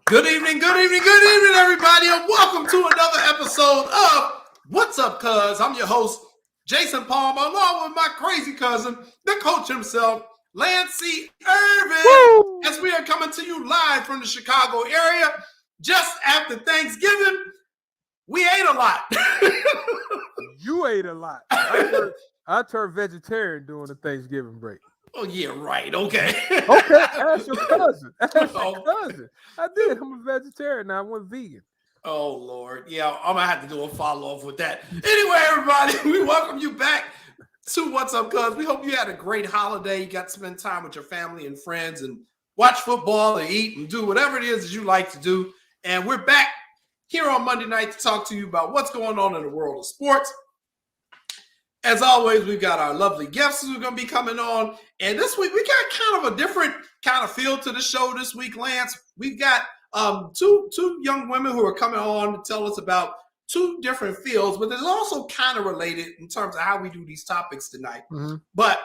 Good evening, everybody, and welcome to another episode of What's Up, Cuz? I'm your host, Jason Palmer, along with my crazy cousin, the coach himself, Lancey Irvin, Woo! as we are coming to you live from the Chicago area just after Thanksgiving. We ate a lot. You ate a lot. I turned vegetarian during the Thanksgiving break. Oh, yeah, right. Okay. Okay, ask your cousin. I did. I'm a vegetarian now. I went vegan. Oh, Lord. Yeah, I'm going to have to do a follow-up with that. Anyway, everybody, we welcome you back to What's Up, Cuz. We hope you had a great holiday. You got to spend time with your family and friends and watch football and eat and do whatever it is that you like to do. And we're back here on Monday night to talk to you about what's going on in the world of sports. As always, we've got our lovely guests who are going to be coming on. And this week, we got kind of a different kind of feel to the show this week, Lance. We've got two young women who are coming on to tell us about two different fields, but it's also kind of related in terms of how we do these topics tonight. Mm-hmm. But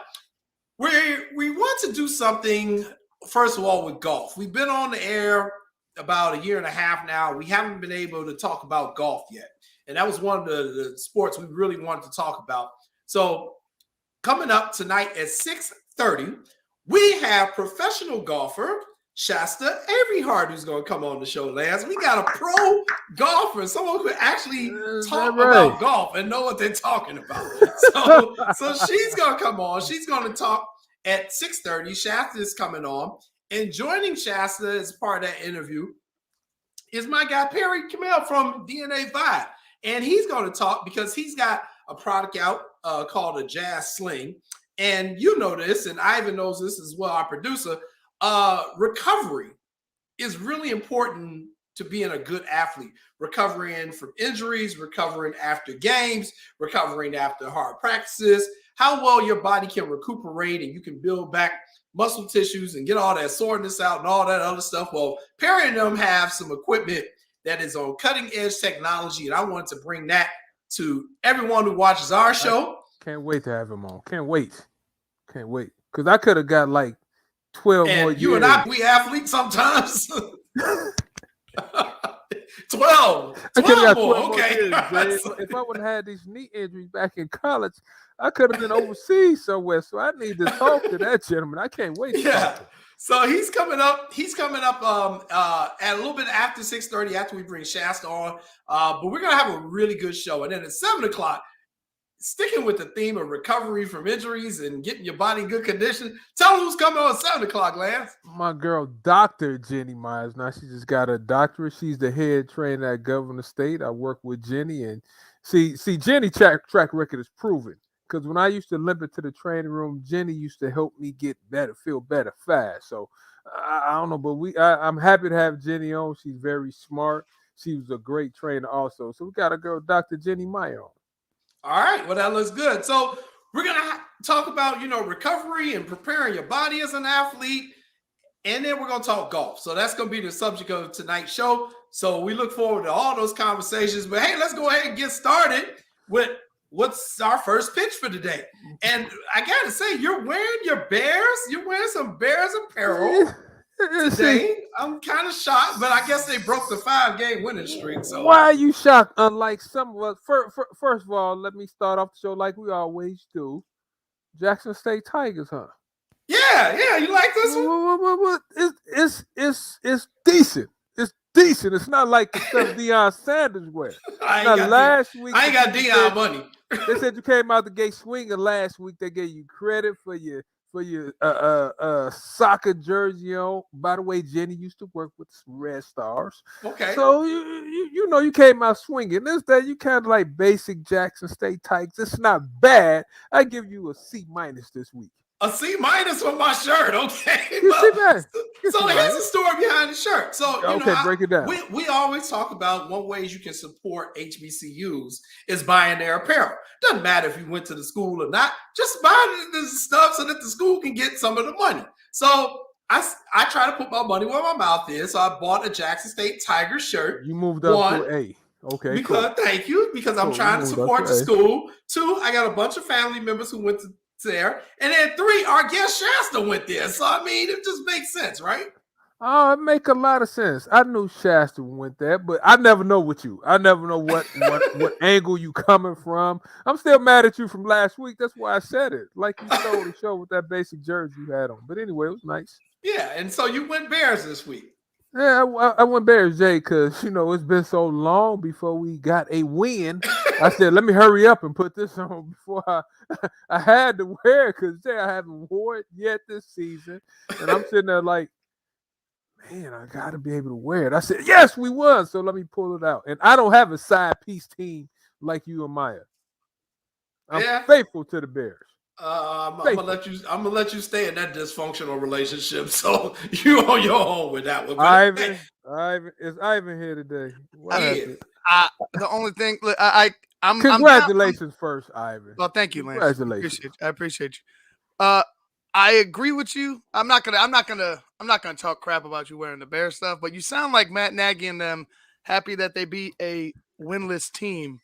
we want to do something, first of all, with golf. We've been on the air about a year and a half now. We haven't been able to talk about golf yet. And that was one of the sports we really wanted to talk about. So coming up tonight at 6:30, we have professional golfer Shasta Averyhart who's going to come on the show, Lance. We got a pro golfer, someone who could actually talk about golf and know what they're talking about. So she's going to come on. She's going to talk at 6:30. Shasta is coming on. And joining Shasta as part of that interview is my guy, Perry Kamel from DNA Vibe. And he's going to talk because he's got a product out called a Jazz Sling. And you know this, and Ivan knows this as well, our producer. Recovery is really important to being a good athlete. Recovering from injuries, recovering after games, recovering after hard practices, how well your body can recuperate and you can build back muscle tissues and get all that soreness out and all that other stuff. Well, Perry and them have some equipment that is on cutting edge technology, and I wanted to bring that to everyone who watches our show. Can't wait to have him on. Can't wait. Because I could have got like 12 and more years. You and I, we athletes sometimes. 12 more. Okay. Years, if I would have had these knee injuries back in college, I could have been overseas somewhere. So I need to talk to that gentleman. I can't wait. Yeah. So he's coming up. At a little bit after 6:30, after we bring Shasta on. But we're gonna have a really good show. And then at 7:00, sticking with the theme of recovery from injuries and getting your body in good condition. Tell them who's coming on at 7:00, Lance. My girl, Dr. Jenny Myers. Now she just got a doctorate. She's the head trainer at Governor State. I work with Jenny, and see, Jenny track record is proven. Because when I used to limp into the training room, Jenny used to help me get better, feel better fast. So I don't know, but I'm happy to have Jenny on. She's very smart. She was a great trainer also. So we got a girl, Dr. Jenny Myers on. All right. Well, that looks good. So we're going to talk about, recovery and preparing your body as an athlete. And then we're going to talk golf. So that's going to be the subject of tonight's show. So we look forward to all those conversations. But hey, let's go ahead and get started with what's our first pitch for today. And I got to say, you're wearing your Bears. You're wearing some Bears apparel today. I'm kind of shocked, but I guess they broke the 5-game winning streak. So why are you shocked? Unlike some of us, first of all, let me start off the show like we always do. Jackson State Tigers, huh? Yeah. You like this one? It's decent. It's decent. It's not like the stuff Deion Sanders wear. I ain't got Deion money. They said you came out the gate swinging last week. They gave you credit for your soccer jersey on. By the way, Jenny used to work with some Red Stars. Okay. So you came out swinging. This day you kind of like basic Jackson State Tigers. It's not bad. I give you a C- this week. A C- on my shirt, okay. So here's the story behind the shirt. So break it down. We always talk about one way you can support HBCUs is buying their apparel. Doesn't matter if you went to the school or not. Just buy the stuff so that the school can get some of the money. So I try to put my money where my mouth is. So I bought a Jackson State Tigers shirt. You moved up to A. Okay. Because cool. Thank you. Because I'm trying to support the school. 2, I got a bunch of family members who went to there. And then 3, our guest Shasta went there. So, I mean, it just makes sense, right? Oh, it make a lot of sense. I knew Shasta went there, but I never know with you. I never know what angle you coming from. I'm still mad at you from last week. That's why I said it. Like you stole the show with that basic jersey you had on. But anyway, it was nice. Yeah, and so you went Bears this week. Yeah, I went Bears, Jay, because it's been so long before we got a win. I said, let me hurry up and put this on before I had to wear it, because Jay, I haven't worn it yet this season, and I'm sitting there like, man, I got to be able to wear it. I said, yes, we won, so let me pull it out. And I don't have a side piece team like you and Maya. I'm faithful to the Bears. I'm gonna let you stay in that dysfunctional relationship. So you on your own with that one. Ivan, is Ivan here today? The only thing, I'm congratulations first, Ivan. Well, thank you, Lance. Congratulations. I appreciate you. I agree with you. I'm not gonna talk crap about you wearing the Bear stuff, but you sound like Matt Nagy and them happy that they beat a winless team.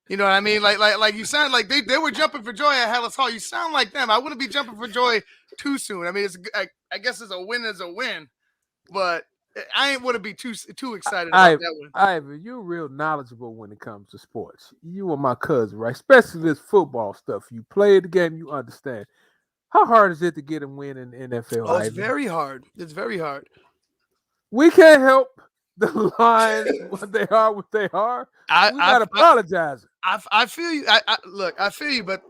You know what I mean? Like you sound like they were jumping for joy at Hallis Hall. You sound like them. I wouldn't be jumping for joy too soon. I mean, I guess it's a win, but I ain't want to be too excited about that one. Ivan, you're real knowledgeable when it comes to sports. You are my cousin, right? Especially this football stuff. You play the game, you understand. How hard is it to get a win in NFL? Oh, it's very hard. It's very hard. We can't help the Lions what they are. We gotta apologize. I feel you. I feel you, but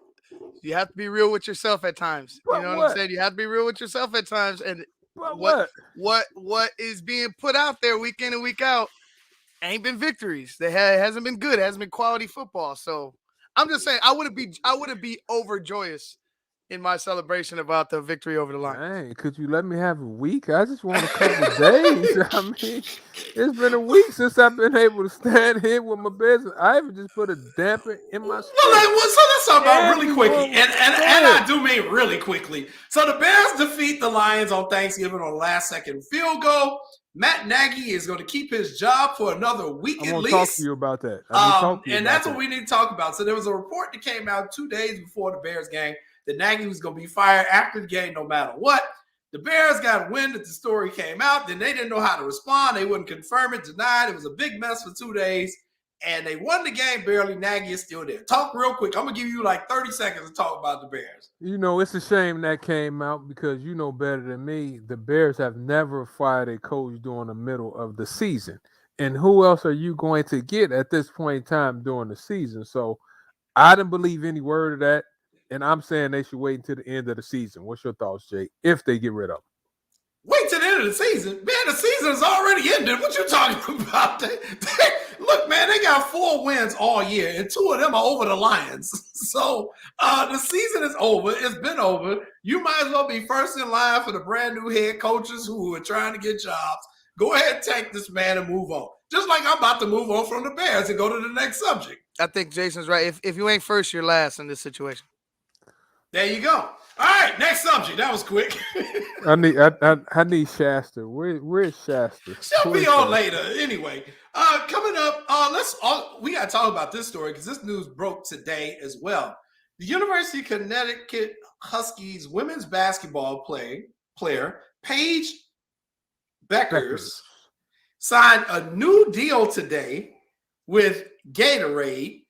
you have to be real with yourself at times. You know what I'm saying? You have to be real with yourself at times. And what is being put out there week in and week out ain't been victories. It hasn't been good. It hasn't been quality football. So I'm just saying I wouldn't be overjoyous in my celebration about the victory over the Lions. Dang, could you let me have a week? I just want a couple of days. I mean, it's been a week since I've been able to stand here with my business. I even just put a damper in my spirit. So let's talk about really quickly. And I do mean really quickly. So the Bears defeat the Lions on Thanksgiving on a last-second field goal. Matt Nagy is going to keep his job for another week at least. I'm going to talk to you about that. And that's what we need to talk about. So there was a report that came out 2 days before the Bears game that Nagy was going to be fired after the game no matter what. The Bears got wind that the story came out. Then they didn't know how to respond. They wouldn't confirm it, deny it. It was a big mess for 2 days. And they won the game barely. Nagy is still there. Talk real quick. I'm going to give you like 30 seconds to talk about the Bears. It's a shame that came out because you know better than me. The Bears have never fired a coach during the middle of the season. And who else are you going to get at this point in time during the season? So I didn't believe any word of that. And I'm saying they should wait until the end of the season. What's your thoughts, Jake, if they get rid of them? Wait till the end of the season? Man, the season is already ended. What you talking about? Look, man, they got 4 wins all year, and 2 of them are over the Lions. So the season is over. It's been over. You might as well be first in line for the brand new head coaches who are trying to get jobs. Go ahead and take this man and move on. Just like I'm about to move on from the Bears and go to the next subject. I think Jason's right. If you ain't first, you're last in this situation. There you go. All right, next subject. That was quick. I need Shasta. Where's Shasta? She'll be on later. Anyway, coming up, we got to talk about this story because this news broke today as well. The University of Connecticut Huskies women's basketball player Paige Beckers signed a new deal today with Gatorade.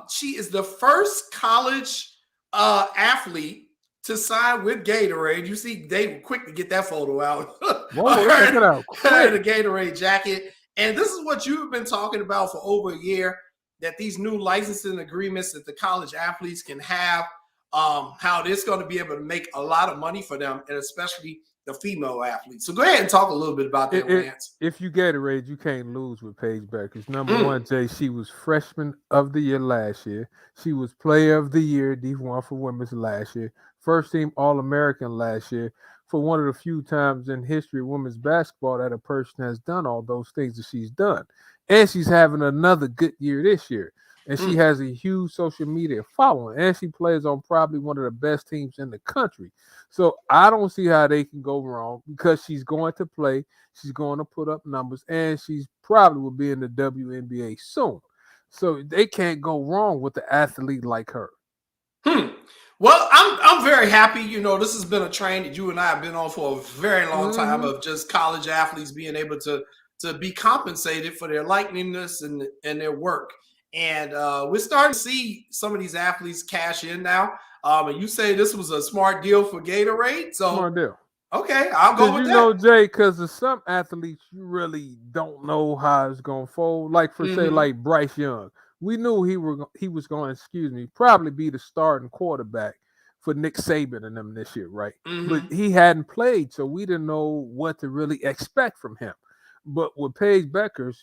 She is the first college athlete to sign with Gatorade. You see, they were quick to get that photo out. Whoa, check it out. The Gatorade jacket. And this is what you've been talking about for over a year, that these new licensing agreements that the college athletes can have, how it's going to be able to make a lot of money for them, and especially the female athletes. So go ahead and talk a little bit about that, Lance. If you Gatorade, you can't lose with Paige Beckers. Number one, Jay, she was freshman of the year last year. She was player of the year, D1 for women's last year. First team All-American last year. For one of the few times in history of women's basketball that a person has done all those things that she's done. And she's having another good year this year. And she has a huge social media following. And she plays on probably one of the best teams in the country. So I don't see how they can go wrong because she's going to play. She's going to put up numbers. And she's probably will be in the WNBA soon. So they can't go wrong with an athlete like her. Well, I'm very happy. You know, this has been a train that you and I have been on for a very long time of just college athletes being able to be compensated for their likeliness and their work. And we're starting to see some of these athletes cash in now. And you say this was a smart deal for Gatorade, so Smart deal. okay, I'll go with You that. know, Jay, because of some athletes, you really don't know how it's gonna fold. Like for say, like Bryce Young, we knew he was going, probably be the starting quarterback for Nick Saban and them this year, right? But he hadn't played, so we didn't know what to really expect from him. But with Paige Beckers,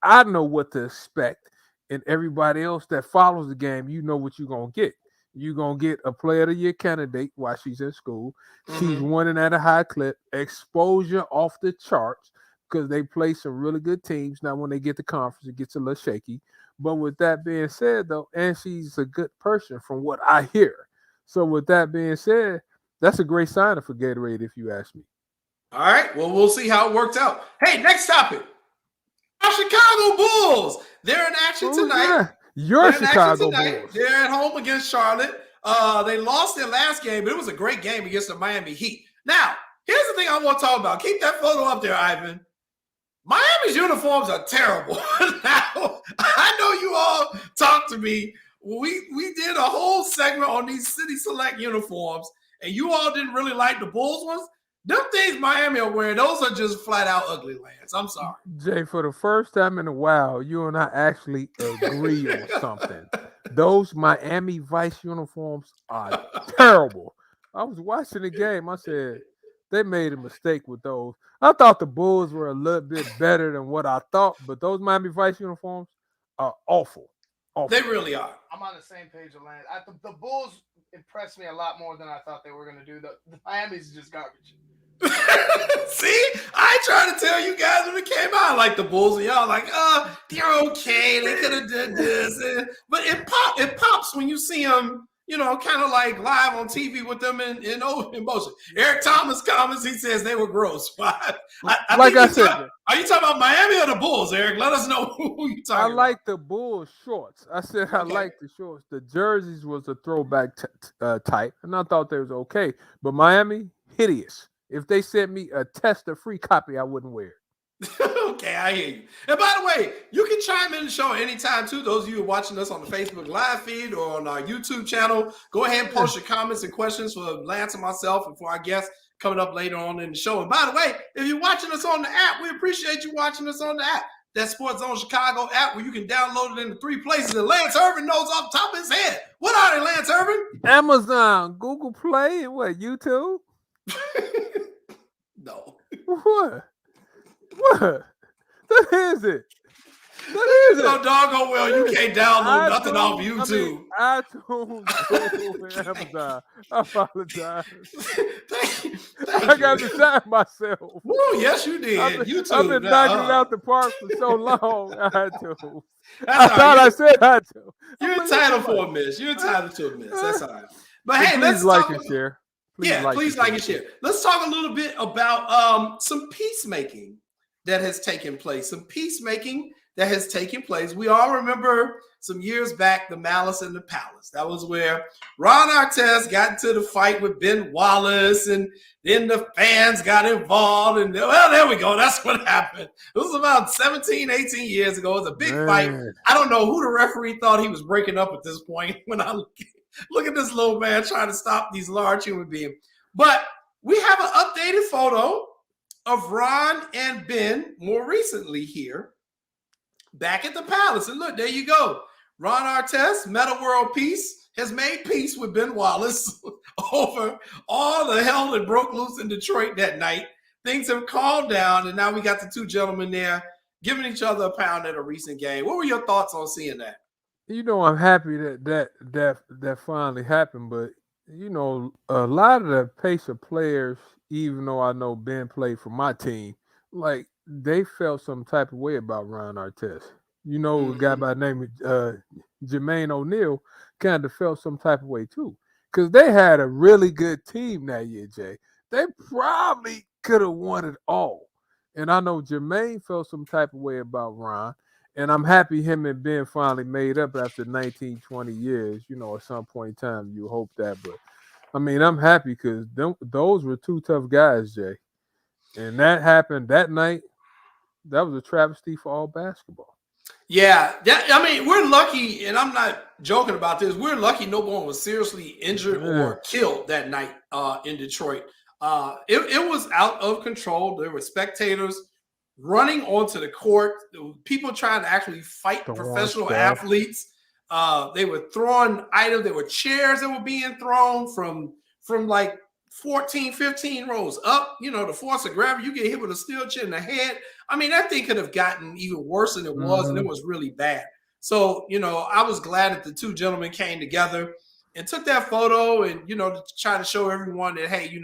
I know what to expect, and everybody else that follows the game, you know what you're gonna get. You're going to get a player of the year candidate while she's in school. She's winning at a high clip, exposure off the charts because they play some really good teams. Now, when they get to conference, it gets a little shaky. But with that being said, though, and she's a good person from what I hear. So with that being said, that's a great sign for Gatorade, if you ask me. All right. Well, we'll see how it worked out. Hey, next topic. Our Chicago Bulls. They're in action tonight. Your Chicago Bulls. They're at home against Charlotte. They lost their last game, but it was a great game against the Miami Heat. Now, here's the thing I want to talk about. Keep that photo up there, Ivan. Miami's uniforms are terrible. Now, I know you all talked to me. We did a whole segment on these City Select uniforms, and you all didn't really like the Bulls ones. Them things Miami are wearing, those are just flat out ugly, Lance. I'm sorry. Jay, for the first time in a while, you and I actually agree on something. Those Miami Vice uniforms are terrible. I was watching the game. I said, they made a mistake with those. I thought the Bulls were a little bit better than what I thought, but those Miami Vice uniforms are awful. They really are. I'm on the same page with Lance. The Bulls impressed me a lot more than I thought they were going to do. The Miami's just garbage. See, I tried to tell you guys when it came out, like the Bulls, and y'all like, they're okay. They could have done this, but it pops when you see them, you know, kind of like live on TV with them in motion. Eric Thomas comments, he says they were gross. I said, are you talking about Miami or the Bulls, Eric? Let us know who you talking about. I like the Bulls shorts. I said I like the shorts. The jerseys was a throwback type, and I thought they was okay. But Miami, hideous. If they sent me a free copy, I wouldn't wear it. Okay, I hear you. And by the way, you can chime in the show anytime, too. Those of you who are watching us on the Facebook live feed or on our YouTube channel, go ahead and post your comments and questions for Lance and myself and for our guests coming up later on in the show. And by the way, if you're watching us on the app, we appreciate you watching us on the app. That Sports Zone Chicago app where you can download it in the 3 places that Lance Irvin knows off the top of his head. What are they, Lance Irvin? Amazon, Google Play, and what, YouTube? No. What? That is it. That is it. So doggone well you can't download nothing off YouTube. iTunes, Amazon. I apologize. Thank I got beside myself. Woo, yes, you did. I've been knocking it out the park for so long. I had to. I said I had to. You're entitled for a miss. You're entitled to a miss. That's all right. But hey, let's like and share. Please like and share. Let's talk a little bit about some peacemaking that has taken place. We all remember some years back, the Malice in the Palace. That was where Ron Artest got into the fight with Ben Wallace, and then the fans got involved. And well, there we go. That's what happened. It was about 17, 18 years ago. It was a big fight. I don't know who the referee thought he was breaking up at this point when I look at this little man trying to stop these large human beings. But we have an updated photo of Ron and Ben more recently here back at the Palace. And look, there you go. Ron Artest, Meta World Peace, has made peace with Ben Wallace over all the hell that broke loose in Detroit that night. Things have calmed down, and now we got the two gentlemen there giving each other a pound at a recent game. What were your thoughts on seeing that? You know, I'm happy that finally happened, but you know, a lot of the Pacer players, even though I know Ben played for my team, like they felt some type of way about Ron Artest. You know, a guy by the name of Jermaine O'Neal kind of felt some type of way too, because they had a really good team that year, Jay. They probably could have won it all. And I know Jermaine felt some type of way about Ron. And I'm happy him and Ben finally made up after 19, 20 years. At some point in time, you hope that. But, I mean, I'm happy because those were two tough guys, Jay. And that happened that night. That was a travesty for all basketball. Yeah, I mean, we're lucky, and I'm not joking about this. We're lucky no one was seriously injured or killed that night in Detroit. It was out of control. There were spectators running onto the court. There were people trying to actually fight professional athletes. They were throwing items. There were chairs that were being thrown from like 14, 15 rows up. The force of gravity. You get hit with a steel chair in the head. I mean, that thing could have gotten even worse than it was, and it was really bad. So, I was glad that the two gentlemen came together and took that photo and, to try to show everyone that, hey,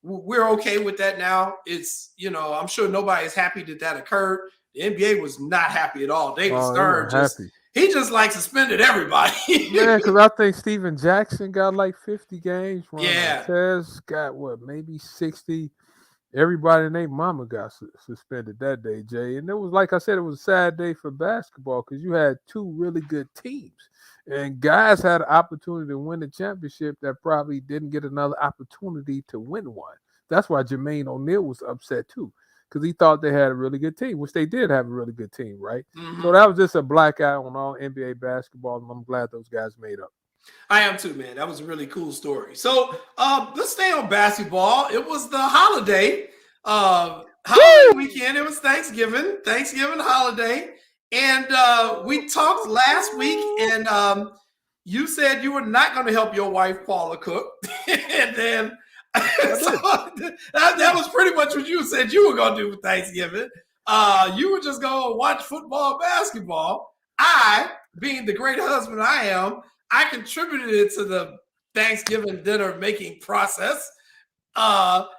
we're okay with that now. It's, I'm sure nobody's happy that occurred. The NBA was not happy at all. David Stern just like suspended everybody. Yeah, because I think Steven Jackson got like 50 games. Yeah. Artest got maybe 60. Everybody and their mama got suspended that day, Jay. And it was, like I said, it was a sad day for basketball because you had two really good teams. And guys had an opportunity to win the championship that probably didn't get another opportunity to win one. That's why Jermaine O'Neal was upset too, because he thought they had a really good team, which they did have a really good team, right? Mm-hmm. So that was just a black eye on all NBA basketball, and I'm glad those guys made up. I am too, man. That was a really cool story. So let's stay on basketball. It was the holiday weekend. It was Thanksgiving holiday. And we talked last week, and you said you were not going to help your wife, Paula, cook. And then that was pretty much what you said you were going to do for Thanksgiving. You were just going to watch football, basketball. I, being the great husband I am, I contributed to the Thanksgiving dinner making process. But,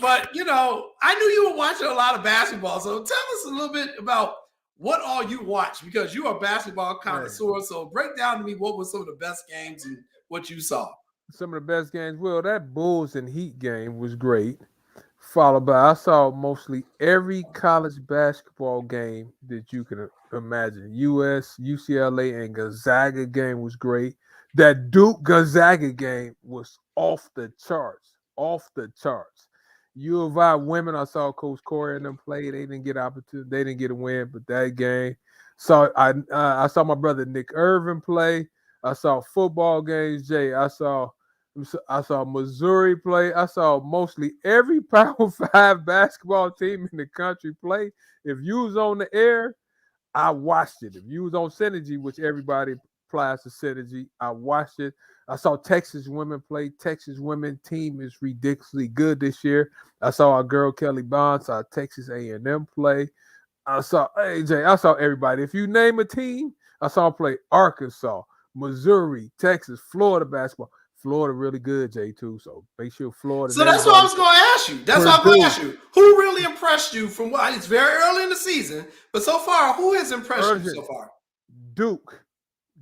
I knew you were watching a lot of basketball. So tell us a little bit about what all you watch, because you are a basketball connoisseur. Right. So break down to me what were some of the best games and what you saw. Some of the best games. Well, that Bulls and Heat game was great. Followed by, I saw mostly every college basketball game that you can imagine. UCLA, and Gonzaga game was great. That Duke Gonzaga game was off the charts. U of I women, I saw Coach Corey and them play. They didn't get opportunity. They didn't get a win, but that game. So I saw my brother Nick Irvin play. I saw football games, Jay. I saw Missouri play. I saw mostly every Power 5 basketball team in the country play. If you was on the air, I watched it. If you was on Synergy, which everybody applies to Synergy, I watched it. I saw Texas women play. Texas women team is ridiculously good this year. I saw our girl Kelly Bond. Saw Texas A&M play. I saw everybody. If you name a team, I saw them play. Arkansas, Missouri, Texas, Florida basketball. Florida really good, Jay, too. So make sure Florida. So that's what I was going to ask you. Who really impressed you from what? It's very early in the season, but so far, who has impressed you so far? Duke.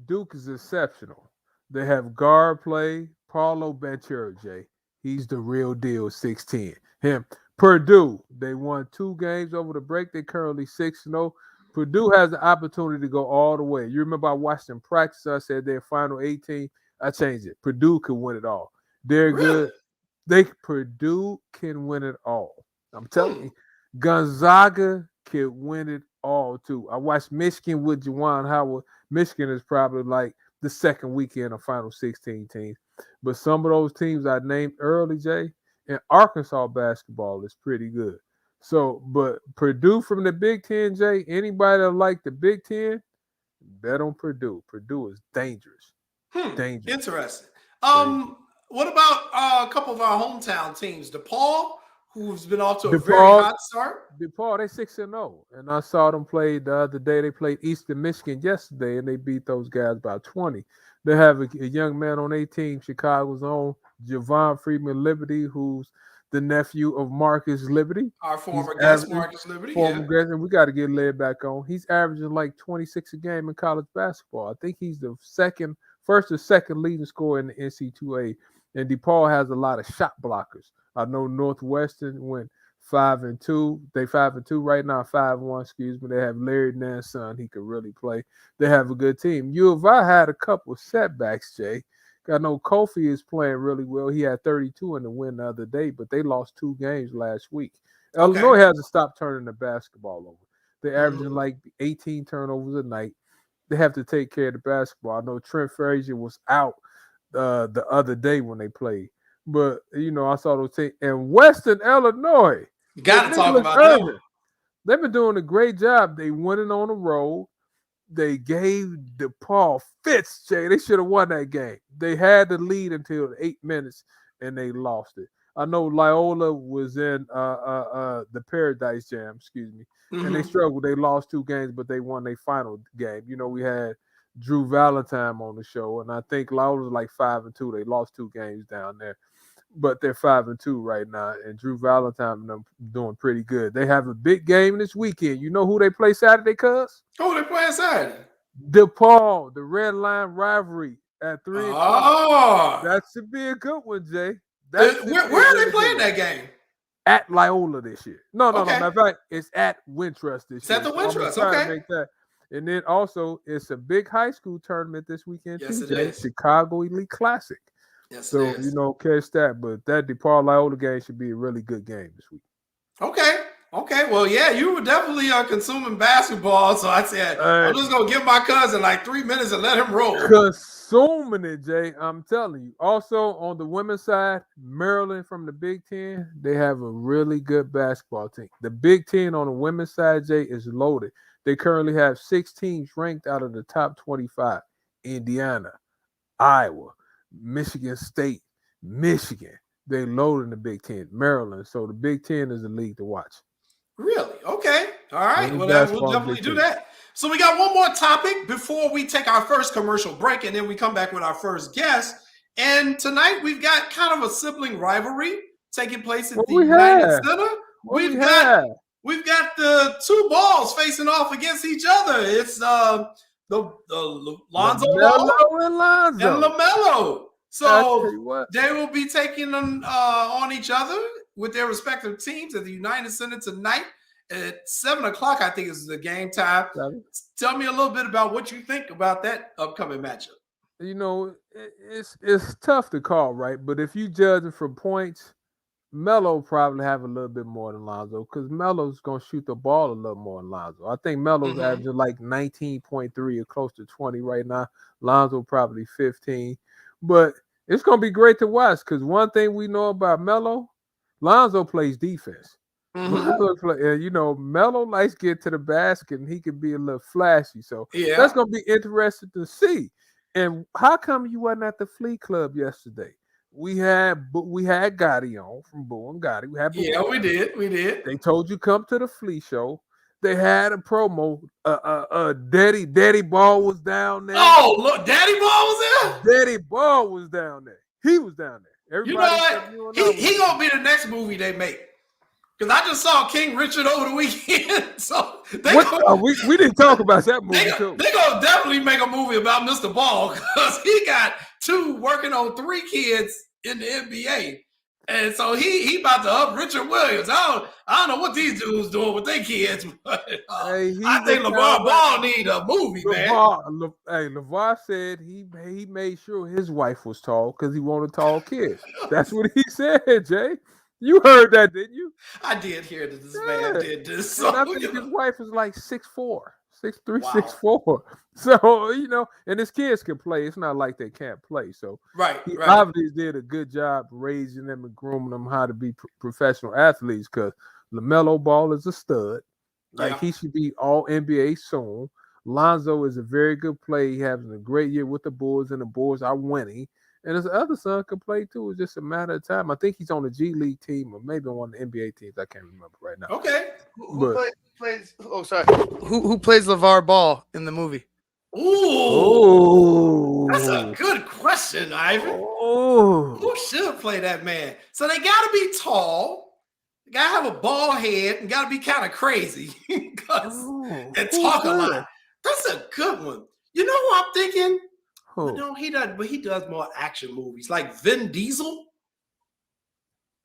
Duke is exceptional. They have guard play, Paulo Banchero, Jay. He's the real deal, 6'10". Him. Purdue, they won 2 games over the break. They're currently 6-0. Purdue has the opportunity to go all the way. You remember I watched them practice. I said they're final 18. I changed it. Purdue can win it all. They're good. Purdue can win it all. I'm telling you. Gonzaga can win it all, too. I watched Michigan with Juwan Howard. Michigan is probably like the second weekend of final 16 teams. But some of those teams I named early, Jay, and Arkansas basketball is pretty good. So, but Purdue from the Big Ten, Jay, anybody that like the Big Ten, bet on Purdue. Purdue is dangerous. Dangerous. Interesting. What about a couple of our hometown teams? DePaul, who's been off to a very hot start. DePaul, they 6-0. And I saw them play the other day. They played Eastern Michigan yesterday, and they beat those guys by 20. They have a young man on their team, Chicago's own, Javon Freeman Liberty, who's the nephew of Marcus Liberty. Our former guest, Marcus Liberty. Guest, and we got to get led back on. He's averaging like 26 a game in college basketball. I think he's the first or second leading scorer in the NC2A. And DePaul has a lot of shot blockers. I know Northwestern went 5-2. They 5-2 right now. 5-1. Excuse me. They have Larry Nance's son. He could really play. They have a good team. U of I had a couple setbacks, Jay. I know Kofi is playing really well. He had 32 in the win the other day, but they lost 2 games last week. Okay. Illinois hasn't stopped turning the basketball over. They're averaging Mhm. like 18 turnovers a night. They have to take care of the basketball. I know Trent Frazier was out the other day when they played. But, I saw those things. And Western Illinois, You got to with talk Nicholas about them. Irvin, they've been doing a great job. They winning on the road. They gave DePaul fits, Jay. They should have won that game. They had the lead until 8 minutes, and they lost it. I know Loyola was in the Paradise Jam, excuse me, and they Mhm. struggled. They lost 2 games, but they won their final game. We had Drew Valentine on the show, and I think Loyola was like 5-2. They lost 2 games down there, but they're 5-2 right now, and Drew Valentine and them doing pretty good. They have a big game this weekend. You know who they play Saturday, cuz? Oh, they're playing Saturday. DePaul, the Red Line rivalry at 3:00. Oh. That should be a good one, Jay. That should be Where a are really they good playing one. that game? At Loyola this year. No. Okay. Matter of fact, it's at Wintrust this It's year. at the So I'm Wintrust, trying okay. to make that. And then also, it's a big high school tournament this weekend Yes, too, it Jay. is. Chicago Elite Classic. Yes, So, it is. catch that. But that DePaul Loyola game should be a really good game this week. Okay. Well, yeah, you were definitely consuming basketball. So I said, I'm just going to give my cousin like 3 minutes and let him roll. Consuming it, Jay. I'm telling you. Also, on the women's side, Maryland from the Big Ten, they have a really good basketball team. The Big Ten on the women's side, Jay, is loaded. They currently have 6 teams ranked out of the top 25. Indiana, Iowa, Michigan State, Michigan. They loaded in the Big Ten. Maryland. So the Big Ten is the league to watch. Really? Okay. All right. Women's Well, basketball we'll is definitely Big do Ten. that. So we got one more topic before we take our first commercial break, and then we come back with our first guest. And tonight we've got kind of a sibling rivalry taking place at the United Center. We've got the 2 balls facing off against each other. It's the Lonzo Ball and Lonzo. and LaMelo. I tell So you what. they will be taking them on each other with their respective teams at the United Center tonight at 7:00. I think is the game time. Tell me a little bit about what you think about that upcoming matchup. It's tough to call, right? But if you judge it from points, Melo probably have a little bit more than Lonzo because Melo's going to shoot the ball a little more than Lonzo. I think Melo's averaging like 19.3 or close to 20 right now. Lonzo probably 15. But it's going to be great to watch because one thing we know about Melo, Lonzo plays defense. Melo likes to get to the basket and he can be a little flashy. So that's going to be interesting to see. And how come you wasn't at the Flea Club yesterday? We had Gotti on from Boo and Gotti. We did. They told you come to the Flea show. They had a promo. Daddy Ball was down there. Oh, look, Daddy Ball was there. Daddy Ball was down there. He was down there. Everybody, you know what? He gonna be the next movie they make. Because I just saw King Richard over the weekend. So we didn't talk about that movie too. They're gonna definitely make a movie about Mr. Ball because he got 2 working on 3 kids in the NBA. And so he about to up Richard Williams. I don't know what these dudes doing with their kids, but I think LeVar Ball need a movie, man. LeVar said he made sure his wife was tall because he wanted tall kids. That's what he said, Jay. You heard that, didn't you? I did hear that this man did this. So, and I think his wife is like 6'4", 6'3", 6'4". So, and his kids can play. It's not like they can't play. So he obviously did a good job raising them and grooming them how to be professional athletes because LaMelo Ball is a stud. He should be all NBA soon. Lonzo is a very good player. He's having a great year with the Bulls, and the Bulls are winning. And his other son can play too. It's just a matter of time. I think he's on the G League team or maybe on one of the NBA teams. I can't remember right now. Okay. Who plays? Oh, sorry. Who plays LeVar Ball in the movie? Ooh, that's a good question, Ivan. Who should play that man? So they got to be tall. They got to have a bald head and got to be kind of crazy and talk a lot. That's a good one. You know who I'm thinking? No, he does. But he does more action movies, like Vin Diesel.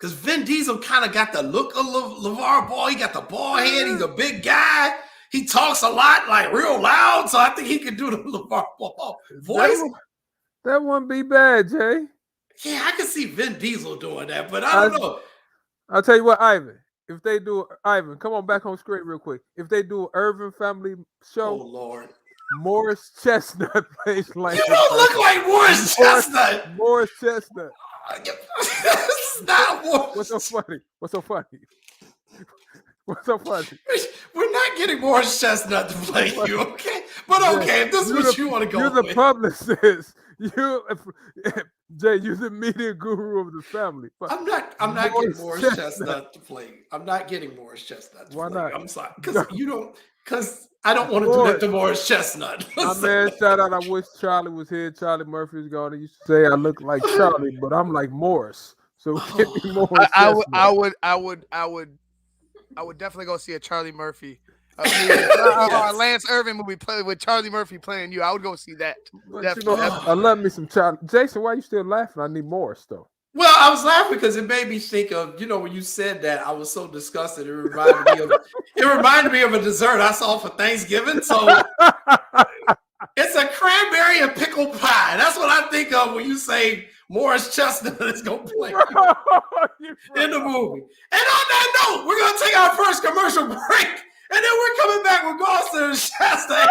Because Vin Diesel kind of got the look of LeVar Ball. He got the bald head. He's a big guy. He talks a lot, like real loud. So I think he could do the LeVar Ball voice. That wouldn't be bad, Jay. Yeah, I can see Vin Diesel doing that, but I don't know. I'll tell you what, Ivan. If they do, Ivan, come on back on screen real quick. If they do an Irvin family show, oh Lord, Morris Chestnut plays like you don't look like Morris Chestnut. Morris Chestnut. It's not Morris. What's so funny? What's so funny? What's so funny? We're not getting Morris Chestnut to play you, okay? But okay, if this is what you want to go you're with. the publicist. Jay, you're the media guru of the family. I'm not getting Morris Chestnut to play. I'm not getting Morris Chestnut to Why play. not? I'm sorry. Because I don't want to do that to Morris Chestnut. My man, shout out. I wish Charlie was here. Charlie Murphy was gone. He used to say I look like Charlie, but I'm like Morris. So get me Morris. I would definitely go see a Charlie Murphy yes. Lance Irvin movie play with Charlie Murphy playing you. I would go see that. Definitely. I love me some Charlie. Jason, why are you still laughing? I need Morris though. Well, I was laughing because it made me think of, when you said that, I was so disgusted. It reminded me of a dessert I saw for Thanksgiving. So it's a cranberry and pickle pie. That's what I think of when you say Morris Chestnut is going to play in the movie. And on that note, we're going to take our first commercial break. And then we're coming back with Gosler and Shasta.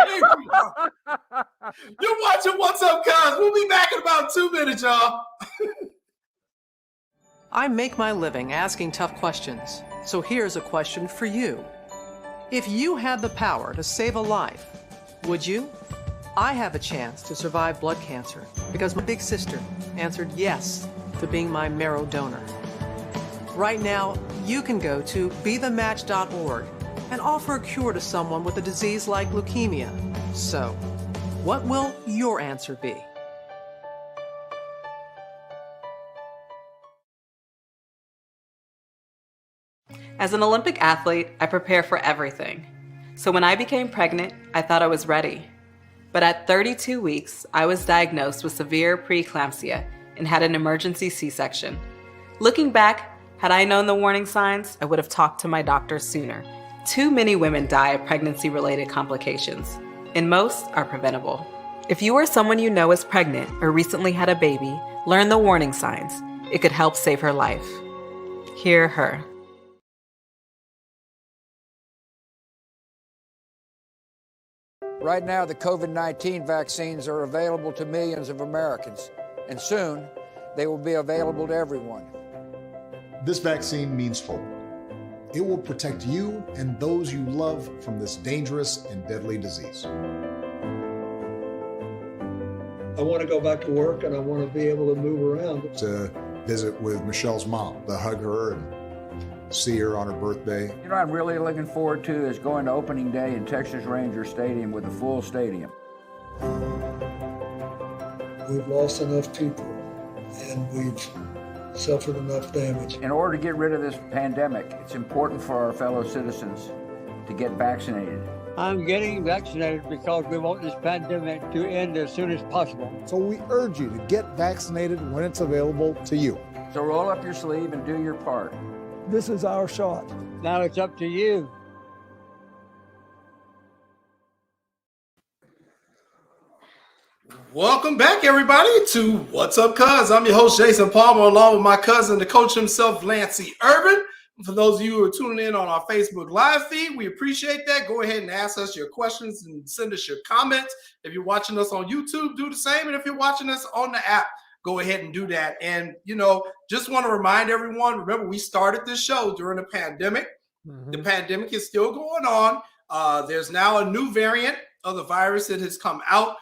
You're watching What's Up, Cuz. We'll be back in about 2 minutes, y'all. I make my living asking tough questions. So here's a question for you. If you had the power to save a life, would you? I have a chance to survive blood cancer because my big sister answered yes to being my marrow donor. Right now, you can go to bethematch.org and offer a cure to someone with a disease like leukemia. So, what will your answer be? As an Olympic athlete, I prepare for everything. So when I became pregnant, I thought I was ready. But at 32 weeks, I was diagnosed with severe preeclampsia and had an emergency C-section. Looking back, had I known the warning signs, I would have talked to my doctor sooner. Too many women die of pregnancy-related complications, and most are preventable. If you or someone you know is pregnant or recently had a baby, learn the warning signs. It could help save her life. Hear her. Right now, the COVID-19 vaccines are available to millions of Americans, and soon they will be available to everyone. This vaccine means hope. It will protect you and those you love from this dangerous and deadly disease. I want to go back to work and I want to be able to move around. To visit with Michelle's mom, to hug her and see her on her birthday. You know what I'm really looking forward to is going to opening day in Texas Ranger Stadium with a full stadium. We've lost enough people and we've suffered enough damage. In order to get rid of this pandemic, it's important for our fellow citizens to get vaccinated. I'm getting vaccinated because we want this pandemic to end as soon as possible. So we urge you to get vaccinated when it's available to you. So roll up your sleeve and do your part. This is our shot. Now it's up to you. Welcome back, everybody, to What's Up, Cuz. I'm your host, Jason Palmer, along with my cousin, the coach himself, Lancey Irvin. For those of you who are tuning in on our Facebook Live feed, we appreciate that. Go ahead and ask us your questions and send us your comments. If you're watching us on YouTube, do the same. And if you're watching us on the app, go ahead and do that. And, just want to remind everyone, remember, we started this show during the pandemic. The pandemic is still going on. There's now a new variant of the virus that has come out.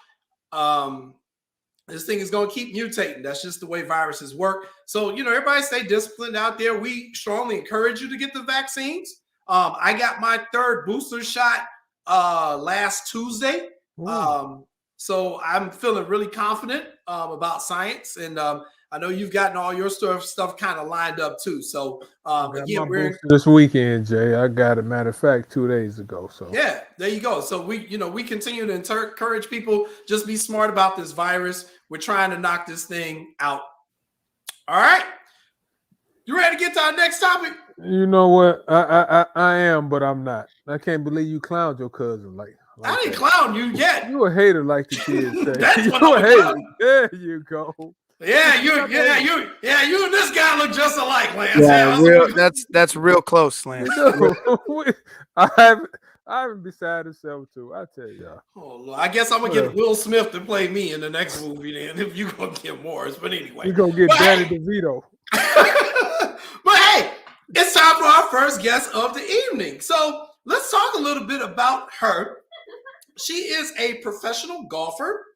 This thing is going to keep mutating. That's just the way viruses work. So, everybody stay disciplined out there. We strongly encourage you to get the vaccines. I got my third booster shot last Tuesday. So I'm feeling really confident about science. And I know you've gotten all your stuff kind of lined up too. So again, we're this weekend, Jay. I got it. Matter of fact, 2 days ago. So yeah, there you go. So we continue to encourage people, just be smart about this virus. We're trying to knock this thing out. All right. You ready to get to our next topic? You know what? I am, but I'm not. I can't believe you clowned your cousin like I didn't that. clown you yet. You a hater, like the kids say. That's You what I'm a hater. about. There you go. You and this guy look just alike, Lance. That's real close, Lance. I haven't beside himself too. I tell y'all. Oh, Lord. I guess I'm gonna get Will Smith to play me in the next movie then, if you gonna get Morris. But anyway, You're gonna get Danny DeVito. But hey, it's time for our first guest of the evening. So let's talk a little bit about her. She is a professional golfer.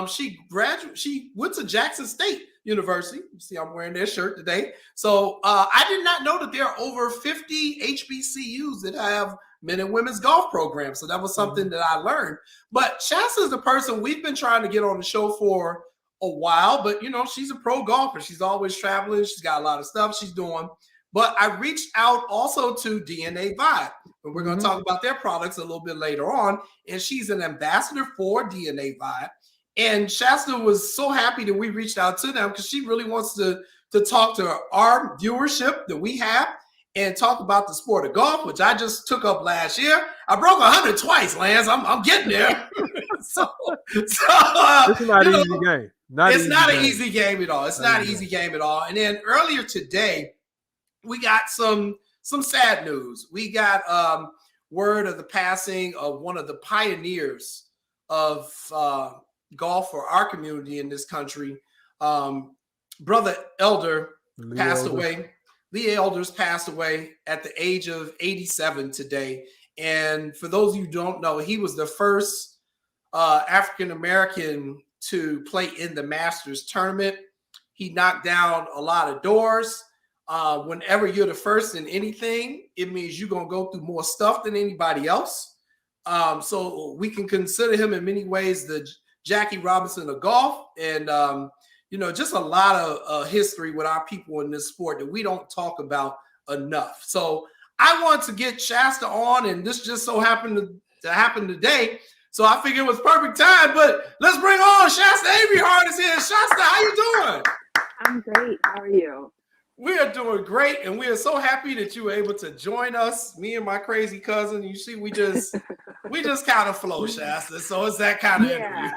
She went to Jackson State University. You see, I'm wearing their shirt today. So I did not know that there are over 50 HBCUs that have men and women's golf programs. So that was something that I learned. But Shasta is the person we've been trying to get on the show for a while. But, you know, she's a pro golfer. She's always traveling. She's got a lot of stuff she's doing. But I reached out also to DNA Vibe. And we're going to talk about their products a little bit later on. And she's an ambassador for DNA Vibe. And Shasta was so happy that we reached out to them because she really wants to talk to our viewership that we have and talk about the sport of golf, which I just took up last year. I broke 100 twice, Lance. I'm getting there. It's not an easy game. It's not an easy game at all. It's not an easy game at all. And then earlier today, we got some sad news. We got word of the passing of one of the pioneers of golf for our community in this country. Brother Elder passed away. Lee Elders passed away at the age of 87 today. And for those of you who don't know, he was the first African-American to play in the Masters tournament. He knocked down a lot of doors. Whenever you're the first in anything, it means you're going to go through more stuff than anybody else. So we can consider him in many ways the Jackie Robinson of golf. And, you know, just a lot of history with our people in this sport that we don't talk about enough. So I want to get Shasta on, and this just so happened to happen today. So I figured it was perfect time, but let's bring on Shasta Avery is here. Shasta, how you doing? I'm great. How are you? We are doing great, and we are so happy that you were able to join us, me and my crazy cousin. You see, we just kind of flow, Shasta. So it's that kind of interview.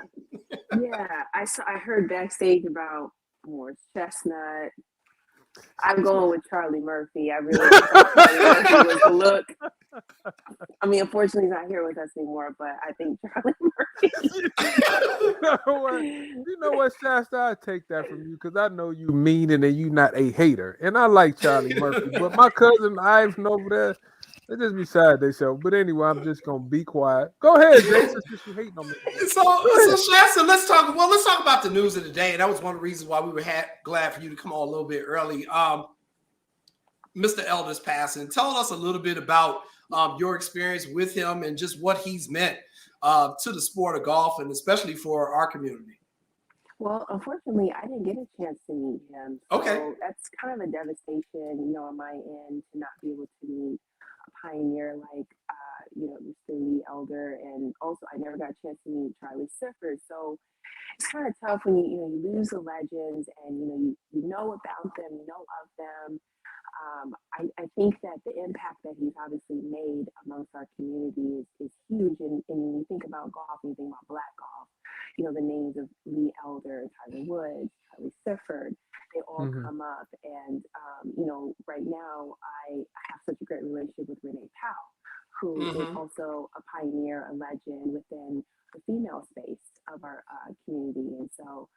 Yeah, I heard backstage about more Chestnut. I'm going with Charlie Murphy. I really thought Charlie Murphy was the look. I mean, unfortunately, he's not here with us anymore, but I think Charlie Murphy. You know what, Shasta? I take that from you because I know you mean and you not a hater. And I like Charlie Murphy, but my cousin Ivan over there, they just be sad themselves. But anyway, I'm just gonna be quiet. Go ahead, Jason, since you hating on me. So Shasta, let's talk about the news of the day. And that was one of the reasons why we were glad for you to come on a little bit early. Mr. Elder's passing. Tell us a little bit about your experience with him and just what he's meant to the sport of golf and especially for our community. Well, unfortunately, I didn't get a chance to meet him. So okay. That's kind of a devastation, you know, on my end to not be able to meet a pioneer like, you know, Mr. Lee Elder. And also, I never got a chance to meet Charlie Sifford. So it's kind of tough when you lose the legends and, you know about them, you know of them. I think that the impact that he's obviously made amongst our community is huge. And when you think about golf, and you think about Black golf, you know, the names of Lee Elder, Tyler Woods, Charlie Sifford, they all come up. And, you know, right now I have such a great relationship with Renee Powell, who is also a pioneer, a legend within the female space of our community. And so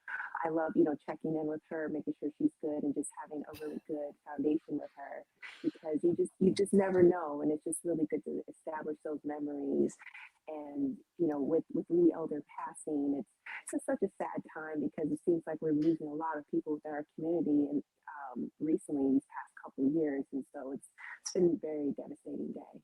I love, checking in with her, making sure she's good and just having a really good foundation with her, because you just never know. And it's just really good to establish those memories. And, with Lee Elder passing, it's just such a sad time because it seems like we're losing a lot of people within our community and recently these past couple of years. And so it's been a very devastating day.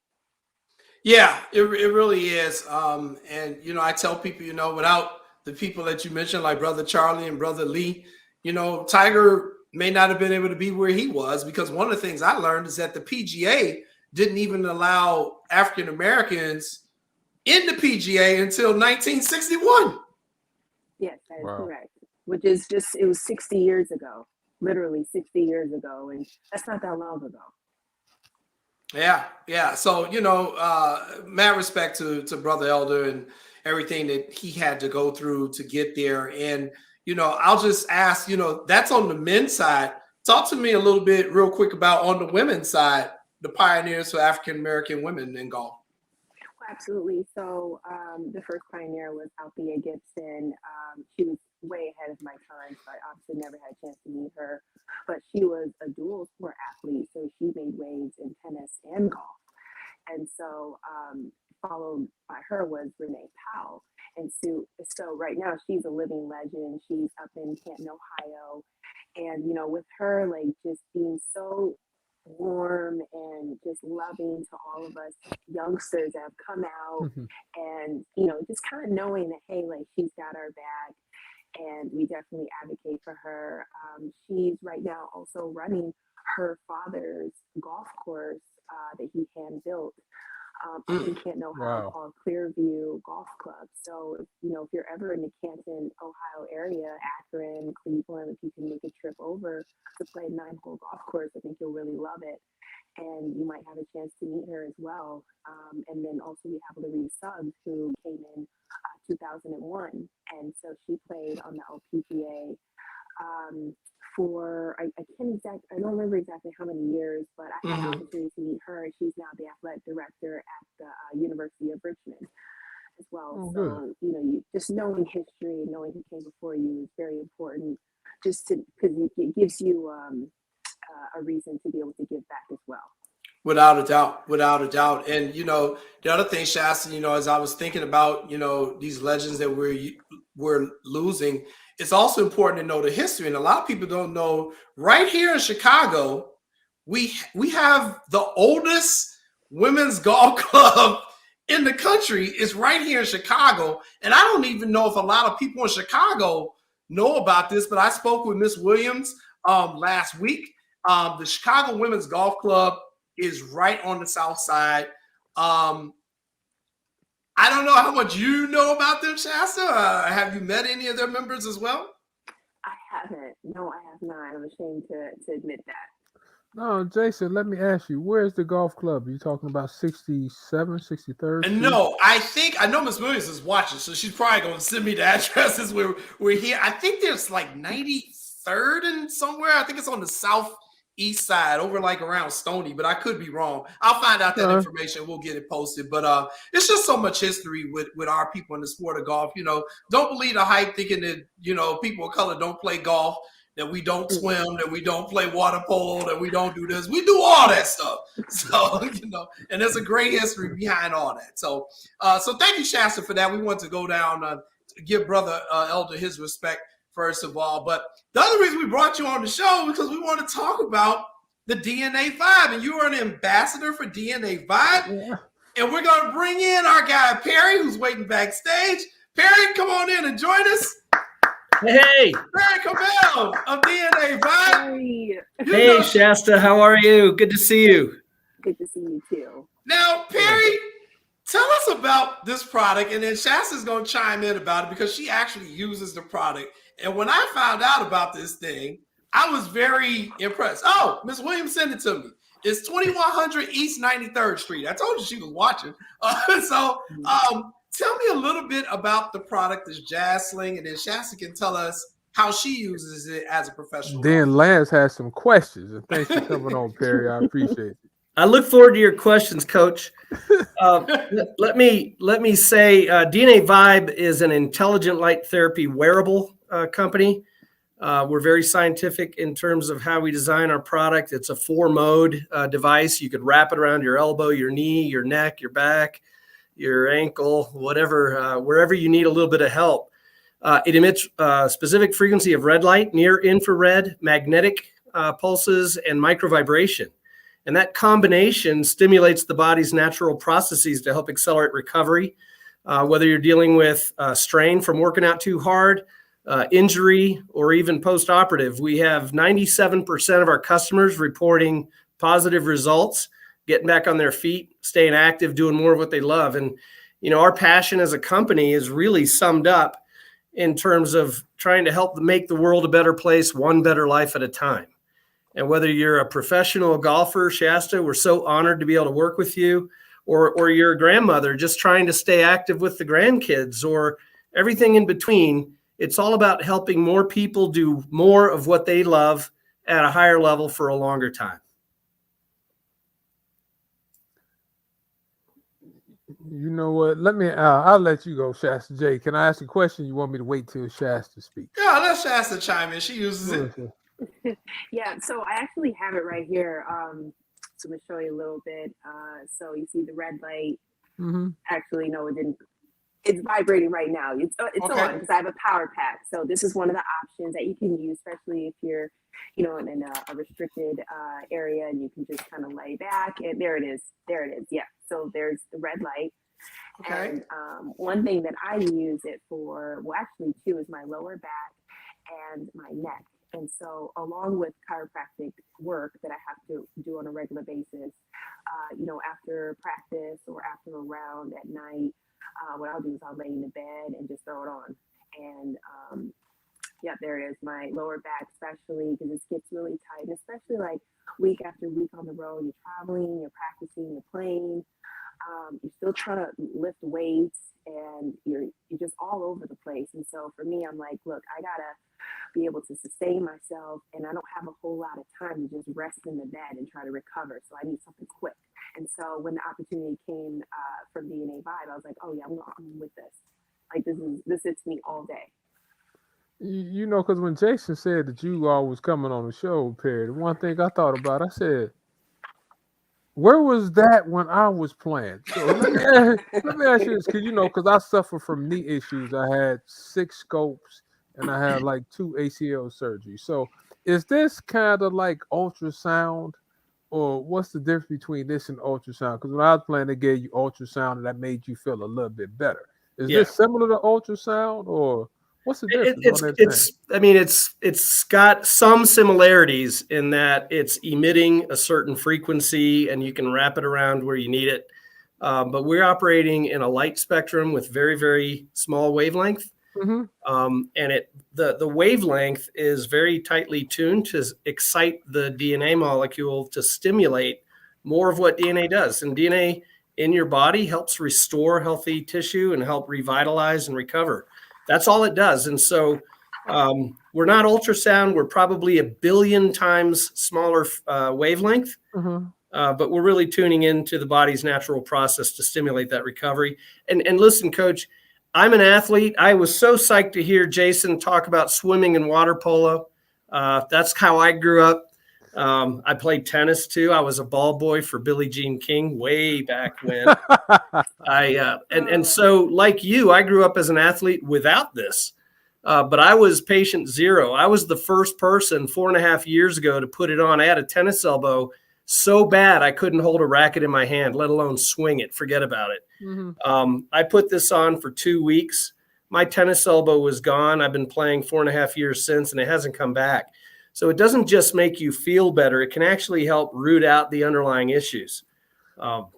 Yeah, it really is. And, I tell people, without the people that you mentioned, like Brother Charlie and Brother Lee, Tiger may not have been able to be where he was, because one of the things I learned is that the PGA didn't even allow African Americans in the PGA until 1961. Yes, that is correct. Which is it was 60 years ago. literally 60 years ago, and that's not that long ago. Yeah. So, mad respect to Brother Elder and everything that he had to go through to get there. And, I'll just ask, that's on the men's side. Talk to me a little bit real quick about on the women's side, the pioneers for African-American women in golf. Absolutely. So the first pioneer was Althea Gibson. She was way ahead of my time, so I obviously never had a chance to meet her. But she was a dual sport athlete, so she made waves in tennis and golf. And so followed by her was Renee Powell. And so right now she's a living legend. She's up in Canton, Ohio. And, with her, like, just being so warm and just loving to all of us youngsters that have come out and, just kind of knowing that, hey, like, she's got our back and we definitely advocate for her. She's right now also running her father's golf course that he hand built in Canton, Ohio, called Clearview Golf Club. So, if you're ever in the Canton, Ohio area, Akron, Cleveland, if you can make a trip over to play a 9-hole golf course, I think you'll really love it. And you might have a chance to meet her as well. And then also we have Louise Suggs, who came in 2001. And so she played on the LPGA for, I don't remember exactly how many years, but I had the opportunity to meet her. She's now the athletic director at the University of Richmond as well. So, you just knowing history and knowing who came before you is very important, because it gives you a reason to be able to give back as well. Without a doubt. And, the other thing, Shasta, as I was thinking about, these legends that we're losing, it's also important to know the history. And a lot of people don't know, right here in Chicago, we have the oldest women's golf club in the country is right here in Chicago. And I don't even know if a lot of people in Chicago know about this, but I spoke with Miss Williams last week. The Chicago Women's Golf Club is right on the south side. I don't know how much you know about them, Shasta. Have you met any of their members as well? I haven't. No, I have not. I'm ashamed to admit that. No, Jason, let me ask you, where's the golf club? Are you talking about 67, 63rd? And no, I know Miss Williams is watching, so she's probably going to send me the addresses where we're here. I think there's like 93rd and somewhere. I think it's on the southeast side, over like around Stony, but I could be wrong. I'll find out that information. We'll get it posted. But it's just so much history with our people in the sport of golf. Don't believe the hype thinking that, people of color don't play golf, that we don't swim, that we don't play water polo, that we don't do this. We do all that stuff. So, and there's a great history behind all that. So thank you, Shasta, for that. We want to go down to give Brother Elder his respect, first of all. But the other reason we brought you on the show is because we want to talk about the DNA Vibe. And you are an ambassador for DNA Vibe. Yeah. And we're going to bring in our guy, Perry, who's waiting backstage. Perry, come on in and join us. Hey. Perry Cabell of DNA Vibe. Hey, Shasta, how are you? Good to see you. Good to see you, too. Now, Perry, tell us about this product, and then Shasta's going to chime in about it because she actually uses the product. And when I found out about this thing, I was very impressed. Oh, Miss Williams sent it to me. It's 2100 East 93rd Street. I told you she was watching. Tell me a little bit about the product, this Jazz Sling, and then Shasta can tell us how she uses it as a professional. Then Lance has some questions, and thanks for coming on, Perry. I appreciate it. I look forward to your questions, Coach. Let me say, DNA Vibe is an intelligent light therapy wearable company. We're very scientific in terms of how we design our product. It's a 4-mode device. You could wrap it around your elbow, your knee, your neck, your back, your ankle, whatever, wherever you need a little bit of help. It emits a specific frequency of red light, near infrared, magnetic pulses, and microvibration. And that combination stimulates the body's natural processes to help accelerate recovery, whether you're dealing with strain from working out too hard, injury, or even post-operative. We have 97% of our customers reporting positive results, getting back on their feet, staying active, doing more of what they love. And, our passion as a company is really summed up in terms of trying to help make the world a better place, one better life at a time. And whether you're a professional golfer, Shasta, we're so honored to be able to work with you, or you're a grandmother just trying to stay active with the grandkids, or everything in between. It's all about helping more people do more of what they love at a higher level for a longer time. You know what? Let me. I'll let you go, Shasta J. Can I ask a question? You want me to wait till Shasta speaks? Yeah, let Shasta chime in. She uses it. Yeah, so I actually have it right here. So I'm gonna show you a little bit. So you see the red light. Mm-hmm. Actually, no, it didn't. It's vibrating right now. It's Okay. on because I have a power pack. So this is one of the options that you can use, especially if you're, in a restricted area, and you can just kind of lay back. And there it is. Yeah. So there's the red light. Okay. And one thing that I use it for, well, actually two, is my lower back and my neck. And so along with chiropractic work that I have to do on a regular basis, after practice or after a round at night, what I'll do is I'll lay in the bed and just throw it on. And yeah, there it is, my lower back, especially because it gets really tight, and especially like week after week on the road, you're traveling, you're practicing, you're playing, you're still trying to lift weights, and you're just all over the place. And so for me, I'm like, look, I gotta be able to sustain myself, and I don't have a whole lot of time to just rest in the bed and try to recover. So I need something quick. And so when the opportunity came from DNA Vibe, I was like, oh yeah, I'm with this. Like this hits me all day. You know, because when Jason said that you all was coming on the show, Perry, one thing I thought about, I said, where was that when I was playing? So let me ask you this, because I suffer from knee issues. I had 6 scopes and I had like 2 ACL surgeries. So is this kind of like ultrasound, or what's the difference between this and ultrasound? Because when I was playing, they gave you ultrasound and that made you feel a little bit better. Is this similar to ultrasound, or what's the difference? It's got some similarities in that it's emitting a certain frequency and you can wrap it around where you need it. But we're operating in a light spectrum with very, very small wavelength. Mm-hmm. And the wavelength is very tightly tuned to excite the DNA molecule to stimulate more of what DNA does. And DNA in your body helps restore healthy tissue and help revitalize and recover. That's all it does. And so we're not ultrasound. We're probably 1 billion times smaller wavelength, but we're really tuning into the body's natural process to stimulate that recovery. And listen, Coach, I'm an athlete. I was so psyched to hear Jason talk about swimming and water polo. That's how I grew up. I played tennis too. I was a ball boy for Billie Jean King way back when. And so like you, I grew up as an athlete without this, but I was patient zero. I was the first person 4.5 years ago to put it on. I had a tennis elbow so bad I couldn't hold a racket in my hand, let alone swing it. Forget about it. Mm-hmm. I put this on for 2 weeks. My tennis elbow was gone. I've been playing 4.5 years since, and it hasn't come back. So it doesn't just make you feel better. It can actually help root out the underlying issues. You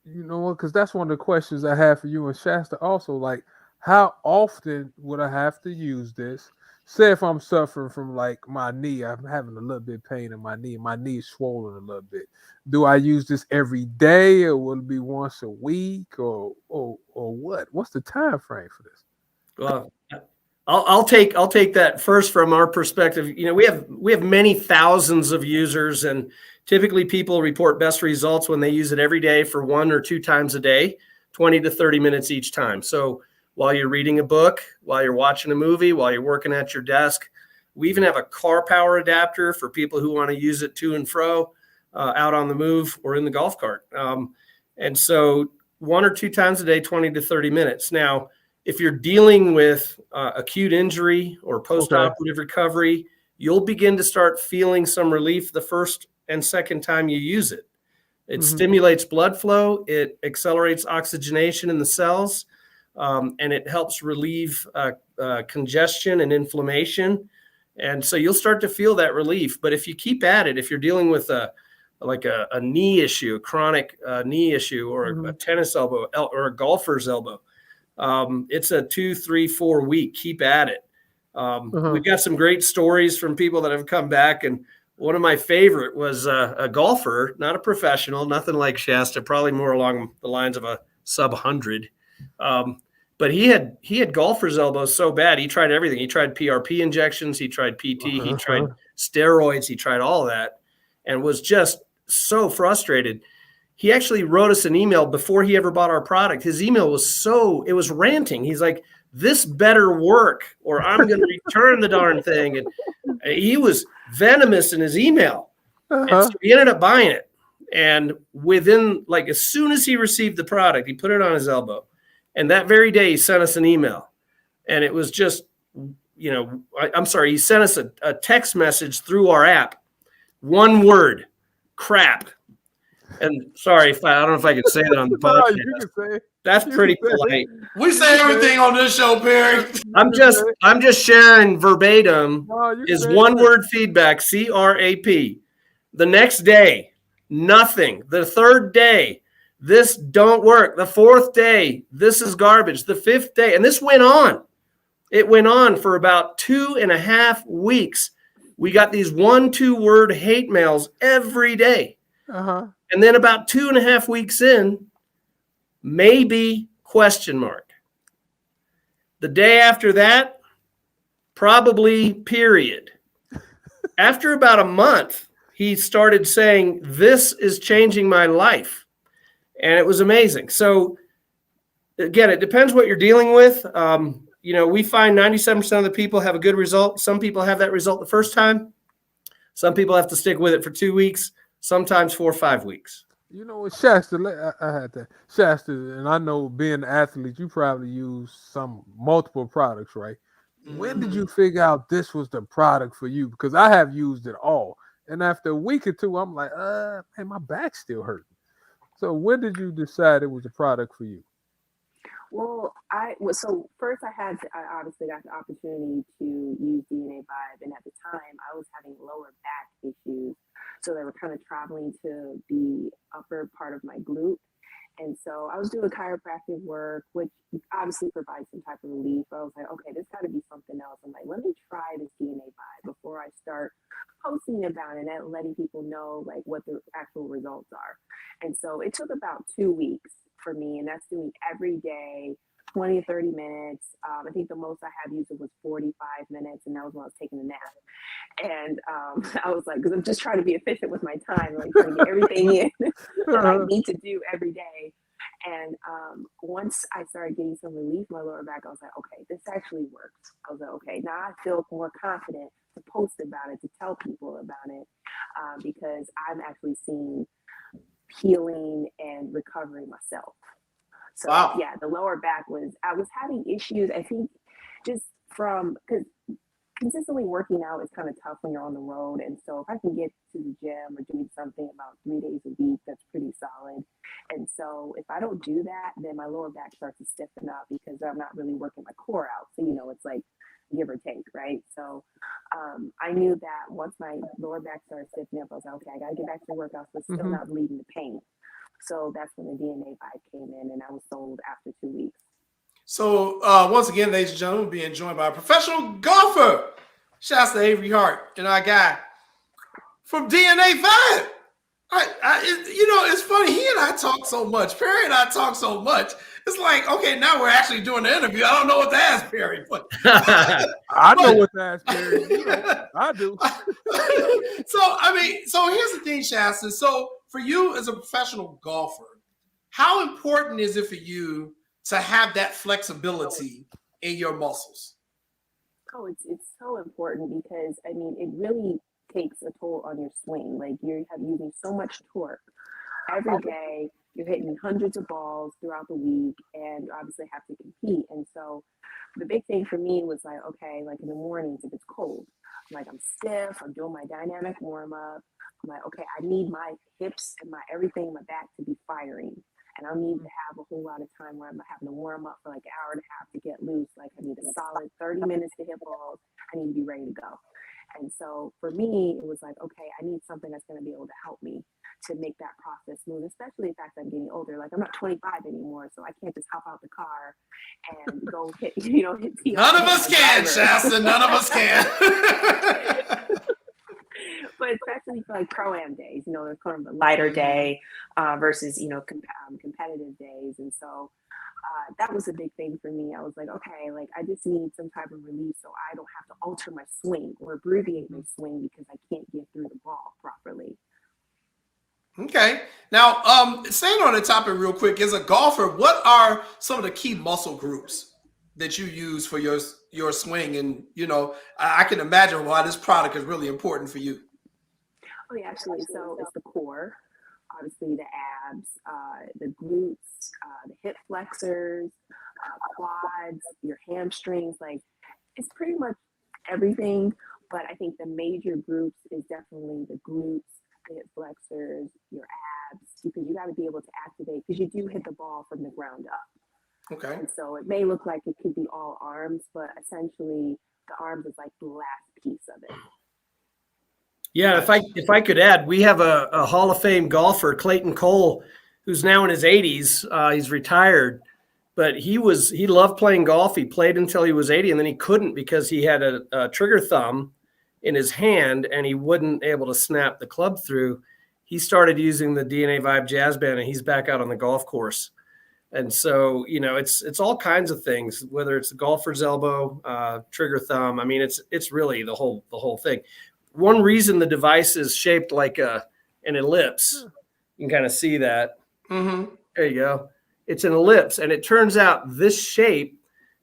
know what? Because that's one of the questions I have for you and Shasta also. Like, how often would I have to use this? Say if I'm suffering from like my knee, I'm having a little bit of pain in my knee. My knee is swollen a little bit. Do I use this every day, or will it be once a week, or what? What's the time frame for this? Well, I'll take that first from our perspective. You know, we have many thousands of users, and typically people report best results when they use it every day for 1 or 2 times a day, 20 to 30 minutes each time. So while you're reading a book, while you're watching a movie, while you're working at your desk, we even have a car power adapter for people who want to use it to and fro, out on the move or in the golf cart. And so 1 or 2 times a day, 20 to 30 minutes. Now, if you're dealing with acute injury or post-operative recovery, you'll begin to start feeling some relief the first and second time you use it. It stimulates blood flow, it accelerates oxygenation in the cells, and it helps relieve congestion and inflammation. And so you'll start to feel that relief. But if you keep at it, if you're dealing with a knee issue, a chronic knee issue, or a tennis elbow, or a golfer's elbow, It's a 2, 3, 4 week. Keep at it. We've got some great stories from people that have come back, and one of my favorite was a golfer, not a professional, nothing like Shasta, probably more along the lines of a sub 100. But he had golfer's elbows so bad, he tried everything. He tried PRP injections, he tried PT, he tried steroids, he tried all that, and was just so frustrated. He actually wrote us an email before he ever bought our product. His email was it was ranting. He's like, this better work or I'm going to return the darn thing. And he was venomous in his email. And so he ended up buying it. And within, like, as soon as he received the product, he put it on his elbow. And that very day, he sent us an email. And it was just, I'm sorry, he sent us a text message through our app. One word, crap. And sorry, I don't know if I could say that on the podcast. No, you can say it. That's pretty polite. We say everything on this show, Perry. I'm just sharing verbatim is one word feedback, CRAP. The next day, nothing. The third day, this don't work. The fourth day, this is garbage. The fifth day, and this went on. It went on for about 2.5 weeks. We got these 1-2 word hate mails every day. And then about 2.5 weeks in, maybe ? The day after that, probably period. After about a month, he started saying, this is changing my life. And it was amazing. So again, it depends what you're dealing with. We find 97% of the people have a good result. Some people have that result the first time. Some people have to stick with it for 2 weeks, sometimes 4 or 5 weeks. You know what, Shasta, I had that. Shasta, and I know being an athlete, you probably use multiple products, right? When did you figure out this was the product for you? Because I have used it all. And after a week or two, I'm like, man, my back's still hurting. So when did you decide it was a product for you? Well, so first I obviously got the opportunity to use DNA Vibe, and at the time I was having lower back issues, so they were kind of traveling to the upper part of my glute, and so I was doing chiropractic work, which obviously provides some type of relief. But I was like, okay, there's got to be something else. I'm like, let me try this DNA Vibe before I start posting about it and letting people know like what the actual results are. And so it took about 2 weeks for me, and that's doing every day, 20 to 30 minutes. I think the most I have used it was 45 minutes, and that was when I was taking a nap. And I was like, because I'm just trying to be efficient with my time, like trying to get everything in that I need to do every day. And once I started getting some relief in my lower back, I was like, okay, this actually works. I was like, okay, now I feel more confident to post about it, to tell people about it, because I'm actually seeing healing and recovering myself. So yeah, the lower back I was having issues, I think, just because consistently working out is kind of tough when you're on the road. And so if I can get to the gym or doing something about 3 days a week, that's pretty solid. And so if I don't do that, then my lower back starts to stiffen up because I'm not really working my core out. So, it's like give or take, right? So I knew that once my lower back started stiffening up, I was like, okay, I got to get back to the workouts, but still not relieving the pain. So that's when the DNA Vibe came in, and I was sold after 2 weeks. So once again, ladies and gentlemen, being joined by a professional golfer, Shasta Avery Hart, and our guy from DNA Vibe. It's funny. He and I talk so much. Perry and I talk so much. It's like, okay, now we're actually doing the interview. I don't know what to ask Perry, but I know what to ask Perry. I do. So here's the thing, Shasta. So for you as a professional golfer, how important is it for you to have that flexibility in your muscles? Oh, it's so important because it really takes a toll on your swing. Like you're using so much torque every day. You're hitting hundreds of balls throughout the week, and you obviously have to compete. And so the big thing for me was like, okay, like in the mornings if it's cold, I'm stiff. I'm doing my dynamic warm up. I'm like, okay, I need my hips and my everything in my back to be firing. And I need to have a whole lot of time where I'm having to warm up for like an hour and a half to get loose. Like I need a solid 30 minutes to hit balls. I need to be ready to go. And so for me, it was like, okay, I need something that's going to be able to help me to make that process smooth, especially the fact that I'm getting older. Like I'm not 25 anymore, so I can't just hop out the car and go hit, hit the. None of us can, Shasta. None of us can. But especially for like pro-am days, there's kind of a lighter day versus, competitive days. And so that was a big thing for me. I was like, okay, like I just need some type of relief so I don't have to alter my swing or abbreviate my swing because I can't get through the ball properly. Okay. Now, staying on the topic real quick, as a golfer, what are some of the key muscle groups that you use for your swing? And, I can imagine why this product is really important for you. Oh, yeah, absolutely. So it's the core, obviously the abs, the glutes, the hip flexors, quads, your hamstrings. Like it's pretty much everything. But I think the major groups is definitely the glutes, the hip flexors, your abs, because you got to be able to activate because you do hit the ball from the ground up. Okay. And so it may look like it could be all arms, but essentially the arms is like the last piece of it. Yeah, if I could add, we have a Hall of Fame golfer, Clayton Cole, who's now in his 80s. He's retired, but he loved playing golf. He played until he was 80, and then he couldn't because he had a trigger thumb in his hand, and he wasn't able to snap the club through. He started using the DNA Vibe Jazz Band, and he's back out on the golf course. And so, it's all kinds of things, whether it's the golfer's elbow, trigger thumb. I mean, it's really the whole thing. One reason the device is shaped like an ellipse, you can kind of see that. Mm-hmm. There you go. It's an ellipse. And it turns out this shape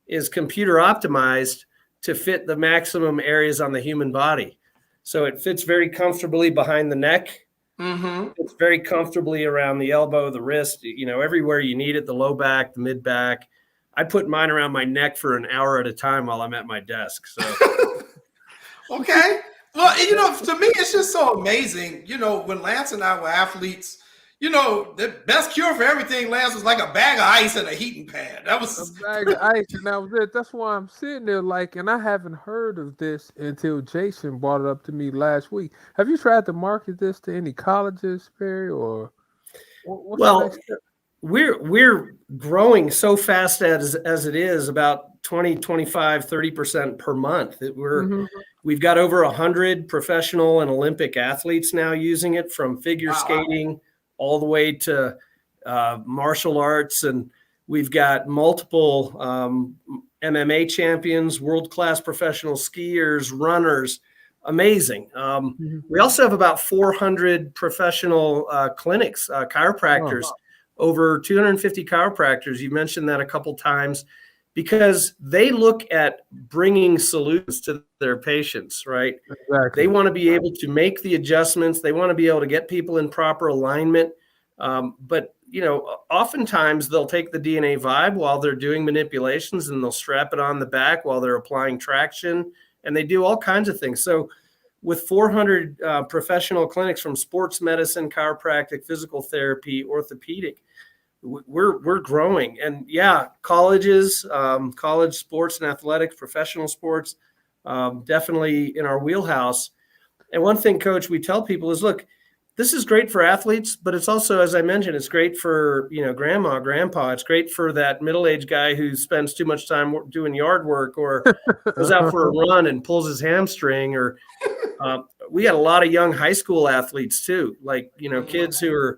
is computer optimized to fit the maximum areas on the human body. So it fits very comfortably behind the neck. Mm-hmm. It's very comfortably around the elbow, the wrist, everywhere you need it, the low back, the mid back. I put mine around my neck for an hour at a time while I'm at my desk. So, okay. Well, to me, it's just so amazing. When Lance and I were athletes, the best cure for everything, Lance, was like a bag of ice and a heating pad. That was a bag of ice, and that was it. That's why I'm sitting there and I haven't heard of this until Jason brought it up to me last week. Have you tried to market this to any colleges, Perry, or? Well, we're growing so fast as it is, about 20, 25, 30% per month. We've got over 100 professional and Olympic athletes now using it, from figure skating all the way to martial arts. And we've got multiple MMA champions, world-class professional skiers, runners. Amazing. We also have about 400 professional clinics, chiropractors, over 250 chiropractors. You mentioned that a couple times, because they look at bringing solutions to their patients, right? Exactly. They want to be able to make the adjustments. They want to be able to get people in proper alignment. But, oftentimes they'll take the DNA Vibe while they're doing manipulations, and they'll strap it on the back while they're applying traction, and they do all kinds of things. So with 400 professional clinics, from sports medicine, chiropractic, physical therapy, orthopedic, we're growing. And colleges, college sports and athletics, professional sports, definitely in our wheelhouse. And one thing, Coach, we tell people is, look, this is great for athletes, but it's also, as I mentioned, it's great for, grandma, grandpa. It's great for that middle-aged guy who spends too much time doing yard work, or goes out for a run and pulls his hamstring, or we got a lot of young high school athletes too, like, kids who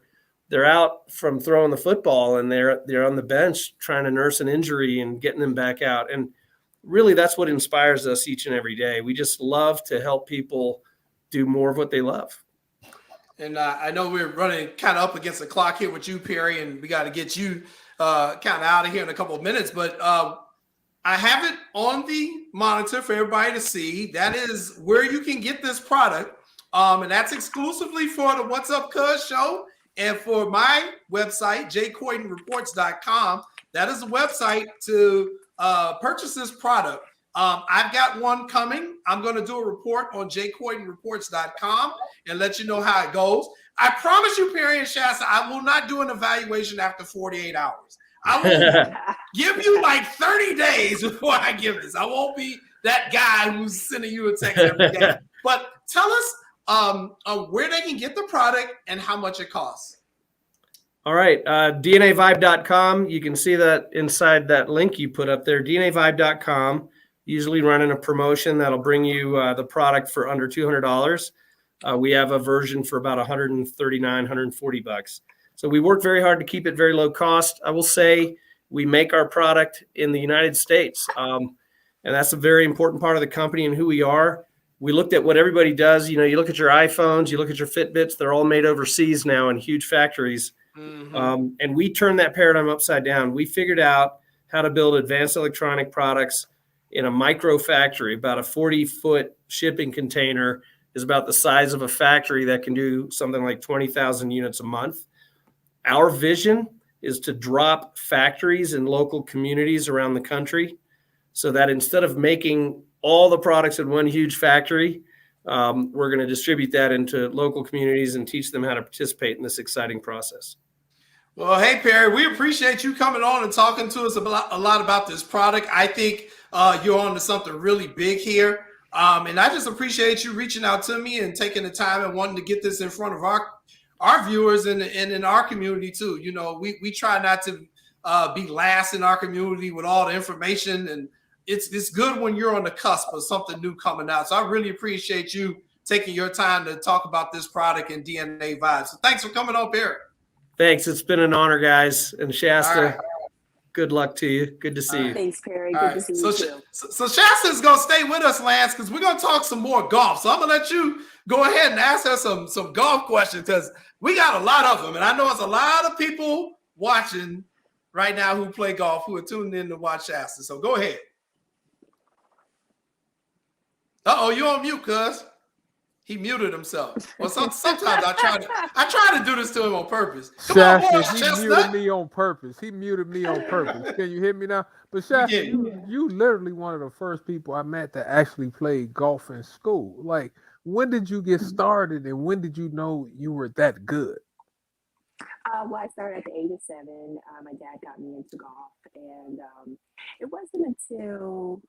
they're out from throwing the football, and they're on the bench trying to nurse an injury and getting them back out. And really, that's what inspires us each and every day. We just love to help people do more of what they love. And I know we're running kind of up against the clock here with you, Perry, and we got to get you kind of out of here in a couple of minutes. But I have it on the monitor for everybody to see. That is where you can get this product. And that's exclusively for the What's Up Cuz show. And for my website, jcoydenreports.com, that is the website to purchase this product. I've got one coming. I'm going to do a report on jcoydenreports.com and let you know how it goes. I promise you, Perry and Shasta, I will not do an evaluation after 48 hours. I will give you like 30 days before I give this. I won't be that guy who's sending you a text every day. But tell us where they can get the product and how much it costs. All right. DNAvibe.com. You can see that inside that link you put up there. DNAvibe.com. Usually running a promotion that'll bring you the product for under $200. We have a version for about $139, $140. So we work very hard to keep it very low cost. I will say we make our product in the United States. And that's a very important part of the company and who we are. We looked at what everybody does. You know, you look at your iPhones, you look at your Fitbits, they're all made overseas now in huge factories. And we turned that paradigm upside down. We figured out how to build advanced electronic products in a micro factory. About a 40-foot shipping container is about the size of a factory that can do something like 20,000 units a month. Our vision is to drop factories in local communities around the country so that instead of making all the products in one huge factory, we're going to distribute that into local communities and teach them how to participate in this exciting process. Well, hey, Perry, we appreciate you coming on and talking to us a lot about this product. I think you're on to something really big here. And I just appreciate you reaching out to me and taking the time and wanting to get this in front of our viewers and in our community too. You know, we try not to be last in our community with all the information, and it's good when you're on the cusp of something new coming out. So I really appreciate you taking your time to talk about this product and DNA Vibe. So thanks for coming on, Perry. Thanks. It's been an honor, guys. And Shasta, right. Good luck to you. Good to see you. Thanks, Perry. Good to see you too. So Shasta's going to stay with us, Lance, because we're going to talk some more golf. So I'm going to let you go ahead and ask her some golf questions, because we got a lot of them. And I know it's a lot of people watching right now who play golf, who are tuning in to watch Shasta. So go ahead. Uh-oh, you're on mute, cuz. He muted himself. Well, sometimes I try to do this to him on purpose. Shasta, he muted me on purpose. Can you hear me now? But Shasta, you literally one of the first people I met that actually played golf in school. Like, when did you get started, and when did you know you were that good? Well, I started at the age of 7. My dad got me into golf, and it wasn't until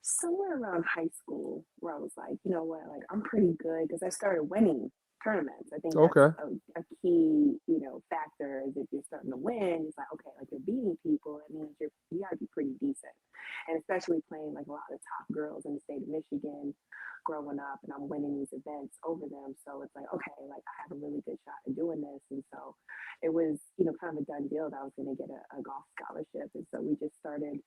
somewhere around high school where I was like, you know what, like I'm pretty good, because I started winning tournaments. I think that's a key, factor is if you're starting to win, it's like, okay, like you're beating people, it means you gotta be pretty decent. And especially playing like a lot of top girls in the state of Michigan growing up, and I'm winning these events over them. So it's like, okay, like I have a really good shot at doing this. And so it was, kind of a done deal that I was gonna get a golf scholarship. And so we just started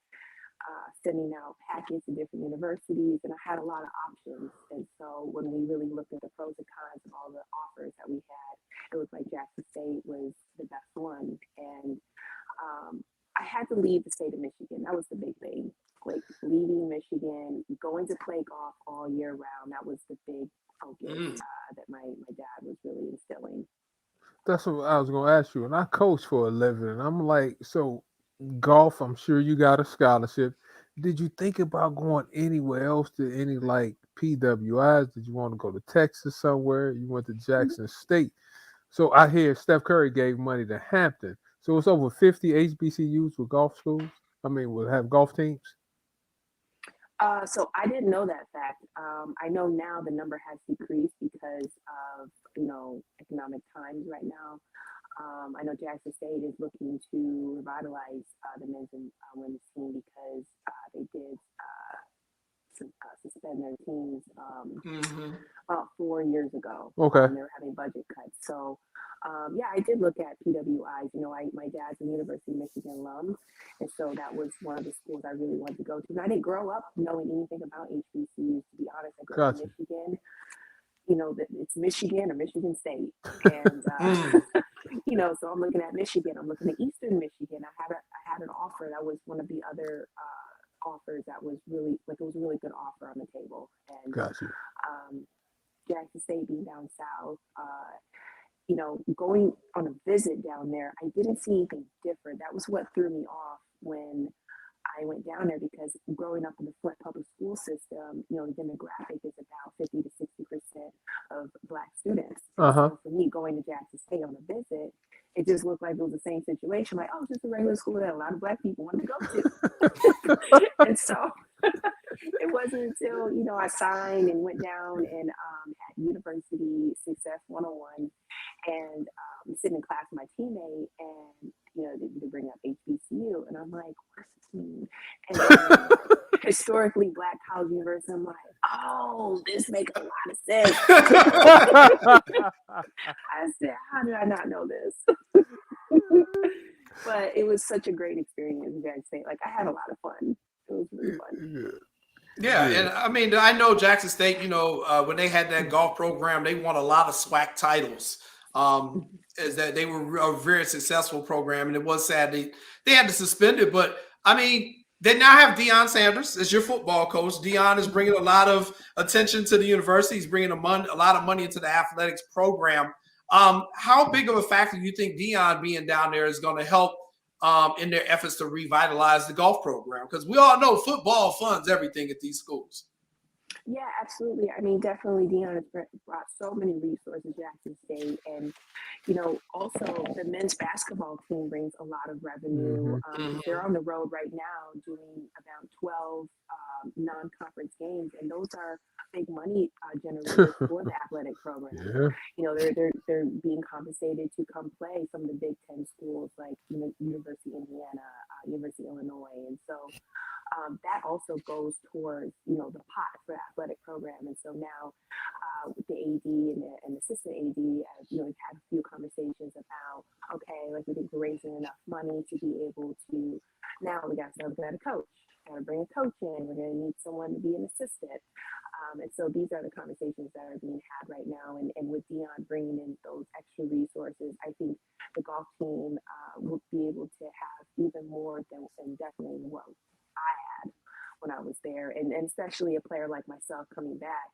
sending out packets to different universities, and I had a lot of options. And so when we really looked at the pros and cons of all the offers that we had, it was like Jackson State was the best one. And I had to leave the state of Michigan. That was the big thing. Like leaving Michigan, going to play golf all year round. That was the big focus that my dad was really instilling. That's what I was going to ask you. And I coach for a living, and I'm like, so golf, I'm sure you got a scholarship. Did you think about going anywhere else to any like PWIs? Did you want to go to Texas somewhere? You went to Jackson State. So I hear Steph Curry gave money to Hampton. So it's over 50 HBCUs with golf schools. Will have golf teams. So I didn't know that fact. I know now the number has decreased because of, economic times right now. I know Jackson State is looking to revitalize the men's and women's team because they did suspend their teams about 4 years ago. Okay. They were having budget cuts. So, I did look at PWIs. My dad's a University of Michigan alum, and so that was one of the schools I really wanted to go to. And I didn't grow up knowing anything about HBCUs, to be honest. I grew up in Michigan. It's Michigan or Michigan State. And, so I'm looking at Michigan. I'm looking at Eastern Michigan. I had an offer that was one of the other offers that was really, it was a really good offer on the table. And Jackson State being down south, going on a visit down there, I didn't see anything different. That was what threw me off when I went down there, because growing up in the Flint public school system, the demographic is about 50 to 60% of Black students. So for me, going to Jackson State on a visit, it just looked like it was the same situation. Like, oh, just a regular school that a lot of Black people wanted to go to. And so it wasn't until, I signed and went down and had University Success 101 and sitting in class with my teammate and, they bring up HBCU and I'm like, what's this mean? And then historically Black college university, I'm like, oh, this makes a lot of sense. I said, how did I not know this? But it was such a great experience in Jackson State. Like I had a lot of fun. It was really fun. Yeah, and I mean, I know Jackson State, when they had that golf program, they won a lot of SWAC titles. Is that they were a very successful program, and it was sad they had to suspend it. But I mean, they now have Deion Sanders as your football coach. Deion is bringing a lot of attention to the university. He's bringing a lot of money into the athletics program. How big of a factor do you think Deion being down there is going to help in their efforts to revitalize the golf program? Because we all know football funds everything at these schools. Yeah, absolutely. I mean, definitely Deion has brought so many resources to Jackson State. And, also the men's basketball team brings a lot of revenue. They're on the road right now doing about 12 non-conference games. And those are big money generators for the athletic program. They're being compensated to come play some of the Big Ten schools like University of Indiana, University of Illinois. And so that also goes towards, the pot for the athletic program. And so now with the AD and the assistant AD, we've had a few conversations about, okay, like we think we're raising enough money to be able to, now we got to start looking at a coach. Got to bring a coach in. We're going to need someone to be an assistant. And so these are the conversations that are being had right now. And with Deion bringing in those extra resources, I think the golf team will be able to have even more than definitely what I had when I was there. And especially a player like myself coming back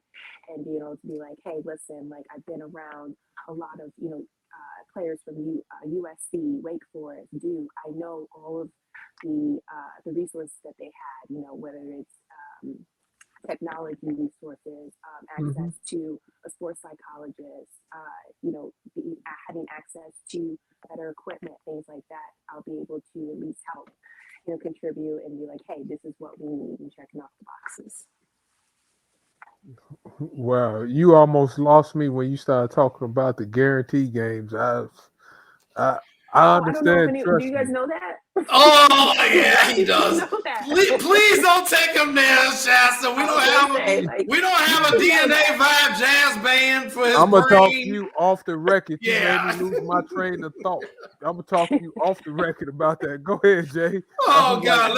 and being able to be like, hey, listen, like I've been around a lot of, players from USC, Wake Forest, Duke. I know all of the resources that they had, whether it's technology resources, access to a sports psychologist, having access to better equipment, things like that. I'll be able to at least help, contribute and be like, hey, this is what we need and checking off the boxes. Wow, you almost lost me when you started talking about the guarantee games. I understand. I don't know if do you guys know that? Oh yeah, he does. Please don't take him there, Shasta. We don't have a DNA Vibe jazz band for his I'm gonna brain. talk to you off the record. You made me lose my train of thought. I'm gonna talk to you off the record about that. Go ahead, Jay. Oh God,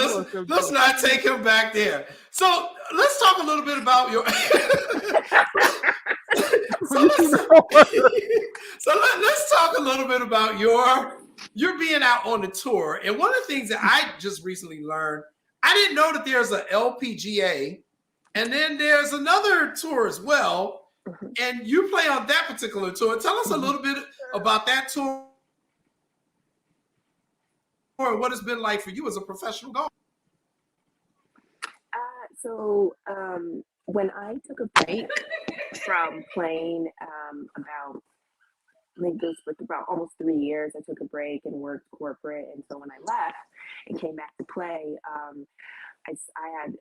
let's not take him back there. So let's talk a little bit about your. Let's talk a little bit about you're being out on the tour. And one of the things that I just recently learned, I didn't know that there's an LPGA and then there's another tour as well. And you play on that particular tour. Tell us a little bit about that tour and what it's been like for you as a professional golfer. So when I took a break from playing about almost 3 years, I took a break and worked corporate. And so when I left and came back to play, I had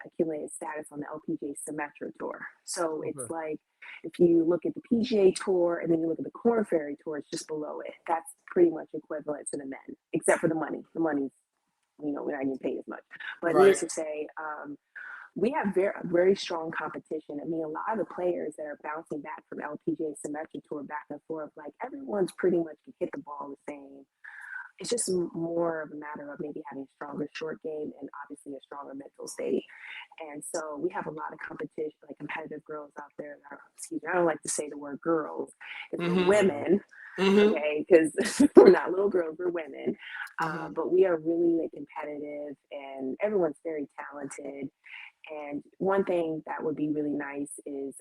accumulated status on the LPGA Symetra Tour. So it's like if you look at the PGA Tour and then you look at the Korn Ferry Tour, it's just below it. That's pretty much equivalent to the men, except for the money. The money's, we're not getting paid as much. But needless to say, we have very strong competition. I mean, a lot of the players that are bouncing back from LPGA Symetra Tour back and forth, like everyone's pretty much can hit the ball the same. It's just more of a matter of maybe having a stronger short game and obviously a stronger mental state. And so we have a lot of competition, like competitive girls out there. I don't like to say the word girls. It's women, okay? Because we're not little girls, we're women. But we are really competitive and everyone's very talented. And one thing that would be really nice is,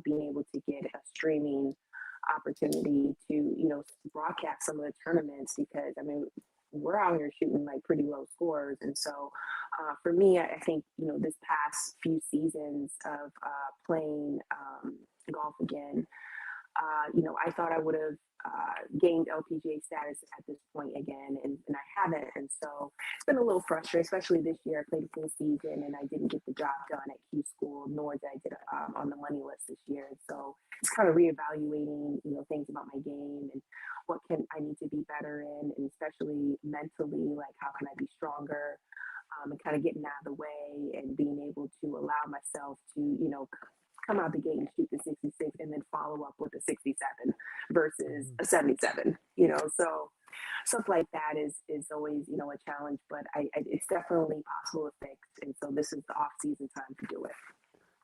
being able to get a streaming opportunity to, broadcast some of the tournaments because, I mean, we're out here shooting like pretty low scores. And so for me, I think, this past few seasons of playing golf again, I thought I would have gained LPGA status at this point again, and I haven't. And so it's been a little frustrating, especially this year. I played a full season and I didn't get the job done at Q School, nor did I get on the money list this year. And so it's kind of reevaluating, things about my game and what can I need to be better in, and especially mentally, like how can I be stronger, and kind of getting out of the way and being able to allow myself to, come out the gate and shoot the 66 and then follow up with a 67 versus a 77, so stuff like that is always, a challenge, but it's definitely possible to fix. And so this is the off season time to do it.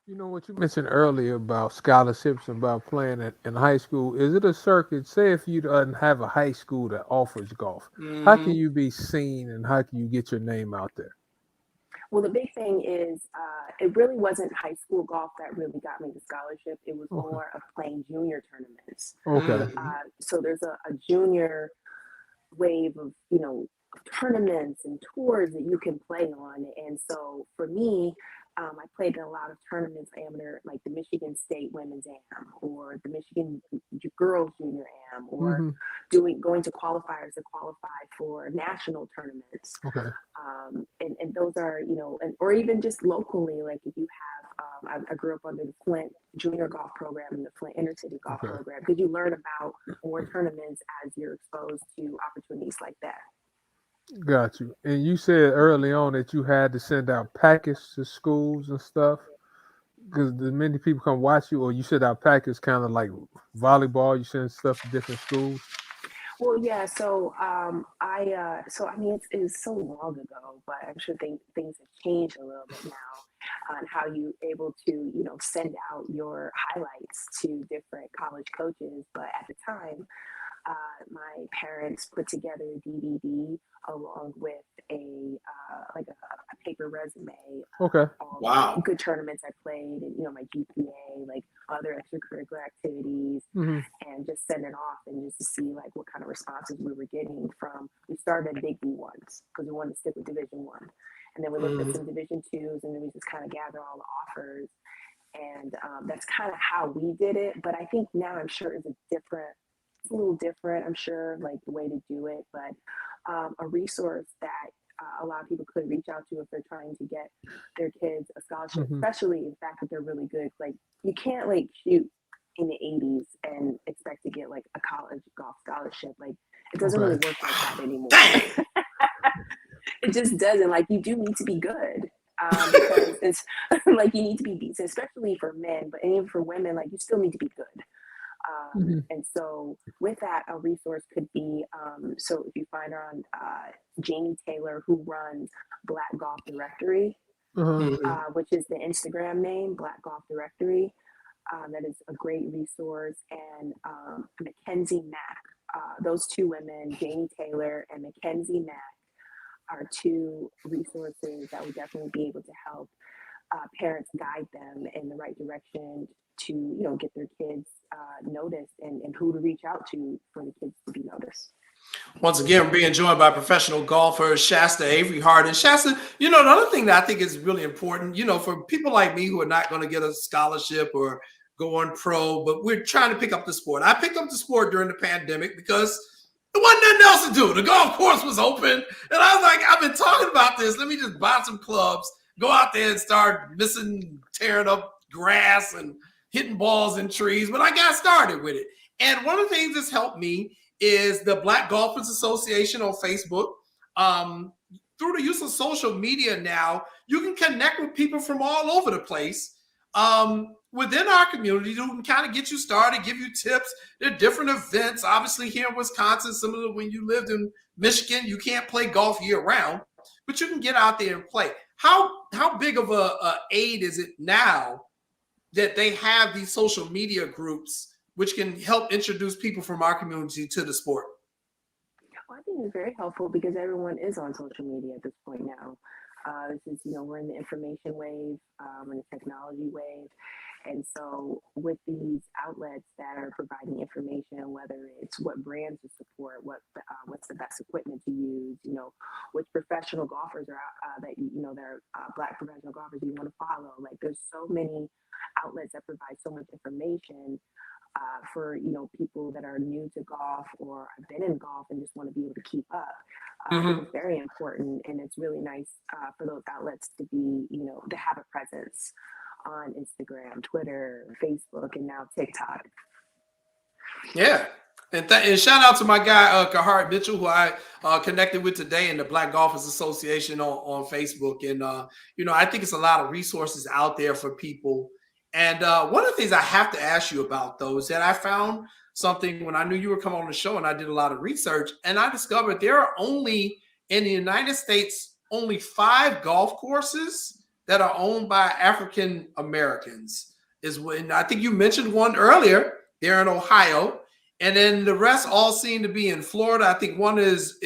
You know what you mentioned earlier about scholarships and about playing in high school. Is it a circuit? Say if you don't have a high school that offers golf, how can you be seen and how can you get your name out there? Well, the big thing is it really wasn't high school golf that really got me the scholarship. It was more of playing junior tournaments. Okay. So there's a junior wave of, tournaments and tours that you can play on. And so for me, I played in a lot of tournaments, amateur, like the Michigan State Women's Am or the Michigan Girls Junior Am, or going to qualifiers to qualify for national tournaments. Okay. And those are, or even just locally, like if you have, I grew up under the Flint Junior Golf Program and the Flint Inner City Golf Program, because you learn about more tournaments as you're exposed to opportunities like that. Got you. And you said early on that you had to send out packets to schools and stuff because many people come watch you, or you send out packets kind of like volleyball. You send stuff to different schools. Well, yeah. So it's so long ago, but I'm sure things have changed a little bit now on how you're able to, send out your highlights to different college coaches. But at the time, my parents put together a DVD along with a paper resume. Okay. Wow. Good tournaments I played, and my GPA, like other extracurricular activities, and just send it off and just to see like what kind of responses we were getting from. We started at Big D1s because we wanted to stick with Division 1, and then we looked at some Division 2s, and then we just kind of gathered all the offers, and that's kind of how we did it. But I think now I'm sure it's a little different, I'm sure, like the way to do it, but a resource that a lot of people could reach out to if they're trying to get their kids a scholarship, especially the fact that they're really good. Like you can't like shoot in the 80s and expect to get like a college golf scholarship. Like it doesn't really work like that anymore. It just doesn't. Like you do need to be good. Because it's like you need to be decent, especially for men, but even for women, like you still need to be good. And so with that, a resource could be, so if you find her on Jamie Taylor, who runs Black Golf Directory, which is the Instagram name, Black Golf Directory, that is a great resource. And Mackenzie Mack, those two women, Jamie Taylor and Mackenzie Mack, are two resources that would definitely be able to help parents guide them in the right direction to, get their kids noticed and who to reach out to for the kids to be noticed. Once again, we're being joined by professional golfer Shasta Avery Hart. And Shasta, the other thing that I think is really important, for people like me who are not going to get a scholarship or go on pro, but we're trying to pick up the sport. I picked up the sport during the pandemic because there wasn't nothing else to do. The golf course was open. And I was like, I've been talking about this. Let me just buy some clubs, go out there and start tearing up grass and hitting balls in trees. But I got started with it. And one of the things that's helped me is the Black Golfers Association on Facebook. Through the use of social media now, you can connect with people from all over the place within our community who can kind of get you started, give you tips. There are different events. Obviously, here in Wisconsin, similar to when you lived in Michigan, you can't play golf year round, but you can get out there and play. How big of a aid is it now that they have these social media groups which can help introduce people from our community to the sport? Well, I think it's very helpful because everyone is on social media at this point now. This is, we're in the information wave, in the technology wave. And so with these outlets that are providing information, whether it's what brands to support, what's the best equipment to use, which professional golfers are that they're Black professional golfers you want to follow. Like there's so many outlets that provide so much information. for people that are new to golf or have been in golf and just want to be able to keep up. I think it's very important, and it's really nice for those outlets to be to have a presence on Instagram, Twitter, Facebook, and now TikTok. Yeah. And shout out to my guy, Kahart Mitchell, who I connected with today in the Black Golfers Association on Facebook. And, I think it's a lot of resources out there for people. And one of the things I have to ask you about, though, is that I found something when I knew you were coming on the show, and I did a lot of research, and I discovered there are only, in the United States, only 5 golf courses that are owned by African Americans. And I think you mentioned one earlier there in Ohio. And then the rest all seem to be in Florida. I think one is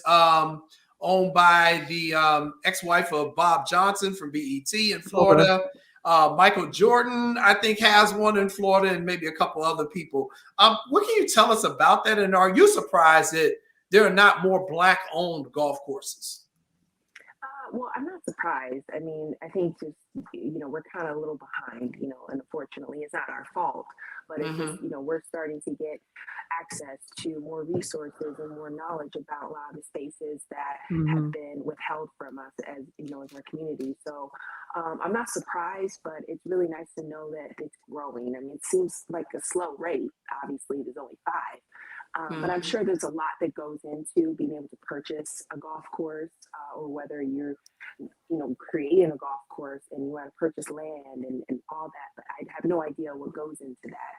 owned by the ex-wife of Bob Johnson from BET in Florida. Michael Jordan, I think, has one in Florida, and maybe a couple other people. What can you tell us about that? And are you surprised that there are not more Black-owned golf courses? Well, I'm not surprised. I mean, I think just, we're kind of a little behind, and unfortunately it's not our fault, but it's just, we're starting to get access to more resources and more knowledge about a lot of the spaces that have been withheld from us as our community. So I'm not surprised, but it's really nice to know that it's growing. I mean, it seems like a slow rate. Obviously, there's only 5. But I'm sure there's a lot that goes into being able to purchase a golf course, or whether you're, creating a golf course and you want to purchase land and all that. But I have no idea what goes into that.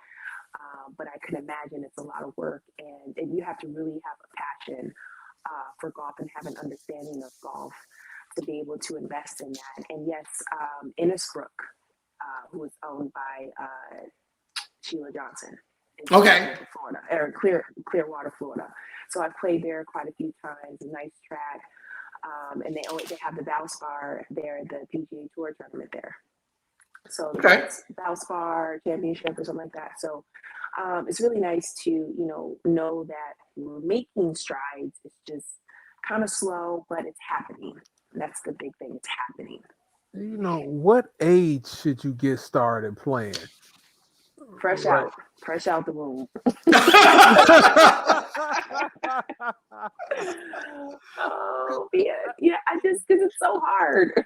But I can imagine it's a lot of work, and you have to really have a passion for golf and have an understanding of golf to be able to invest in that. And yes, Innisbrook, who is owned by Sheila Johnson. Okay. Florida, or Clearwater, Florida. So I've played there quite a few times. A nice track, and they have the Valspar there, the PGA Tour tournament there. So the Valspar Championship or something like that. So it's really nice to know that we're making strides. It's just kind of slow, but it's happening. That's the big thing. It's happening. What age should you get started playing? Fresh out the womb. Oh yeah. I just because it's so hard.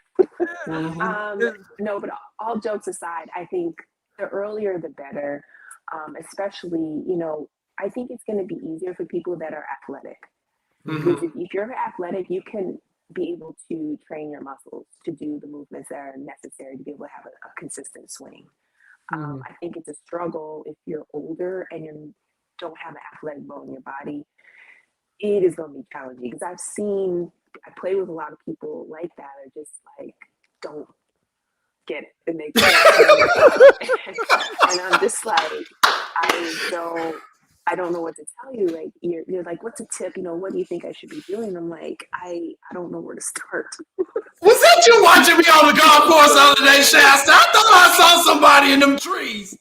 No, but all jokes aside, I think the earlier the better. Especially, I think it's going to be easier for people that are athletic. Because if you're athletic, you can be able to train your muscles to do the movements that are necessary to be able to have a consistent swing. I think it's a struggle if you're older and you don't have an athletic bone in your body. It is going to be challenging because I play with a lot of people like that are just like, don't get it. And they and I'm just like, I don't know what to tell you. Like, you're like, what's a tip? What do you think I should be doing? I'm like, I don't know where to start. Was that you watching me on the golf course the other day, Shasta? I thought I saw somebody in them trees.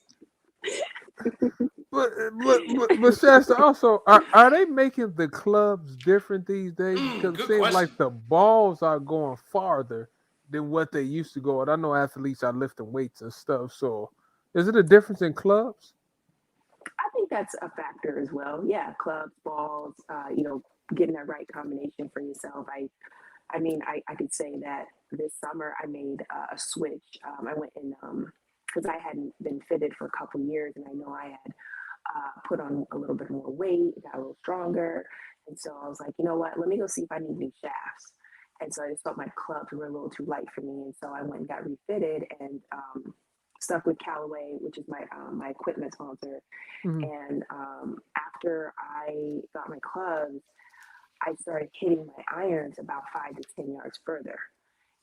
But Shasta, also, are they making the clubs different these days? Because it seems like the balls are going farther than what they used to go. And I know athletes are lifting weights and stuff. So is it a difference in clubs? I think that's a factor as well. Yeah, clubs, balls, getting that right combination for yourself. I mean, I could say that this summer I made a switch. I went in because I hadn't been fitted for a couple years, and I know I had put on a little bit more weight, got a little stronger, and so I was like, you know what? Let me go see if I need new shafts. And so I just felt my clubs were a little too light for me, and so I went and got refitted and stuck with Callaway, which is my equipment sponsor. And after I got my clubs, I started hitting my irons about 5 to 10 yards further.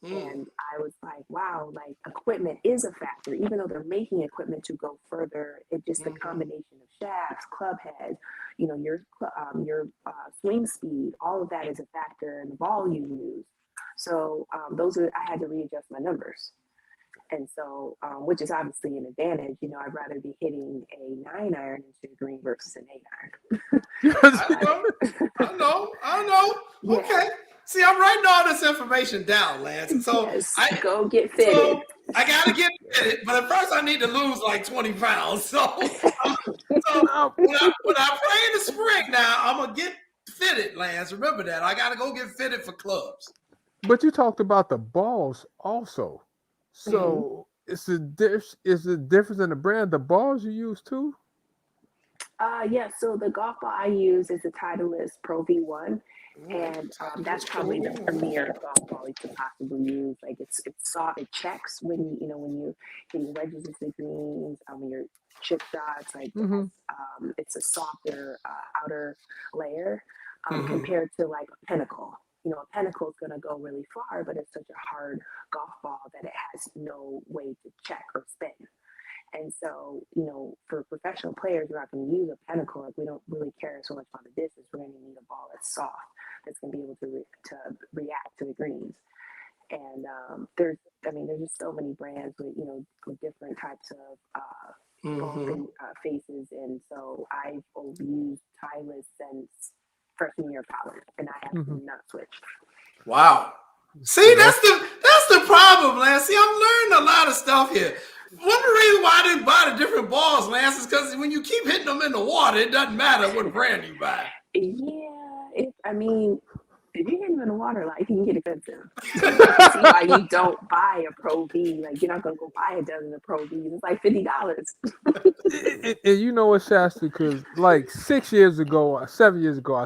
And I was like, wow, like equipment is a factor, even though they're making equipment to go further. It's just the combination of shafts, club heads, your swing speed, all of that is a factor, and the ball you use. So I had to readjust my numbers. And so, which is obviously an advantage. I'd rather be hitting a 9-iron into a green versus an 8-iron. I know. Yeah. Okay. See, I'm writing all this information down, Lance. So yes, go get fitted. So I got to get fitted, but at first I need to lose like 20 pounds. So So when I play in the spring now, I'm gonna get fitted, Lance. Remember that. I gotta go get fitted for clubs. But you talked about the balls also. So is the difference in the brand, the balls you use too? Yeah, so the golf ball I use is the Titleist Pro V1, and that's probably the premier golf ball you could possibly use. Like it's soft, it checks when you're hitting wedges into the greens, when your chip shots, like it's a softer outer layer compared to like a Pinnacle. You know, a Pinnacle is going to go really far, but it's such a hard golf ball that it has no way to check or spin. And so, for professional players, we're not going to use a Pinnacle. Like we don't really care so much about the distance. We're going to need a ball that's soft, that's going to be able to react to the greens. And there's just so many brands with with different types of ball faces. And so I've used Titleist since freshman year of college, and I have not switched. Wow. See, that's the problem, Lance. See, I'm learning a lot of stuff here. One of the reasons why I didn't buy the different balls, Lance, is because when you keep hitting them in the water, it doesn't matter what brand you buy. Yeah, if you hit them in the water, like, you can get expensive. I can see why you don't buy a Pro V. Like, you're not going to go buy a dozen of Pro Vs. It's like $50. And you know what, Shasta? Because like 7 years ago, I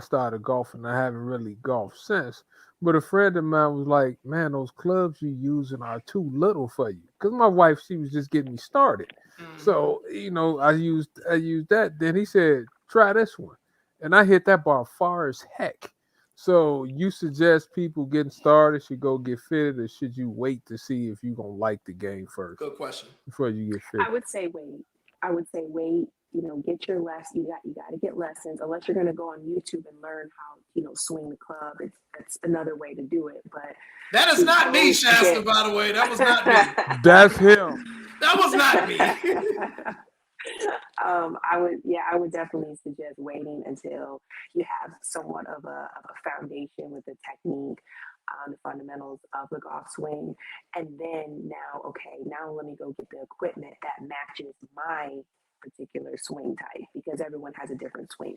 started golfing. I haven't really golfed since. But a friend of mine was like, "Man, those clubs you're using are too little for you." Because my wife, she was just getting me started. So I used that. Then he said, "Try this one," and I hit that ball far as heck. So you suggest people getting started should go get fitted, or should you wait to see if you're gonna like the game first? Good question. Before you get fitted. I would say wait. Get your lessons. You got to get lessons, unless you're going to go on YouTube and learn how swing the club. It's another way to do it. But that is not me, Shasta. By the way, that was not me. That's him. That was not me. I would definitely suggest waiting until you have somewhat of a foundation with the technique, the fundamentals of the golf swing, and then now let me go get the equipment that matches my particular swing type, because everyone has a different swing.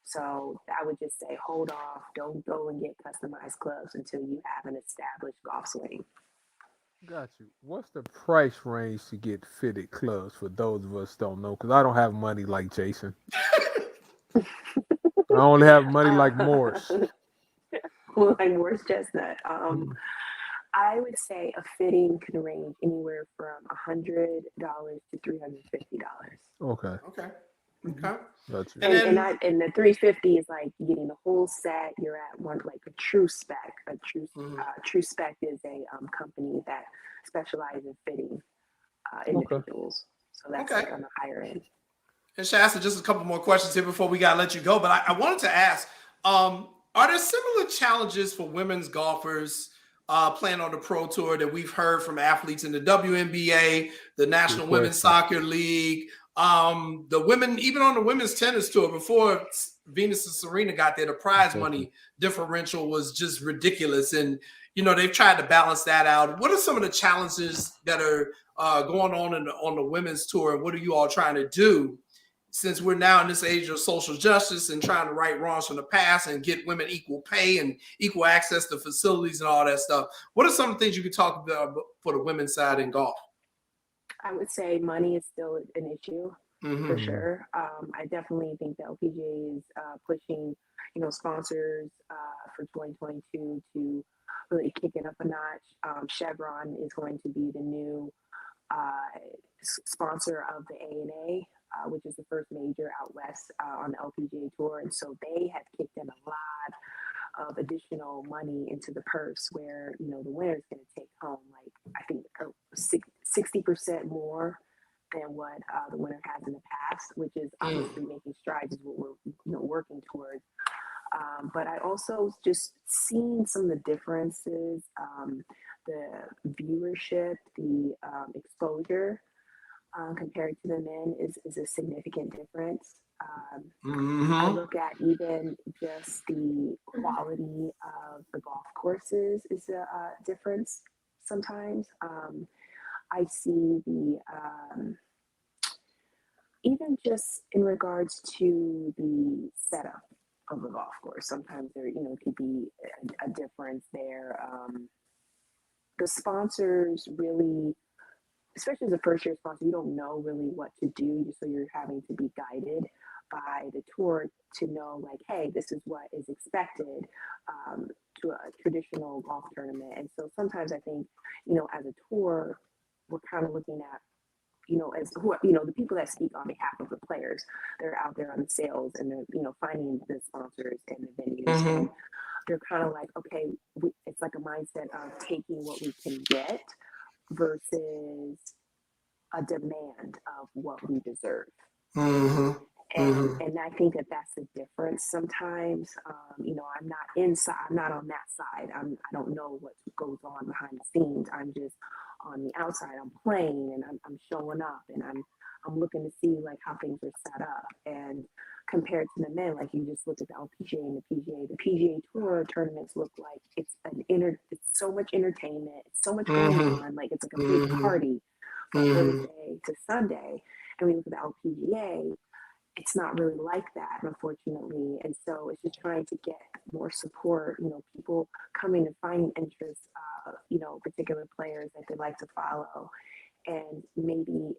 So I would just say hold off, don't go and get customized clubs until you have an established golf swing. Got you. What's the price range to get fitted clubs for those of us don't know? Because I don't have money like Jason. I only have money like Morris. Like Morris Chestnut. I would say a fitting can range anywhere from $100 to $350. Okay. Got you. And the $350 is like getting the whole set. You're at one like a True Spec. True Spec is a company that specializes in fitting individuals. So that's like on the higher end. And Shasta, just a couple more questions here before we gotta let you go. But I wanted to ask, are there similar challenges for women's golfers playing on the Pro Tour that we've heard from athletes in the WNBA, the National Women's Soccer League, the women, even on the women's tennis tour before Venus and Serena got there, the prize money differential was just ridiculous. And, they've tried to balance that out. What are some of the challenges that are going on the women's tour? And what are you all trying to do, since we're now in this age of social justice and trying to right wrongs from the past and get women equal pay and equal access to facilities and all that stuff? What are some of the things you could talk about for the women's side in golf? I would say money is still an issue for sure. I definitely think the LPGA is pushing, sponsors for 2022 to really kick it up a notch. Chevron is going to be the new sponsor of the ANA, which is the first major out west on the LPGA tour, and so they have kicked in a lot of additional money into the purse, where the winner is going to take home like I think 60% more than what the winner has in the past, which is obviously making strides, is what we're working towards. But I also just seen some of the differences, the viewership, the exposure compared to the men is a significant difference. I look at even just the quality of the golf courses is a difference sometimes. I see even just in regards to the setup of the golf course, sometimes there, could be a difference there. The sponsors really, especially as a first year sponsor, you don't know really what to do. So you're having to be guided by the tour to know, like, hey, this is what is expected to a traditional golf tournament. And so sometimes I think, as a tour, we're kind of looking at, as who, the people that speak on behalf of the players. They're out there on the sales and they're, finding the sponsors and the venues. And they're kind of like, okay, it's like a mindset of taking what we can get versus a demand of what we deserve. And I think that's the difference sometimes. I'm not inside, I'm not on that side. I don't know what goes on behind the scenes. I'm just on the outside. I'm playing and I'm showing up and I'm looking to see like how things are set up. And compared to the men, like you just look at the LPGA and the PGA Tour tournaments look like it's so much entertainment, it's so much going on, like it's a complete party from Thursday to Sunday. And we look at the LPGA, it's not really like that, unfortunately. And so it's just trying to get more support, people coming and finding interest, particular players that they like to follow. And maybe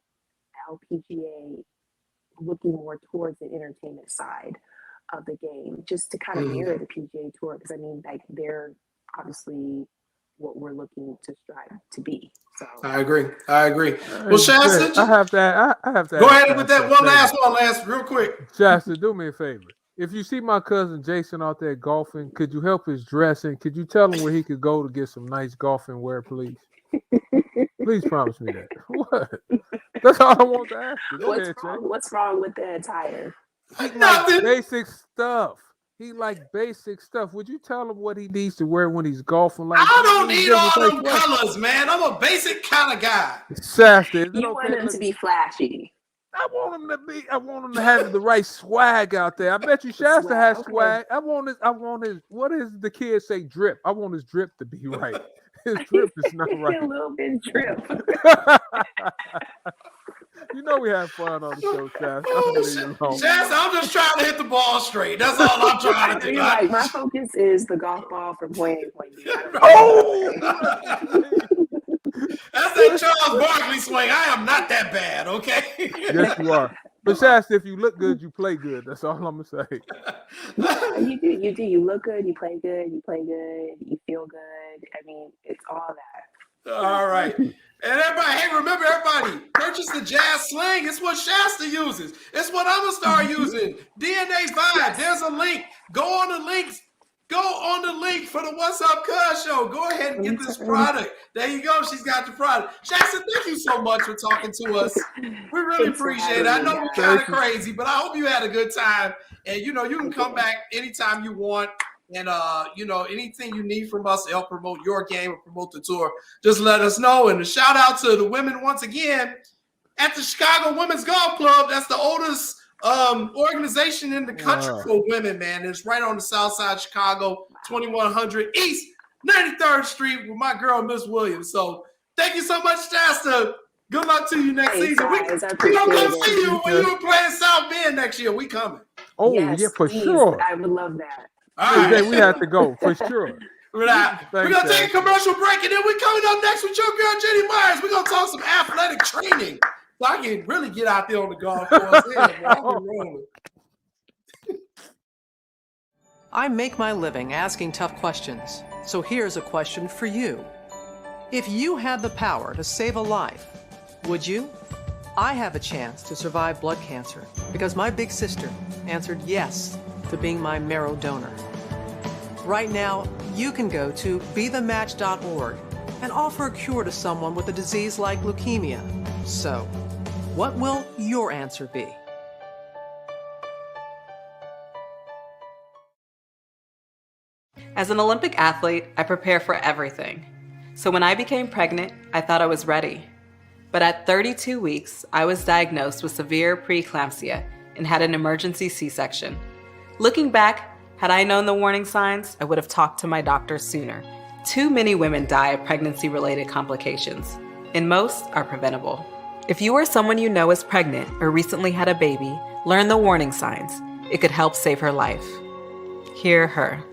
LPGA looking more towards the entertainment side of the game, just to kind of mirror the PGA Tour. Because like they're obviously what we're looking to strive to be. So I agree. Well, Shasta, I have to. Go ahead with that one last one, Lance, real quick. Shasta, do me a favor. If you see my cousin Jason out there golfing, could you help his dressing? Could you tell him where he could go to get some nice golfing wear, please? Please promise me that. What? That's all I want to ask you. Go ahead, what's wrong with the attire? Like basic stuff. He like basic stuff. Would you tell him what he needs to wear when he's golfing? Like, I don't need all them colors, man. I'm a basic kind of guy. Shasta, you want him to be flashy. I want him to have the right swag out there. I bet you Shasta has swag. I want his what does the kids say, drip? I want his drip to be right. His drip is not right. A little bit drip. We have fun on the show, Shasta. Shasta, I'm just trying to hit the ball straight. That's all I'm trying to do. Like, my focus is the golf ball from point A to point B. That's that Charles Barkley swing. I am not that bad, okay? Yes, you are. But Shasta, if you look good, you play good. That's all I'm gonna say. You do. You look good. You play good. You feel good. I mean, it's all that. All right. And remember, everybody, purchase the Jazz Sling. It's what Shasta uses. It's what I'm gonna start using. DNA Vibe. There's a link. Go on the links. Go on the link for the What's Up Cuz show. Go ahead and get this product. There you go. She's got the product. Shasta, thank you so much for talking to us. We really appreciate it. I know we're kind of crazy, but I hope you had a good time. And, you can come back anytime you want. And, anything you need from us to help promote your game or promote the tour, just let us know. And a shout out to the women once again at the Chicago Women's Golf Club. That's the oldest organization in the country for women, man. It's right on the south side of Chicago, 2100 East 93rd Street with my girl, Miss Williams. So thank you so much, Shasta. Good luck to you next season. We're going to come see you when you're playing South Bend next year. We coming. Oh, yes, yeah, for sure. I would love that. All right. We have to go, for sure. We're going to take a commercial break, and then we're coming up next with your girl, Jenny Myers. We're going to talk some athletic training. So I can really get out there on the golf course. I make my living asking tough questions. So here's a question for you. If you had the power to save a life, would you? I have a chance to survive blood cancer because my big sister answered yes to being my marrow donor. Right now, you can go to bethematch.org and offer a cure to someone with a disease like leukemia. So, what will your answer be? As an Olympic athlete, I prepare for everything. So when I became pregnant, I thought I was ready. But at 32 weeks, I was diagnosed with severe preeclampsia and had an emergency C-section. Looking back, had I known the warning signs, I would have talked to my doctor sooner. Too many women die of pregnancy-related complications, and most are preventable. If you or someone you know is pregnant or recently had a baby, learn the warning signs. It could help save her life. Hear her.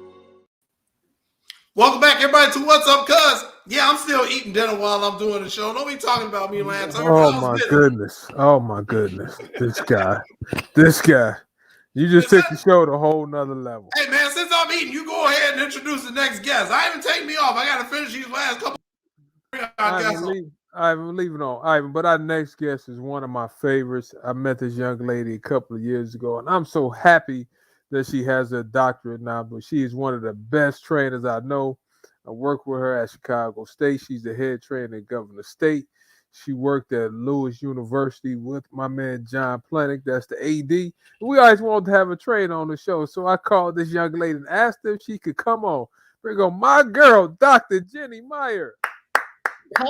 Welcome back, everybody, to What's Up, Cuz. Yeah, I'm still eating dinner while I'm doing the show. Don't be talking about me, Lance. Oh my goodness. Oh my goodness. This guy. You just took the show to a whole nother level. Hey man, since I'm eating, you go ahead and introduce the next guest. I haven't taken me off. I gotta finish these last couple. I'm leaving on Ivan, but our next guest is one of my favorites. I met this young lady a couple of years ago, and I'm so happy that she has a doctorate now. But she is one of the best trainers I know. I work with her at Chicago State. She's the head trainer at Governor State. She worked at Lewis University with my man John Plenick. That's the AD. We always wanted to have a trainer on the show, so I called this young lady and asked her if she could come on. Bring on my girl, Dr. Jenny Meyer. Coach,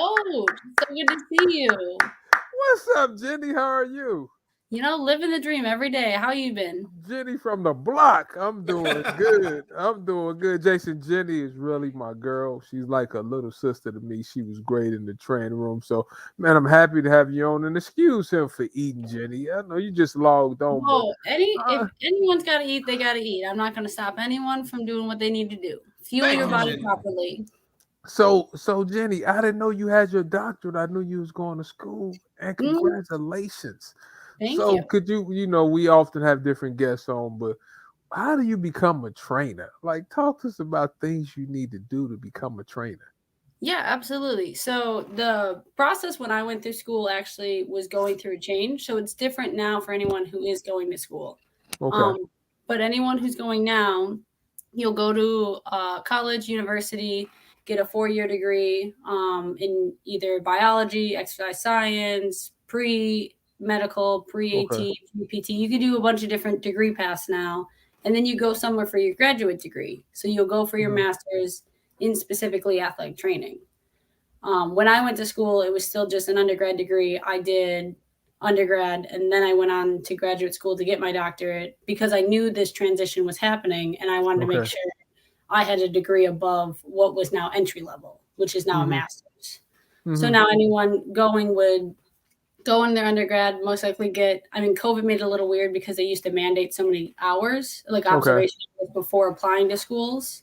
so good to see you. What's up, Jenny? How are you? You know, living the dream every day. How you been? Jenny from the block. I'm doing good. Jason, Jenny is really my girl. She's like a little sister to me. She was great in the training room. So, man, I'm happy to have you on. And excuse him for eating, Jenny. I know you just logged on. Oh, if anyone's got to eat, they got to eat. I'm not going to stop anyone from doing what they need to do. Fuel your body properly. So Jenny, I didn't know you had your doctorate. I knew you was going to school. And congratulations. Thank you. Could you we often have different guests on, but how do you become a trainer? Like, talk to us about things you need to do to become a trainer. Yeah, absolutely. So the process when I went through school actually was going through a change. So it's different now for anyone who is going to school. Okay. But anyone who's going now, you'll go to college, university, get a 4-year degree in either biology, exercise science, pre-medical, pre-AT, pre-PT. You can do a bunch of different degree paths now. And then you go somewhere for your graduate degree. So you'll go for your master's in specifically athletic training. When I went to school, it was still just an undergrad degree. I did undergrad, and then I went on to graduate school to get my doctorate because I knew this transition was happening, and I wanted to make sure I had a degree above what was now entry level, which is now a master's. So now anyone going would go in their undergrad, most likely COVID made it a little weird because they used to mandate so many hours, like observation before applying to schools.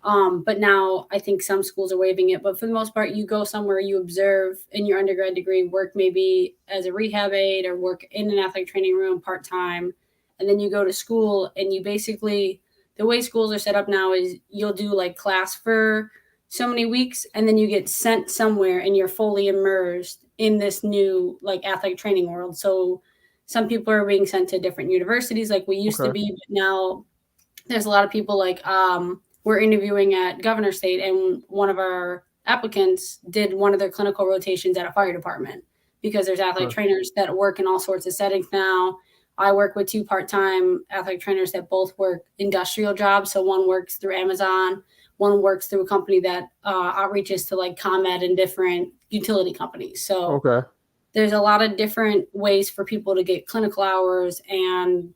But now I think some schools are waiving it. But for the most part, you go somewhere, you observe in your undergrad degree, work maybe as a rehab aide or work in an athletic training room part-time. And then you go to school and you basically, the way schools are set up now is you'll do like class for so many weeks and then you get sent somewhere and you're fully immersed in this new like athletic training world. So some people are being sent to different universities like we used to be, but now there's a lot of people like, we're interviewing at Governor State, and one of our applicants did one of their clinical rotations at a fire department because there's athletic trainers that work in all sorts of settings now. I work with 2 part-time athletic trainers that both work industrial jobs. So one works through Amazon, one works through a company that outreaches to like ComEd and different utility companies. So there's a lot of different ways for people to get clinical hours and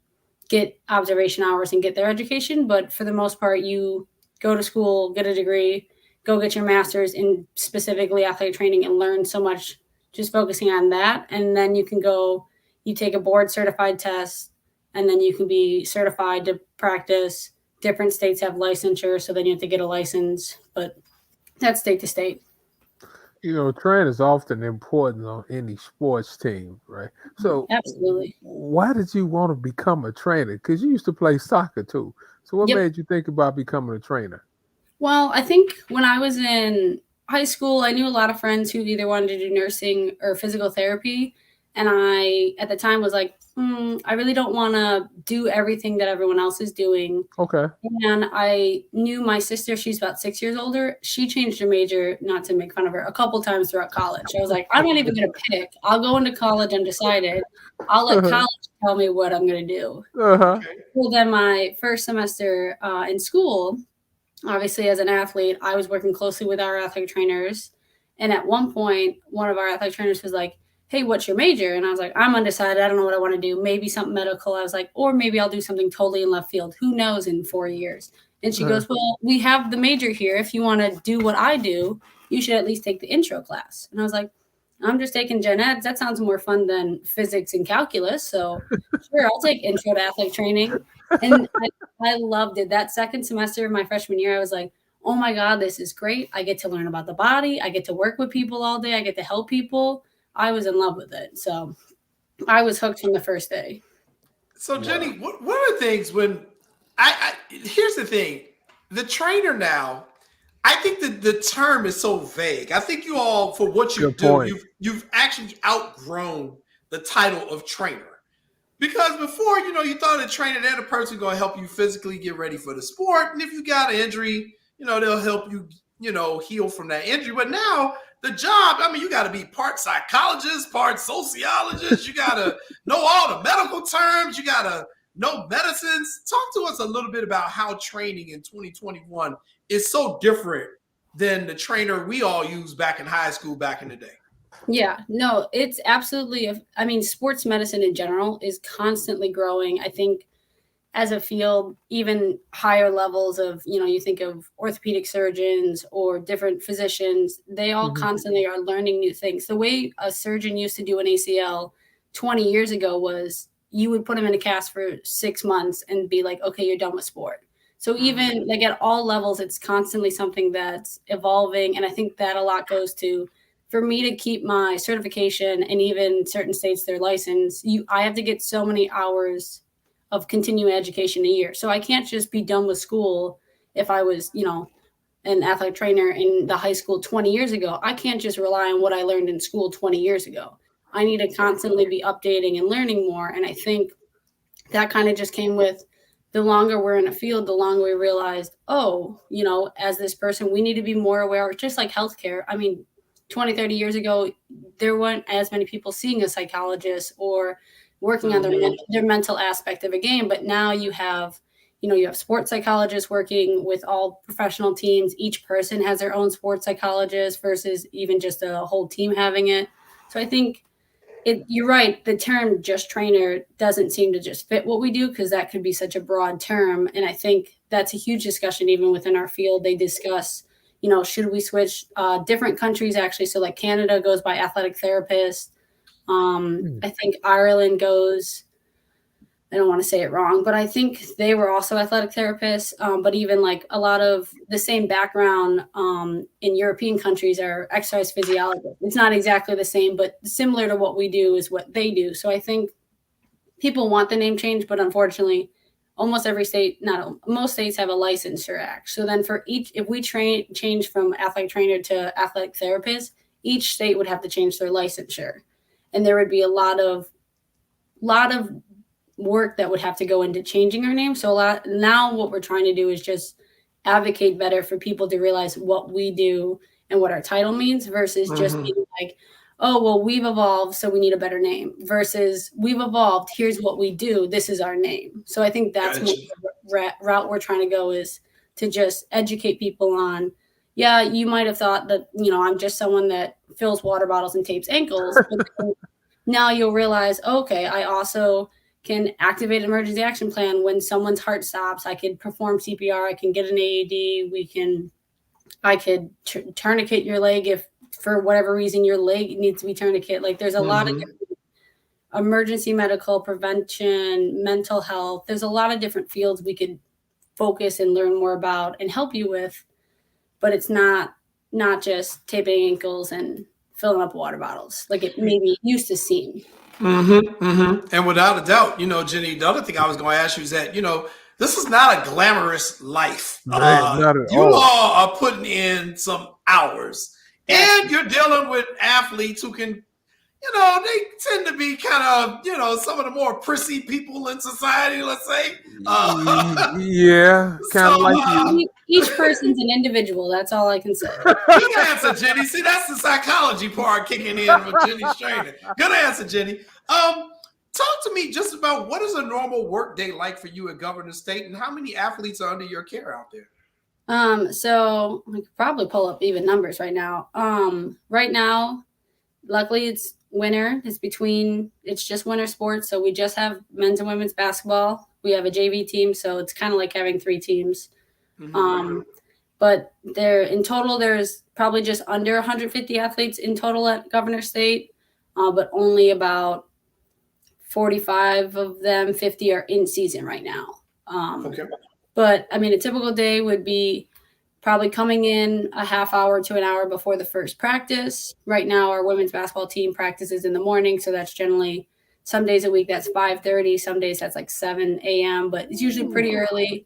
get observation hours and get their education. But for the most part, you go to school, get a degree, go get your master's in specifically athletic training and learn so much just focusing on that. And then you can go, you take a board certified test, and then you can be certified to practice. Different states have licensure, so then you have to get a license, but that's state to state. You know, training is often important on any sports team, right? So absolutely. Why did you want to become a trainer? Because you used to play soccer too. So what made you think about becoming a trainer? Well, I think when I was in high school, I knew a lot of friends who either wanted to do nursing or physical therapy. And I, at the time, was like, I really don't want to do everything that everyone else is doing. And I knew my sister, she's about 6 years older. She changed her major, not to make fun of her, a couple times throughout college. I was like, I'm not even going to pick. I'll go into college undecided. I'll let college tell me what I'm going to do. Well, then my first semester in school, obviously as an athlete, I was working closely with our athletic trainers. And at one point, one of our athletic trainers was like, hey, what's your major? And I was like, I'm undecided. I don't know what I want to do. Maybe something medical. I was like, or maybe I'll do something totally in left field. Who knows in 4 years? And she goes, well, we have the major here. If you want to do what I do, you should at least take the intro class. And I was like, I'm just taking gen eds. That sounds more fun than physics and calculus. So sure, I'll take intro to athletic training. And I loved it. That second semester of my freshman year, I was like, oh my God, this is great. I get to learn about the body. I get to work with people all day. I get to help people. I was in love with it. So I was hooked from the first day. So Jenny, one of the things when here's the thing, the trainer now, I think that the term is so vague. I think you all, for what you do, you've actually outgrown the title of trainer. Because before, you thought a trainer, they're the person going to help you physically get ready for the sport. And if you got an injury, they'll help you, heal from that injury. But now the job, you got to be part psychologist, part sociologist. You got to know all the medical terms. You got to know medicines. Talk to us a little bit about how training in 2021 is so different than the trainer we all used back in high school back in the day. Yeah, no, it's absolutely, sports medicine in general is constantly growing. I think as a field, even higher levels of, you think of orthopedic surgeons or different physicians, they all constantly are learning new things. The way a surgeon used to do an ACL 20 years ago was you would put them in a cast for 6 months and be like, okay, you're done with sport. So even like at all levels, it's constantly something that's evolving. And I think that a lot goes to, for me to keep my certification and even certain states, their license, I have to get so many hours of continuing education a year. So I can't just be done with school. If I was, an athletic trainer in the high school 20 years ago, I can't just rely on what I learned in school 20 years ago. I need to constantly be updating and learning more. And I think that kind of just came with the longer we're in a field, the longer we realized, as this person, we need to be more aware, just like healthcare. 20, 30 years ago, there weren't as many people seeing a psychologist or working on their mental aspect of a game. But now you have sports psychologists working with all professional teams. Each person has their own sports psychologist versus even just a whole team having it. So I think you're right. The term just trainer doesn't seem to just fit what we do, because that could be such a broad term. And I think that's a huge discussion even within our field. They discuss, should we switch different countries actually? So like Canada goes by athletic therapist. I think Ireland goes, I don't want to say it wrong, but I think they were also athletic therapists. But even like a lot of the same background in European countries are exercise physiologists. It's not exactly the same, but similar to what we do is what they do. So I think people want the name change, but unfortunately, almost every state, most states have a licensure act. So then for if we change from athletic trainer to athletic therapist, each state would have to change their licensure. And there would be a lot of work that would have to go into changing our name. So now what we're trying to do is just advocate better for people to realize what we do and what our title means versus just being like, oh, well, we've evolved, so we need a better name, versus we've evolved, here's what we do, this is our name. So I think that's what the route we're trying to go, is to just educate people on, yeah, you might have thought that, I'm just someone that fills water bottles and tapes ankles. But now you'll realize, okay, I also can activate an emergency action plan when someone's heart stops. I could perform CPR. I can get an AED. I could tourniquet your leg if for whatever reason your leg needs to be tourniquet. Like there's a lot of different emergency medical prevention, mental health. There's a lot of different fields we could focus and learn more about and help you with, but it's not just taping ankles and filling up water bottles like it maybe used to seem. And without a doubt, Jenny, the other thing I was going to ask you is that, this is not a glamorous life. Not at you all. all are putting in some hours, and you're dealing with athletes who can, they tend to be kind of, some of the more prissy people in society, let's say. Yeah, kind of like you. Each person's an individual. That's all I can say. Good answer, Jenny. See, that's the psychology part kicking in with Jenny's training. Good answer, Jenny. Talk to me just about what is a normal work day like for you at Governor State, and how many athletes are under your care out there? So we could probably pull up even numbers right now. Right now, luckily it's winter. It's just winter sports. So we just have men's and women's basketball. We have a JV team. So it's kind of like having 3 teams. but in total, there's probably just under 150 athletes in total at Governor State, but only about 45 of them, 50 are in season right now. Okay. But I mean, a typical day would be probably coming in a half hour to an hour before the first practice. Right now, our women's basketball team practices in the morning, so that's generally some days a week that's 5:30, some days that's like 7 a.m., but it's usually pretty early.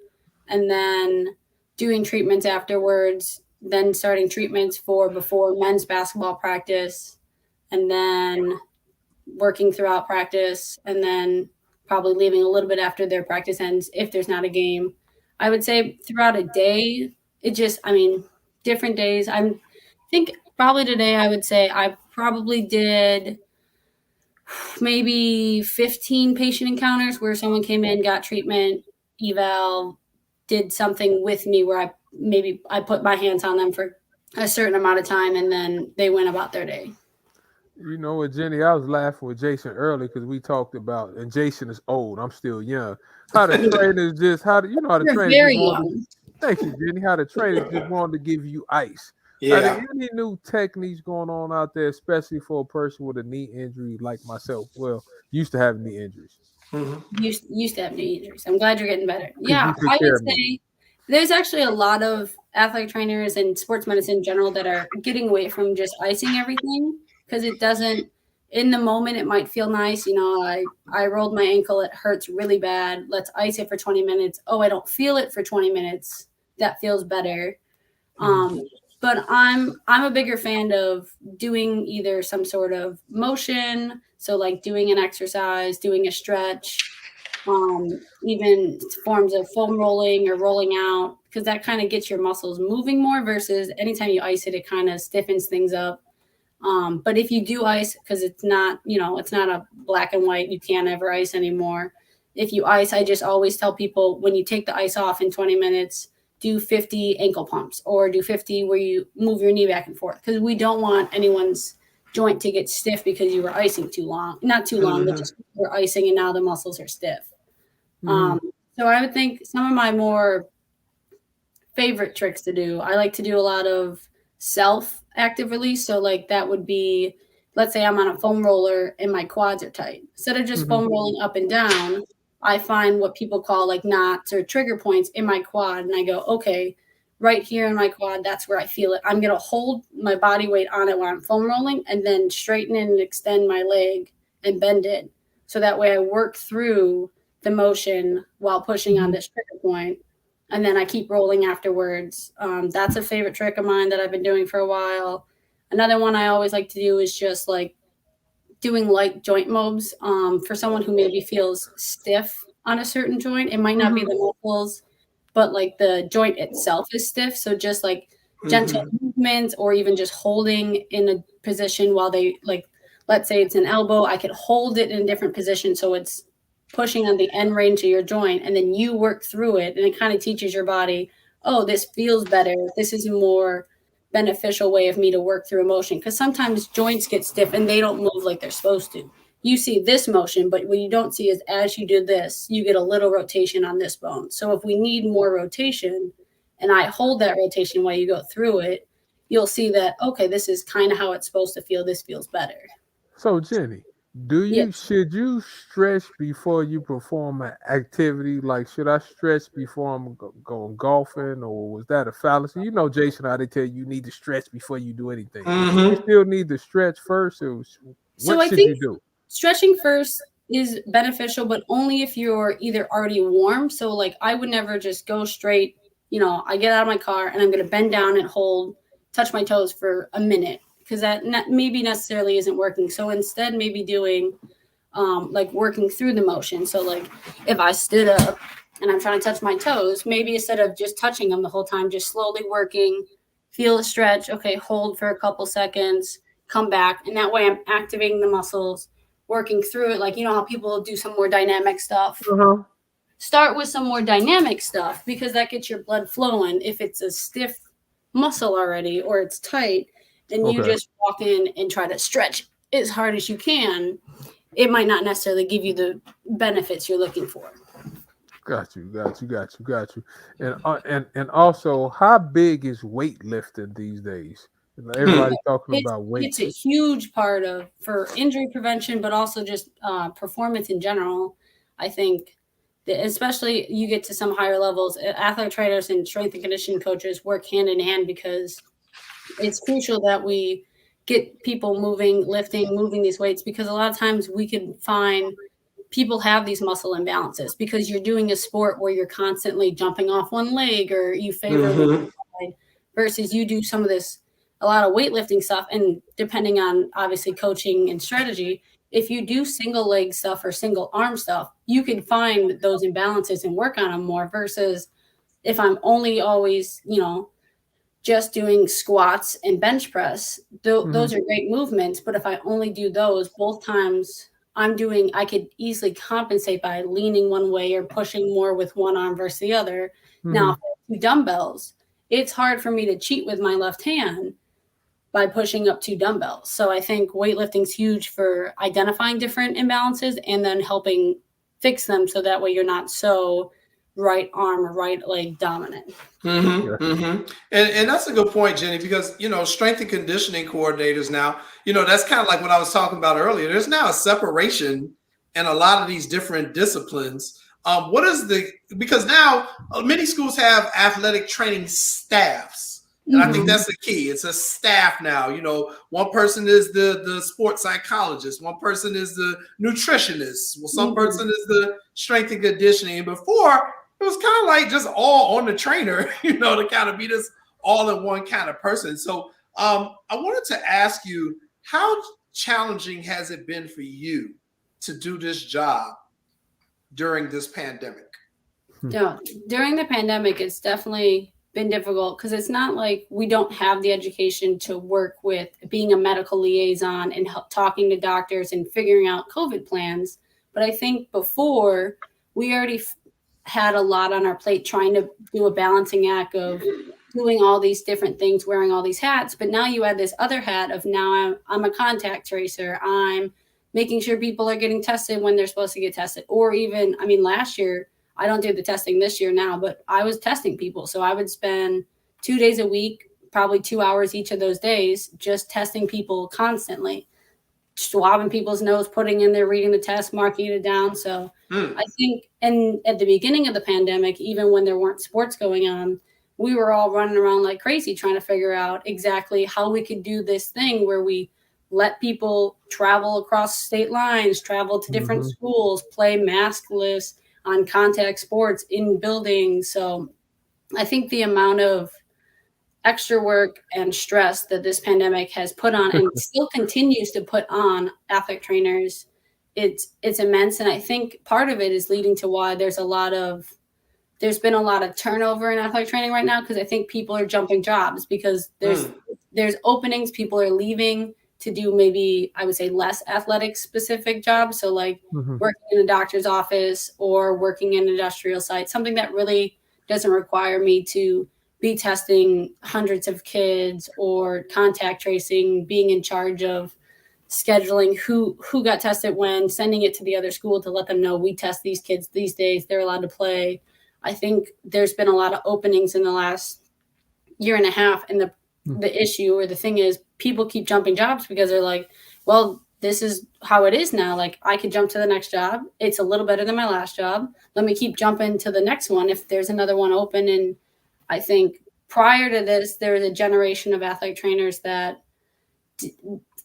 And then doing treatments afterwards, then starting treatments before men's basketball practice, and then working throughout practice, and then probably leaving a little bit after their practice ends if there's not a game. I would say throughout a day, different days. I think probably today I would say I probably did maybe 15 patient encounters where someone came in, got treatment, eval, did something with me where I put my hands on them for a certain amount of time, and then they went about their day. You know what, Jenny, I was laughing with Jason earlier because we talked about, and Jason is old, I'm still young, how the trainers You're very young. Thank you, Jenny. How the trainers just wanted to give you ice. Yeah. Are there any new techniques going on out there, especially for a person with a knee injury like myself? Well, used to have knee injuries. Mm-hmm. Used to have knee injuries. I'm glad you're getting better. Yeah, I would say there's actually a lot of athletic trainers and sports medicine in general that are getting away from just icing everything, because it doesn't, in the moment, it might feel nice. I rolled my ankle. It hurts really bad. Let's ice it for 20 minutes. Oh, I don't feel it for 20 minutes. That feels better. But I'm a bigger fan of doing either some sort of motion. So like doing an exercise, doing a stretch, even forms of foam rolling or rolling out, because that kind of gets your muscles moving more versus anytime you ice it, it kind of stiffens things up. But if you do ice, because it's not a black and white, you can't ever ice anymore. If you ice, I just always tell people when you take the ice off in 20 minutes, do 50 ankle pumps or do 50 where you move your knee back and forth, because we don't want anyone's joint to get stiff because you were icing too long. Not too long, but just you're icing and now the muscles are stiff. So I would think some of my more favorite tricks to do, I like to do a lot of self-active release. So like that would be, let's say I'm on a foam roller and my quads are tight. Instead of just foam rolling up and down, I find what people call like knots or trigger points in my quad. And I go, okay, right here in my quad, that's where I feel it. I'm going to hold my body weight on it while I'm foam rolling and then straighten and extend my leg and bend it. So that way I work through the motion while pushing on this trigger point. And then I keep rolling afterwards. That's a favorite trick of mine that I've been doing for a while. Another one I always like to do is just like doing light joint mobs for someone who maybe feels stiff on a certain joint. It might not be the muscles, but like the joint itself is stiff. So just like gentle movements, or even just holding in a position while they, like, let's say it's an elbow, I could hold it in a different position so it's pushing on the end range of your joint, and then you work through it, and it kind of teaches your body, oh, this feels better. This is a more beneficial way of me to work through emotion, because sometimes joints get stiff and they don't move like they're supposed to. You see this motion, but what you don't see is as you do this, you get a little rotation on this bone. So if we need more rotation and I hold that rotation while you go through it, you'll see that, okay, this is kind of how it's supposed to feel. This feels better. So Jenny, should you stretch before you perform an activity? Like, should I stretch before I'm going golfing, or was that a fallacy? You know, Jason, how they tell you need to stretch before you do anything. You still need to stretch first. What should you do? Stretching first is beneficial, but only if you're either already warm. So like I would never just go straight, I get out of my car and I'm going to bend down and touch my toes for a minute, because that maybe necessarily isn't working. So instead, maybe doing like working through the motion. So like if I stood up and I'm trying to touch my toes, maybe instead of just touching them the whole time, just slowly working, feel the stretch. Okay, hold for a couple seconds, come back. And that way I'm activating the muscles, working through it. Like, how people do some more dynamic stuff. Start with some more dynamic stuff, because that gets your blood flowing. If it's a stiff muscle already or it's tight, and you just walk in and try to stretch as hard as you can, it might not necessarily give you the benefits you're looking for. Got you. And also, how big is weightlifting these days? Everybody's talking about weights. It's a huge part of for injury prevention, but also just performance in general. I think that especially you get to some higher levels, athletic trainers and strength and conditioning coaches work hand in hand because it's crucial that we get people moving, lifting, moving these weights, because a lot of times we can find people have these muscle imbalances because you're doing a sport where you're constantly jumping off one leg or you favor one side versus you do some of this, a lot of weightlifting stuff. And depending on obviously coaching and strategy, if you do single leg stuff or single arm stuff, you can find those imbalances and work on them more versus if I'm only always, just doing squats and bench press, those are great movements. But if I only do those both times, I could easily compensate by leaning one way or pushing more with one arm versus the other. Now, if I do dumbbells, it's hard for me to cheat with my left hand by pushing up 2 dumbbells. So I think weightlifting is huge for identifying different imbalances and then helping fix them so that way you're not so right arm or right leg dominant. And that's a good point, Jenny, because strength and conditioning coordinators now, that's kind of like what I was talking about earlier. There's now a separation in a lot of these different disciplines. Because now many schools have athletic training staffs. And I think that's the key. It's a staff now. One person is the sports psychologist. One person is the nutritionist. Well, some person is the strength and conditioning. And before, it was kind of like just all on the trainer, to kind of be this all-in-one kind of person. So I wanted to ask you, how challenging has it been for you to do this job during this pandemic? Yeah, during the pandemic, it's definitely been difficult because it's not like we don't have the education to work with being a medical liaison and talking to doctors and figuring out COVID plans. But I think before we already had a lot on our plate trying to do a balancing act of doing all these different things, wearing all these hats. But now you add this other hat of now I'm a contact tracer. I'm making sure people are getting tested when they're supposed to get tested. Or even, last year, I don't do the testing this year now, but I was testing people. So I would spend 2 days a week, probably 2 hours each of those days, just testing people constantly, swabbing people's nose, putting in there, reading the test, marking it down. So I think, and at the beginning of the pandemic, even when there weren't sports going on, we were all running around like crazy trying to figure out exactly how we could do this thing where we let people travel across state lines, travel to different schools, play maskless on contact sports in buildings. So I think the amount of extra work and stress that this pandemic has put on and still continues to put on athletic trainers, it's immense. And I think part of it is leading to why there's been a lot of turnover in athletic training right now, because I think people are jumping jobs because there's openings, people are leaving to do maybe, I would say, less athletic specific jobs. So like working in a doctor's office or working in an industrial site, something that really doesn't require me to be testing hundreds of kids or contact tracing, being in charge of scheduling who got tested when, sending it to the other school to let them know we test these kids these days, they're allowed to play. I think there's been a lot of openings in the last year and a half. And the issue or the thing is people keep jumping jobs because they're like, well, this is how it is now. Like I could jump to the next job. It's a little better than my last job. Let me keep jumping to the next one if there's another one open. And I think prior to this, there was a generation of athletic trainers that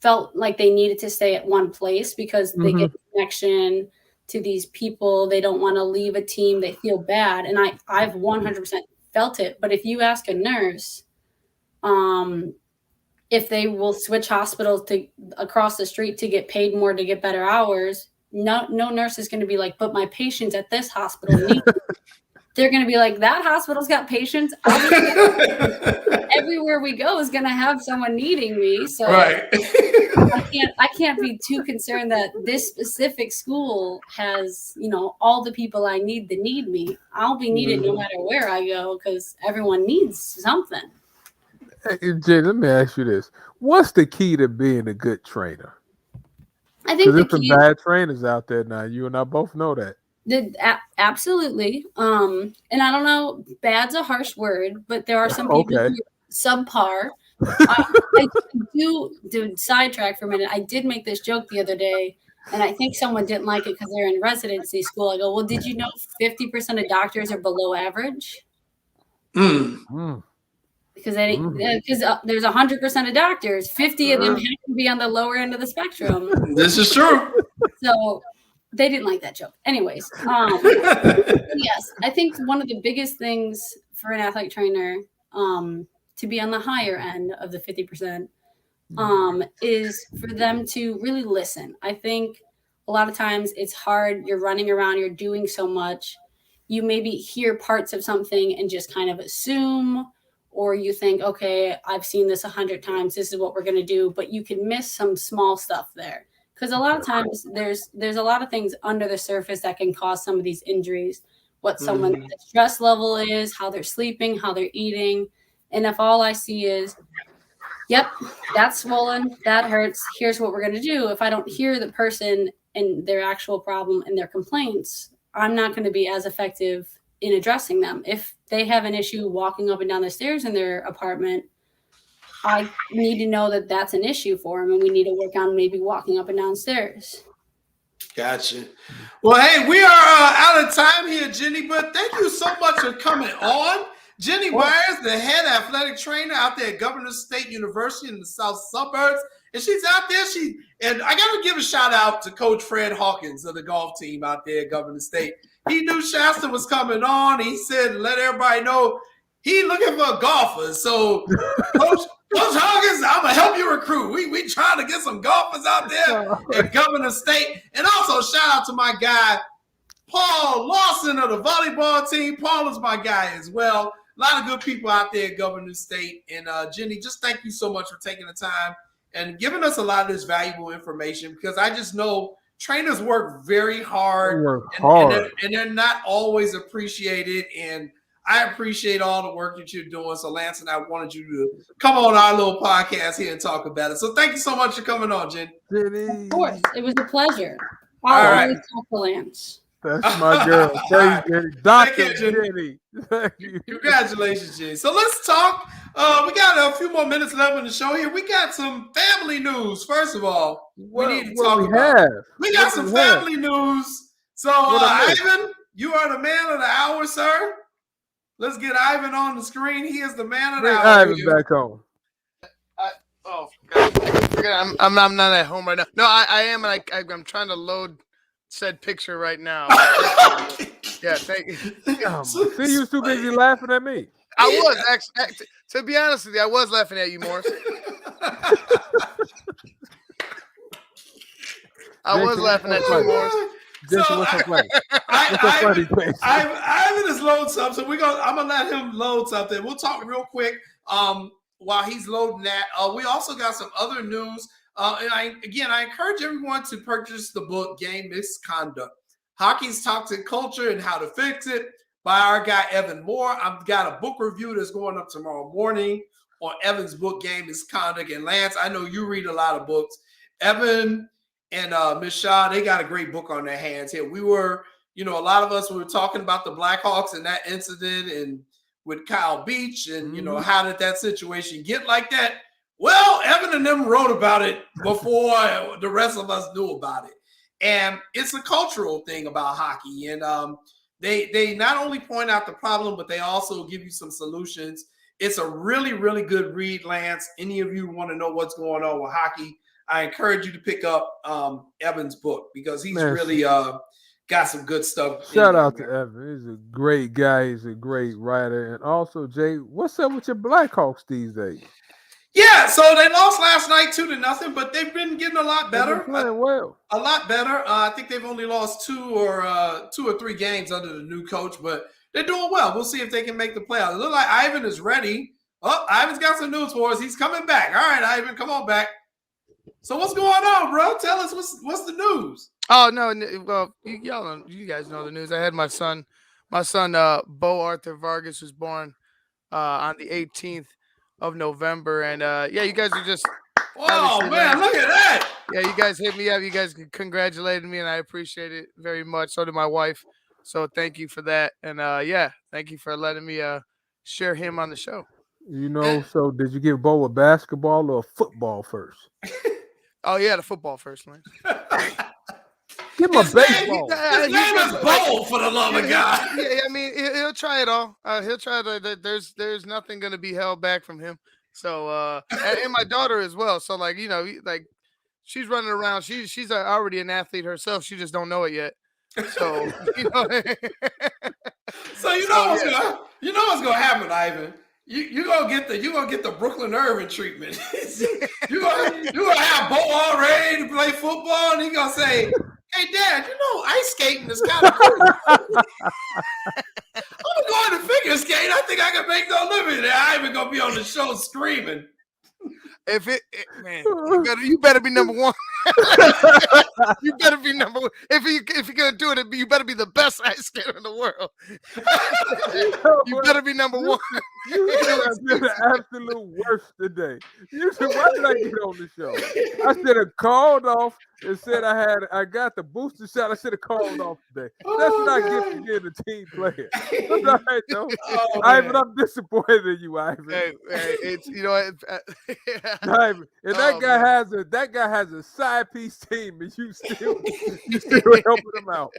felt like they needed to stay at one place because they get a connection to these people. They don't want to leave a team. They feel bad. And I've 100% felt it. But if you ask a nurse, if they will switch hospitals to across the street to get paid more, to get better hours, no nurse is going to be like, but my patients at this hospital need they're going to be like, that hospital's got patients. Everywhere we go is going to have someone needing me. So I can't be too concerned that this specific school has, all the people I need that need me. I'll be needed no matter where I go because everyone needs something. Hey, Jen, let me ask you this. What's the key to being a good trainer? I think there's some bad trainers out there now. You and I both know that. Absolutely. And I don't know, bad's a harsh word, but there are some people Okay. who are subpar. I do sidetrack for a minute. I did make this joke the other day, and I think someone didn't like it because they're in residency school. I go, well, did you know 50% of doctors are below average? Because there's 100% of doctors, 50 of them have to be on the lower end of the spectrum. This is true. So they didn't like that joke. Anyways, yes, I think one of the biggest things for an athletic trainer to be on the higher end of the 50% is for them to really listen. I think a lot of times it's hard. You're running around, you're doing so much. You maybe hear parts of something and just kind of assume, or you think, okay, I've seen this 100 times. This is what we're going to do. But you can miss some small stuff there. Because a lot of times there's a lot of things under the surface that can cause some of these injuries. What someone's stress level is, how they're sleeping, how they're eating. And if all I see is, yep, that's swollen, that hurts, here's what we're going to do. If I don't hear the person and their actual problem and their complaints, I'm not going to be as effective in addressing them. If they have an issue walking up and down the stairs in their apartment, I need to know that that's an issue for them, and we need to work on maybe walking up and down stairs. Gotcha. Well, hey, we are out of time here, Jenny, but thank you so much for coming on. Jenny Myers, the head athletic trainer out there at Governor State University in the South Suburbs. And she's out there. And I got to give a shout out to Coach Fred Hawkins of the golf team out there at Governor State. He knew Shasta was coming on. He said, let everybody know he looking for golfers. So, Coach Hawkins, I'm going to help you recruit. We trying to get some golfers out there at Governor State. And also shout out to my guy, Paul Lawson of the volleyball team. Paul is my guy as well. A lot of good people out there at Governor State. And Jenny, just thank you so much for taking the time and giving us a lot of this valuable information, because I just know trainers work very hard, and they're not always appreciated. And I appreciate all the work that you're doing. So Lance and I wanted you to come on our little podcast here and talk about it. So thank you so much for coming on, Jenny. Of course, it was a pleasure. All right. Talk to Lance. That's my girl. Thank you, Dr. Jenny. Congratulations, Jenny. So let's talk. We got a few more minutes left in the show here. We got some family news. First of all, we need to talk about. We got some family news. So, Ivan, you are the man of the hour, sir. Let's get Ivan on the screen. He is the man of the hour. Ivan back on. I'm not at home right now. No, I am, and I'm trying to load said picture right now. Yeah, thank you. See, you was too busy laughing at me. I was actually, to be honest with you, I was laughing at you, Morris. I was laughing at you, Morris. Ivan is loading something. So I'm gonna let him load something. We'll talk real quick while he's loading that. We also got some other news. And I encourage everyone to purchase the book Game Misconduct: Hockey's Toxic Culture and How to Fix It by our guy Evan Moore. I've got a book review that's going up tomorrow morning on Evan's book Game Misconduct. And Lance, I know you read a lot of books. Evan and Miss Shaw, they got a great book on their hands here. We were, a lot of us were talking about the Blackhawks and that incident and with Kyle Beach and, how did that situation get like that? Well, Evan and them wrote about it before the rest of us knew about it. And it's a cultural thing about hockey. And they not only point out the problem, but they also give you some solutions. It's a really, really good read, Lance. Any of you want to know what's going on with hockey, I encourage you to pick up Evan's book, because he's really got some good stuff. Shout out to Evan. He's a great guy. He's a great writer. And also, Jay, what's up with your Blackhawks these days? Yeah, so they lost last night 2-0, but they've been getting a lot better. Playing well. A lot better. I think they've only lost two or 3 games under the new coach, but they're doing well. We'll see if they can make the playoffs. It looks like Ivan is ready. Oh, Ivan's got some news for us. He's coming back. All right, Ivan, come on back. So what's going on, bro? Tell us what's the news. Oh no, well, you guys know the news. I had my son, Bo Arthur Vargas, was born on the 18th of November, and you guys are just. Oh man, look at that! Yeah, you guys hit me up. You guys congratulated me, and I appreciate it very much. So did my wife. So thank you for that. And yeah, thank you for letting me share him on the show. So did you give Bo a basketball or a football first? Oh yeah, the football first, Lance. Give him a baseball. His name is Bo, for the love of God. Yeah, I mean, he'll try it all. He'll try to. There's nothing gonna be held back from him. So and my daughter as well. So like she's running around. She's already an athlete herself. She just don't know it yet. So So you know what's gonna happen, Ivan. You gonna get the Brooklyn Irvin treatment. you gonna have Bo all ready to play football, and he gonna say, "Hey, Dad, ice skating is kind of cool. I'm going to figure skate. I think I can make no living there." Ivan gonna be on the show screaming. Man, you better be number one. You better be number one. If you're gonna do it, you better be the best ice skater in the world. You better be number one. You have been the absolute worst today. Why did I get on the show? I should have called off and said I got the booster shot. I should have called off today. That's what I get for being a team player. That's all right, though. Ivan, I'm disappointed in you, Ivan. Hey, it's Ivan, and that guy has a side piece team, and you still helping him out.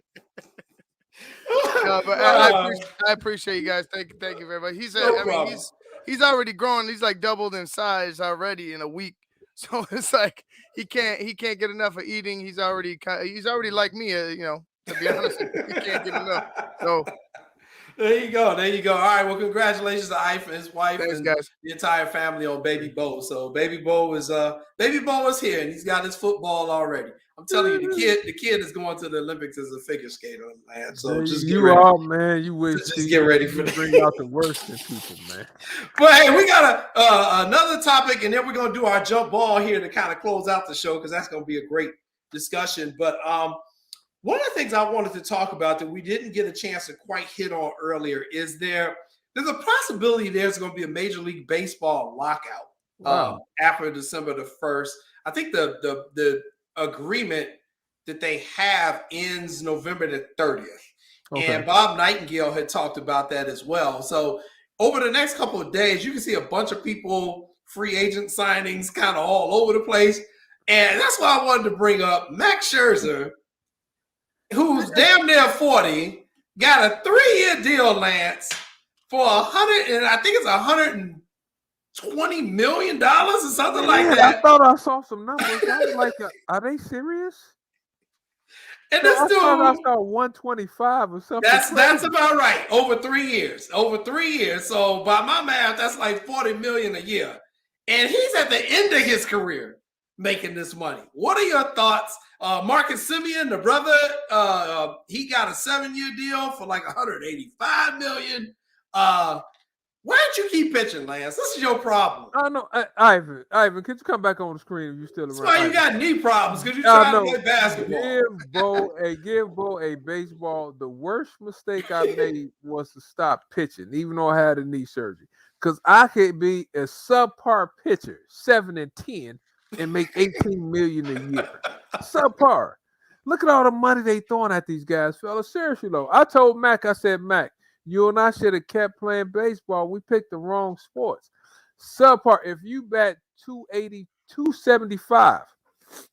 No, but I appreciate you guys. Thank you very much. He's already grown. He's like doubled in size already in a week. So it's like he can't get enough of eating. He's already like me. To be honest, he can't get enough. So there you go. All right. Well, congratulations to Ivan, his wife, thanks, and guys. The entire family on Baby Bo. So Baby Bo is here, and he's got his football already. I'm telling you, the kid is going to the Olympics as a figure skater, man. So just get ready. Man. You wish just get ready for that. Bring out the worst in people, man. But hey, we got another topic, and then we're gonna do our jump ball here to kind of close out the show because that's gonna be a great discussion. But one of the things I wanted to talk about that we didn't get a chance to quite hit on earlier is there's a possibility there's going to be a Major League Baseball lockout after December the 1st. I think the agreement that they have ends November the 30th. Okay. And Bob Nightingale had talked about that as well. So over the next couple of days, you can see a bunch of people, free agent signings kind of all over the place. And that's why I wanted to bring up Max Scherzer, who's damn near 40, got a 3-year deal, Lance, for $120 million or something like that. I thought I saw some numbers. I was like, are they serious? And this dude, I saw 125 or something. That's about right. Over 3 years. So by my math, that's like $40 million a year. And he's at the end of his career making this money. What are your thoughts? Marcus Semien, the brother, he got a 7-year deal for like $185 million. Why don't you keep pitching, Lance? This is your problem. I know, Ivan, could you come back on the screen if you're still around? That's why you got knee problems because you're trying to play basketball. Give Bo a baseball. The worst mistake I made was to stop pitching, even though I had a knee surgery. Because I could be a subpar pitcher, 7-10, and make $18 million a year. Subpar. Look at all the money they throwing at these guys, fellas. Seriously, though. I told Mac, I said, Mac, you and I should have kept playing baseball. We picked the wrong sports. Subpar. If you bat 280, 275,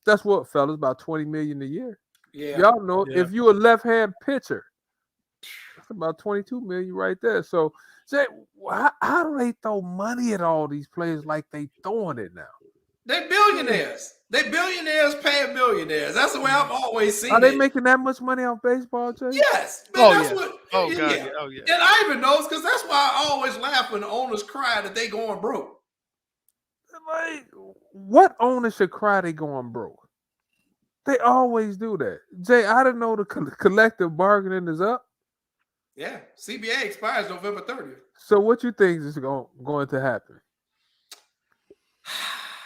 that's what, fellas, about $20 million a year. Yeah. Y'all know if you're a left-hand pitcher, that's about $22 million right there. So, say, how do they throw money at all these players like they throwing it now? They're billionaires. They're billionaires paying millionaires. That's the way I've always seen it. Are they making that much money on baseball, Jay? Yes. Man, God. Yeah. And Ivan knows because that's why I always laugh when the owners cry that they going broke. Like, what owner should cry they going broke? They always do that. Jay, I didn't know the collective bargaining is up. Yeah. CBA expires November 30th. So what you think is going to happen?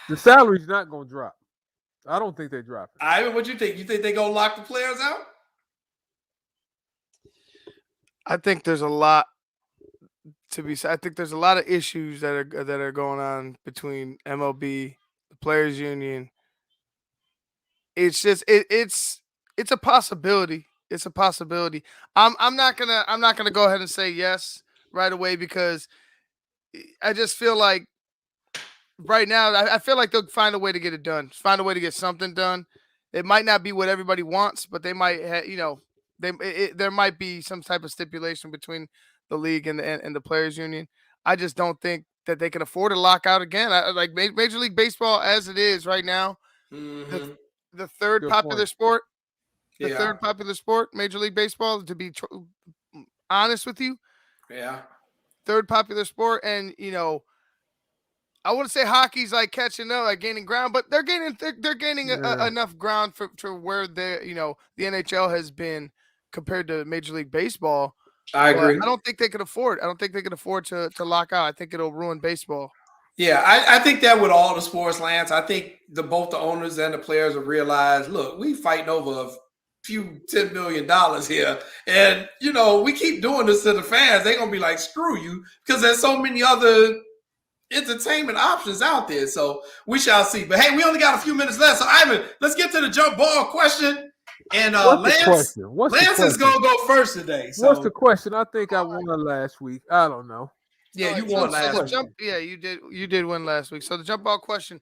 The salary's not going to drop. I don't think they drop it. Ivan, what you think? You think they going to lock the players out? I think there's a lot to be said. I think there's a lot of issues that are going on between MLB, the Players Union. It's just it's a possibility. It's a possibility. I'm not gonna go ahead and say yes right away because I just feel like right now I feel like they'll find a way to get it done. Find a way to get something done. It might not be what everybody wants, but they might there might be some type of stipulation between the league and the players union. I just don't think that they can afford to lock out again. Like Major League Baseball as it is right now, the third Good popular point. sport. The Yeah. third popular sport, Major League Baseball, to be honest with you. Yeah. Third popular sport. And, I wouldn't say hockey's like catching up, like gaining ground, but they're gaining enough ground for where the NHL has been compared to Major League Baseball. I agree. I don't think they could afford. I don't think they could afford to lock out. I think it'll ruin baseball. Yeah, I think that with all the sports, Lance, I think both the owners and the players have realized, look, we fighting over a few $10 million here. And, we keep doing this to the fans. They're going to be like, screw you, because there's so many other entertainment options out there. So we shall see. But, hey, we only got a few minutes left. So, Ivan, let's get to the jump ball question. And Lance is going to go first today. So. What's the question? I think I won last week. I don't know. Yeah, you won last week. You did win last week. So the jump ball question: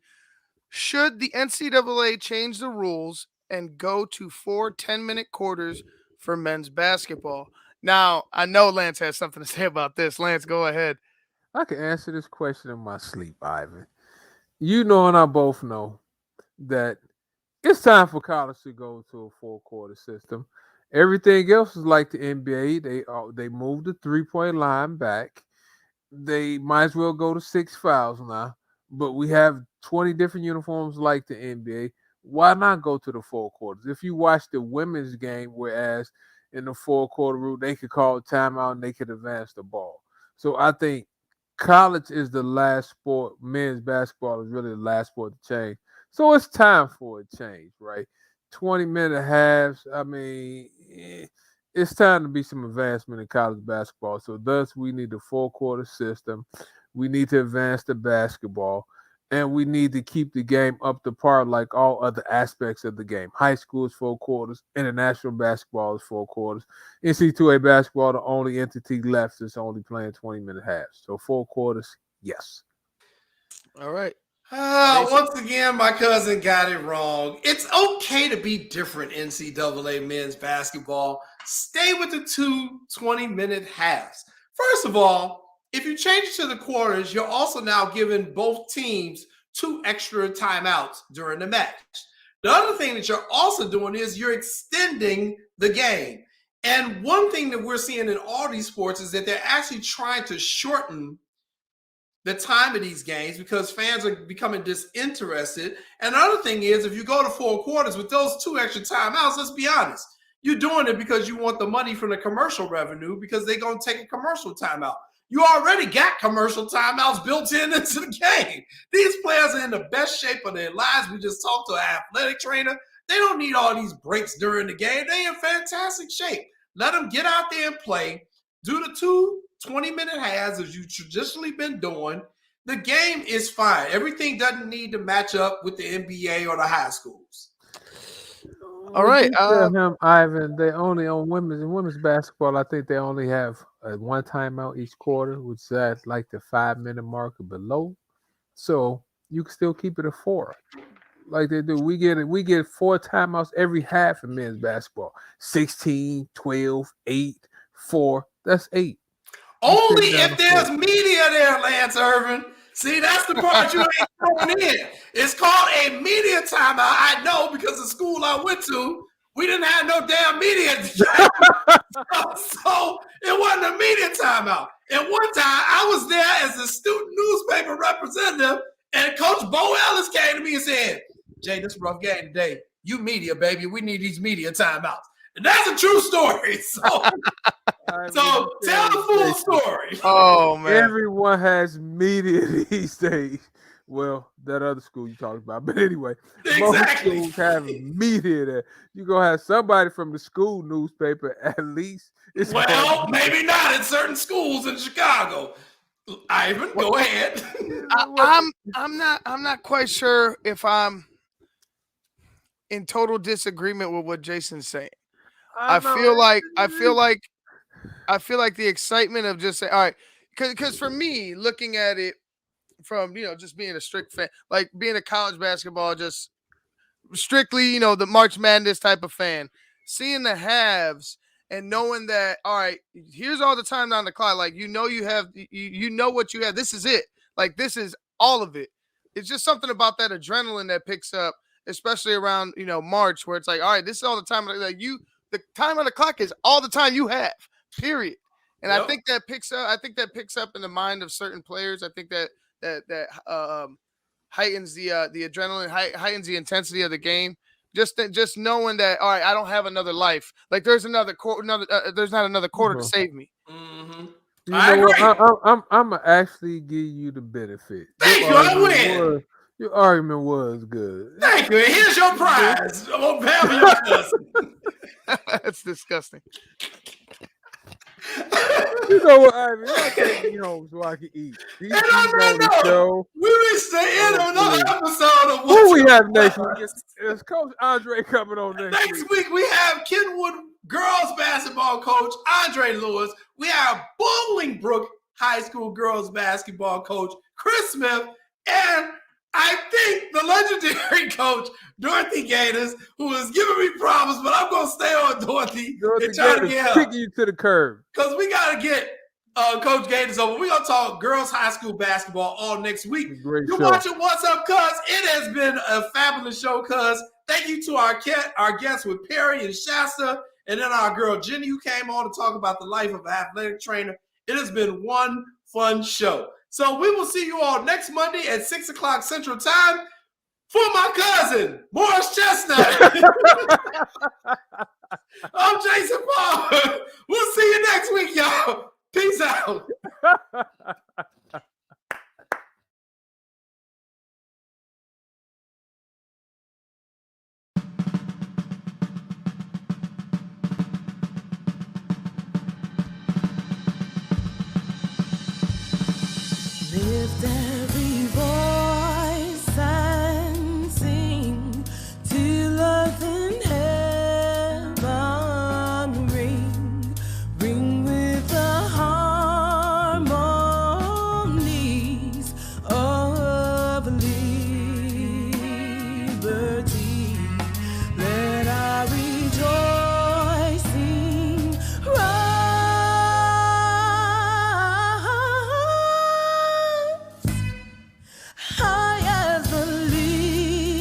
should the NCAA change the rules and go to 4 10-minute quarters for men's basketball? Now, I know Lance has something to say about this. Lance, go ahead. I can answer this question in my sleep, Ivan. You know, and I both know that it's time for college to go to a 4-quarter system. Everything else is like the NBA. They moved the 3-point line back. They might as well go to 6 fouls now. But we have 20 different uniforms like the NBA. Why not go to the 4 quarters? If you watch the women's game, whereas in the 4-quarter rule, they could call a timeout and they could advance the ball. So I think college is the last sport. Men's basketball is really the last sport to change. So it's time for a change, right? 20-minute halves. I mean, it's time to be some advancement in college basketball. So thus, we need the 4-quarter system. We need to advance the basketball. And we need to keep the game up to par like all other aspects of the game. High school is 4 quarters. International basketball is 4 quarters. NCAA basketball, the only entity left is only playing 20-minute halves. So 4 quarters, yes. All right. Once again, my cousin got it wrong. It's okay to be different, NCAA men's basketball. Stay with the 2 20-minute halves. First of all, if you change it to the quarters, you're also now giving both teams 2 extra timeouts during the match. The other thing that you're also doing is you're extending the game. And one thing that we're seeing in all these sports is that they're actually trying to shorten the time of these games because fans are becoming disinterested. And the other thing is, if you go to 4 quarters with those 2 extra timeouts, let's be honest, you're doing it because you want the money from the commercial revenue because they're going to take a commercial timeout. You already got commercial timeouts built into the game. These players are in the best shape of their lives. We just talked to an athletic trainer. They don't need all these breaks during the game. They're in fantastic shape. Let them get out there and play. Do the 2 20-minute halves as you've traditionally been doing. The game is fine. Everything doesn't need to match up with the NBA or the high schools. All right. Ivan, they only on women's basketball, I think they only have 1 timeout each quarter, which is at like the 5-minute mark or below. So you can still keep it at 4. Like they do. We get 4 timeouts every half in men's basketball. 16, 12, 8, 4. That's 8. Only if there's media there, Lance Irvin. See, that's the part you ain't throwing in. It's called a media timeout. I know because the school I went to, we didn't have no damn media. So it wasn't a media timeout. And one time I was there as a student newspaper representative, and Coach Bo Ellis came to me and said, Jay, this is a rough game today. You media, baby. We need these media timeouts. And that's a true story. So tell the full story. Oh, man. Everyone has media these days. Well, that other school you talked about. But anyway, most schools have media there. You're going to have somebody from the school newspaper at least. Well, maybe not in certain schools in Chicago. Ivan, go ahead. I'm not quite sure if I'm in total disagreement with what Jason's saying. I feel like the excitement of just saying, all right, because for me, looking at it from just being a strict fan, like being a college basketball, just strictly the March Madness type of fan, seeing the halves and knowing that, all right, here's all the time down the clock, like you know what you have. This is it. Like this is all of it. It's just something about that adrenaline that picks up, especially around March, where it's like, all right, this is all the time. Like the time on the clock is all the time you have. Period. And I think that picks up. I think that picks up in the mind of certain players. I think that heightens the adrenaline, heightens the intensity of the game. Just knowing that, all right, I don't have another life. Like there's there's not another quarter to save me. Mm-hmm. You know what? I'm gonna actually give you the benefit. Thank you. I win. Your argument was good. Thank you. And here's your prize. I'm gonna pay your cousin. That's disgusting. You know what, Irvin? Y'all take me home so I can eat. And on the show, we reached the end of another episode of Who we have next week? Is Coach Andre coming on next week? We have Kenwood girls basketball coach Andre Lewis. We have Bolingbrook High School girls basketball coach Chris Smith, and I think the legendary coach Dorothy Gators, who is giving me problems, but I'm gonna stay on Dorothy and try to get her. Kicking you to the curb. Because we gotta get Coach Gators over. We're gonna talk girls high school basketball all next week. You're watching What's Up, Cuz. It has been a fabulous show, cuz. Thank you to our guests with Perry and Shasta, and then our girl Jenny, who came on to talk about the life of an athletic trainer. It has been one fun show. So we will see you all next Monday at 6 o'clock Central Time for my cousin, Morris Chestnut. I'm Jason Paul. We'll see you next week, y'all. Peace out. Lift every voice and sing till earth and heaven ring with the harmonies of liberty. Let our rejoicing rise. High as the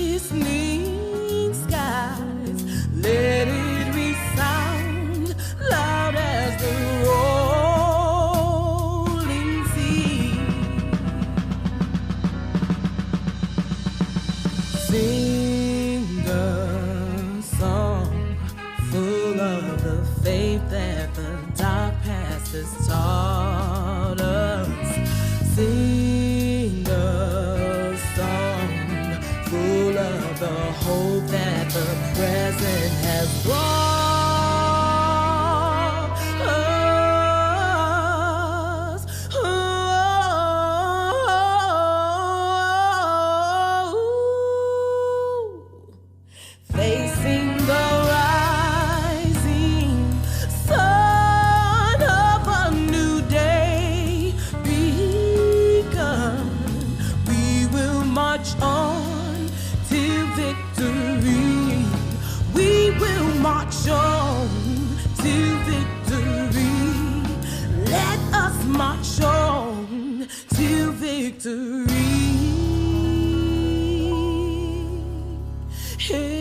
listening skies, let it resound loud as the rolling sea. Sing a song full of the faith that the dark past has taught us. Sing a song full of the hope that the present has brought us. Facing the rising sun of a new day begun. We will march on to victory. We will march on to victory. Let us march on to victory. Hey.